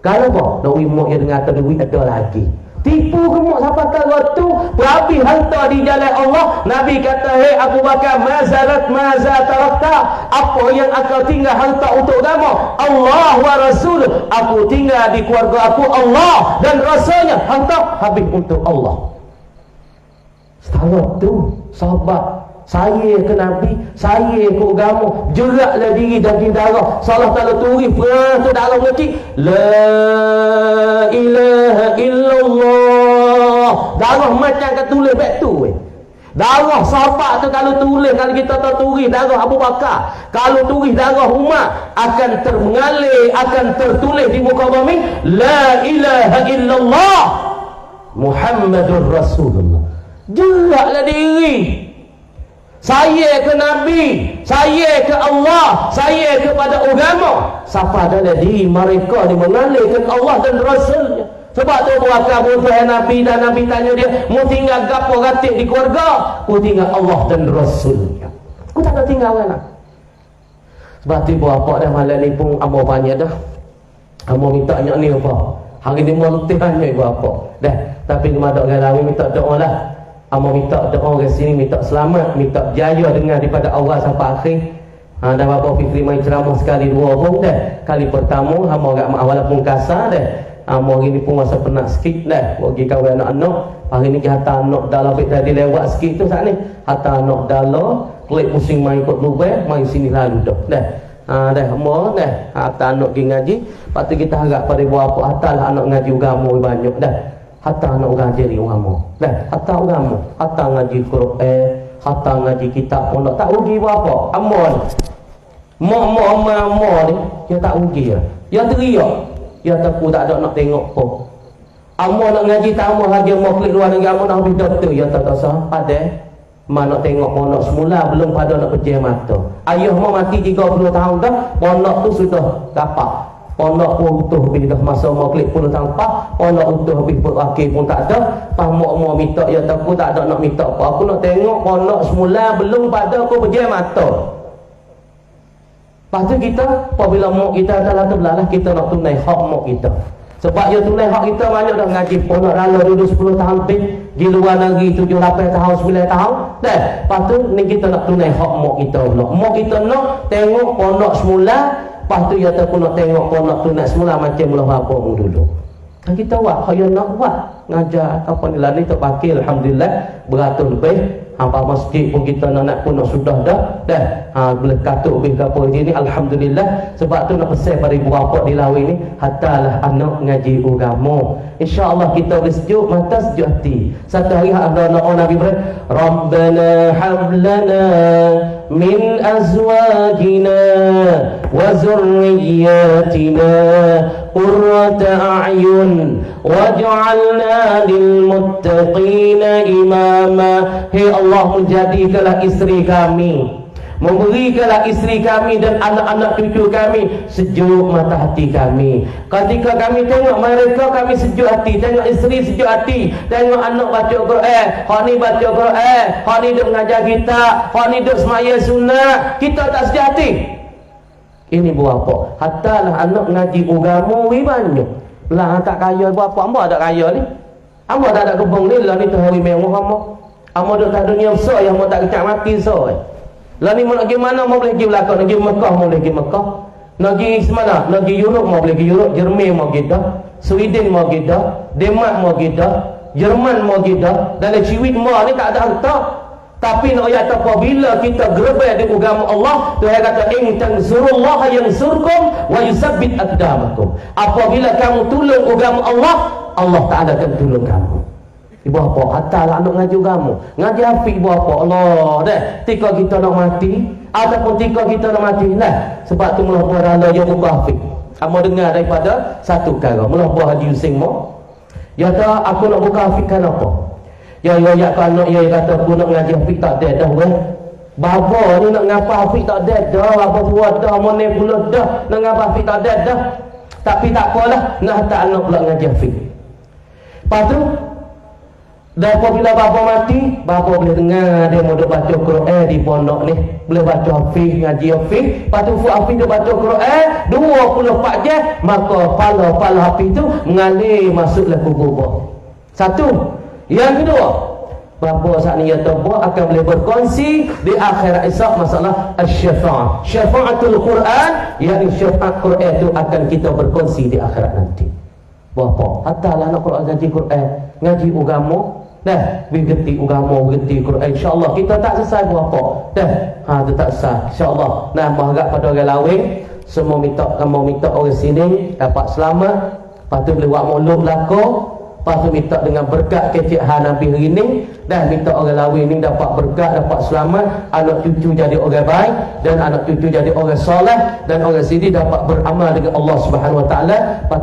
Kalau apa? Nak mak ia dengar ada duit ada lagi. Tipu gemuk siapa tahu tu berhabis harta di jalan Allah. Nabi kata, hei Abu Bakar, maza tarakta, apa yang aku tinggal harta untuk agama? Allah wa Rasul, aku tinggal di keluarga aku Allah dan Rasulnya, harta habis untuk Allah. Setara tu sahabat Saya ke Nabi, saya ke agama, jeratlah diri daging darah. Salah Ta'ala turis tu darah mengerti la ilaha illallah. Darah macam kat tulis baik tu darah sahabat tu kalau tulis, kalau kita tak tulis darah Abu Bakar, kalau tulis darah Umar, akan mengalir, akan tertulis di muka bumi la ilaha illallah Muhammadur Rasulullah. Jeratlah diri. Saya ke Nabi, saya ke Allah, saya kepada agama. Siapa ada diri mereka ni mengalihkan Allah dan Rasulnya. Sebab tu Bakar butuh Nabi, dan Nabi tanya dia, mu tinggal gapo ratik di keluarga? Ku tinggal Allah dan Rasulnya. Ku tak ada tinggal kan? Sebab tu apa dah malam ni pun amo banyak dah. Amo minta nyak ni apa? Hari ni mau letih hanya apa? Dah, tapi kepada orang lain minta doa lah. Amo minta doa ke sini, minta selamat, minta jaya dengar daripada awal sampai akhir. Dan Bapak Fikri main ceramah sekali dua pun dah. Kali pertama amo agak walaupun kasar dah. Amo hari ni pun masa penat sikit dah. Bagi kawan anak-anak, hari ni kita hantar anak dalam bit tadi lewat sikit tu saat ni. Hantar anak dalam, klik pusing main ikut lubang, main sini lalu dah. Dah amo dah hantar anak pergi ngaji. Lepas tu kita harap pada buat apa, hantarlah anak ngaji agama banyak dah. Hatta nak ngaji agama. Dah, hatta agama, hatta ngaji Quran, hatta ngaji kitab pun tak rugi apa. Amal. Mak ni, dia tak rugi ah. Dia teriak. Dia takut tak ada nak tengok apa. Amal nak ngaji tamu haji mau klik luar negara amal nak habis doktor, dia tak sah. Pada mana tengok pondok semula belum pada nak pejam mata. Ayah mau mati 30 tahun dah, pondok tu sudah dapat. Pondok pun utuh habis dah, masa mau klik 10 tahun pondok utuh habis pun akhir pun tak ada. Pamuk mau minta, ya takut tak ada nak minta apa. Aku nak tengok pondok semula belum pada aku pejam mata. Lepas tu kita apabila mak kita dah tu belalah, kita nak tunai hak mak kita. Sebab dia tunai hak kita banyak dah ngaji pondok lalu duduk 10 tahun lebih, di luar negeri 7 8 tahun 9 tahun. Dah. Lepas tu ni kita nak tunai hak mak kita pula. Mak kita nak tengok pondok semula, lepas tu dia pun nak tengok pondok tunai semula macam mula bapa mu dulu. Dan kita buat, kalau nak buat ngajar apa ni lah ni tak pakai alhamdulillah beratus lebih. Apa masjid pun kita nak pun nak sudah dah. Boleh katuk lebih ke apa ni alhamdulillah. Sebab tu nak pesan pada ibu bapa di lawi ni, hatalah anak ngaji agama. Insya-Allah kita boleh sejuk mata sejuk hati. Satu hari ada doa Nabi Ibrahim, Rabbana hablana min azwajina wa zurriyyatina qurrata a'yun waj'alna lil muttaqina imama. Hei Allah, menjadikanlah isteri kami, memberikanlah isteri kami dan anak-anak cucu kami sejuk mata hati kami. Ketika kami tengok mereka, kami sejuk hati. Tengok isteri sejuk hati. Tengok anak baca Quran, hak ni baca Quran, hak ni duk mengajar kita, hak ni duk semaya sunat, kita tak sejuk hati. Ini buat apa? Hatalah anak ngaji agama banyak. Lah tak kaya buat apa? Hamba tak kaya ni. Hamba tak ada kebun ni lah ni tu hari mewah hamba. Hamba duduk tak dunia besar yang hamba tak kecak mati so. Lah ni mau nak pergi mana? Mau boleh pergi belakang, nak pergi Mekah, mau boleh pergi Mekah. Nak pergi mana? Nak pergi Europe, mau boleh pergi Europe. Jerman mau kita, Sweden mau kita, Denmark mau kita, Jerman mau kita. Dalam ciwit mau ni tak ada harta. Tapi nak ayat apabila kita gerbek di agama Allah, Tuhan kata in tansurullaha yansurkum wa yusabbit aqdamakum. Apabila kamu tolong agama Allah, Allah Taala akan tolong kamu. Ibu apa? Hatalah anak ngaji agama. Ngaji hafiz ibu apa? Allah dah. Tika kita nak mati ataupun tika kita nak mati lah. Sebab tu mulah buah rala yang buka hafiz. Kamu dengar daripada satu kara. Mulah buah Haji Hussein mo. Ya tak, aku nak buka hafiz kan apa? Ya anak ya kata aku nak ngaji hafiz tak ada dah weh. Bapa ni nak ngapa hafiz tak ada dah. Apa buat dah money pula dah. Nak ngapa hafiz tak ada dah. Tapi tak apalah, nak hantar anak pula ngaji hafiz. Lepas tu dan apabila bapa mati, bapa boleh dengar dia mau baca Quran di pondok ni, boleh baca hafiz, ngaji hafiz. Lepas tu hafiz dia baca Quran 24 jam, maka pala hafiz tu mengalir masuklah kubur. Satu. Yang kedua, bapa saat ni yang terbuat akan boleh berkongsi di akhirat esok masalah asy-syafa'ah. Syafa'atul Quran, yakni syafaat Quran itu akan kita berkongsi di akhirat nanti. Bapa, hatalah anak Quran ngaji agama, Dah, we gerti agama, gerti Quran. InsyaAllah kita tak selesai berapa. Dah, tu tak selesai. InsyaAllah. Nah, berharap pada orang lain semua kamu minta orang sini dapat selamat. Lepas tu boleh buat mulut belaka. Lepas tu minta dengan berkat kecik Nabi hari ni. Dan minta orang lain ni dapat berkat, dapat selamat. Anak cucu jadi orang baik. Dan anak cucu jadi orang soleh. Dan orang sini dapat beramal dengan Allah Subhanahu Wa Taala. Lepas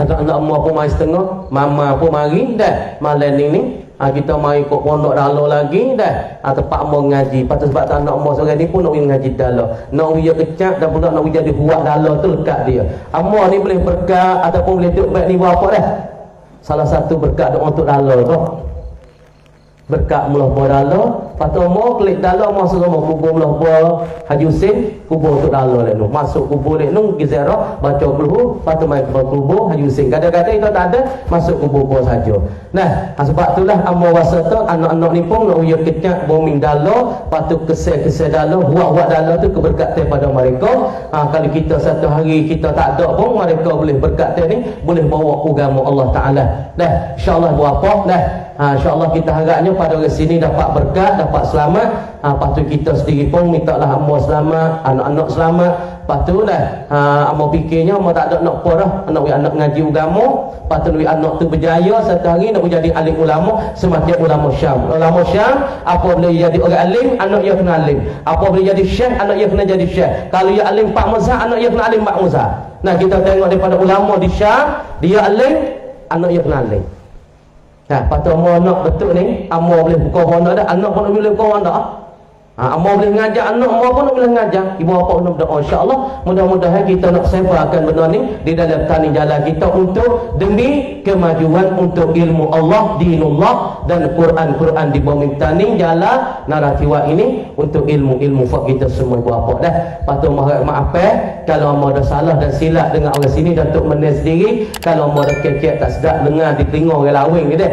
tu anak amak pun mari setengah, mama pun mari dah. Malam ni kita mari ikut pondok dalo lagi dah. Tempat mau ngaji. Lepas tu sebab tak anak amak seorang ni pun nak ngaji dalo. Nak dia kecap dan pula nak jadi huak dalo tu lekat dia. Amak ni boleh berkat ataupun boleh duduk baik ni buat apa dah. Salah satu berkat doa untuk dalo tu. Berkat mulah buah dalo. Lepas tu amak klik dalo, amak suruh amak kubur mulah buah Haji Husin, kubur untuk dalo ni. Masuk kubur ni, pergi ziarah, baca kulhu, lepas tu main kubur Haji Husin. Kadang-kadang itu tak ada, masuk kubur buah saja. Nah, sebab itulah amak rasa tu, anak-anak ni pun nak uyuk kecak, booming dalo, lepas tu kesel-kesel dalo, buat-buat dalo tu keberkatan pada mereka. Kalau kita satu hari kita tak ada pun, mereka boleh berkatan ni, boleh bawa agama Allah Ta'ala. Dah, insyaAllah buat apa? Dah, insyaAllah kita harapnya pada orang sini dapat berkat, dapat selamat. Lepas tu kita sendiri pun mintalah amak selamat, anak-anak selamat. Lepas tu dah amak fikirnya amak tak ada nak apa dah, anak ngaji agama. Lepas tu anak tu berjaya satu hari nak menjadi alim ulama semacam ulama Syam. Ulama Syam apa boleh jadi orang alim, anak dia kena alim. Apa boleh jadi syekh, anak dia kena jadi syekh. Kalau dia alim 4 mazhab, anak dia kena alim 4 mazhab. Nah, kita tengok daripada ulama di Syam, dia alim, anak dia kena alim. Nah, patut amak nak betul ni, amak boleh buka honda dah, anak pun boleh buka honda. Amak boleh ngajar anak, amak pun boleh ngajar. Ibu bapa pun berdoa, insya-Allah mudah-mudahan kita nak sebarkan benda ni di dalam tani jalan kita untuk demi kemajuan untuk ilmu Allah, dinullah dan Quran di bumi tani jalan naratiwa ini untuk ilmu-ilmu fak kita semua ibu bapa dah. Patut mohon maaf kalau amak ada salah dan silap dengan orang sini Datuk Menes sendiri. Kalau amak ada kecek tak sedap dengar di telinga orang lain gitu.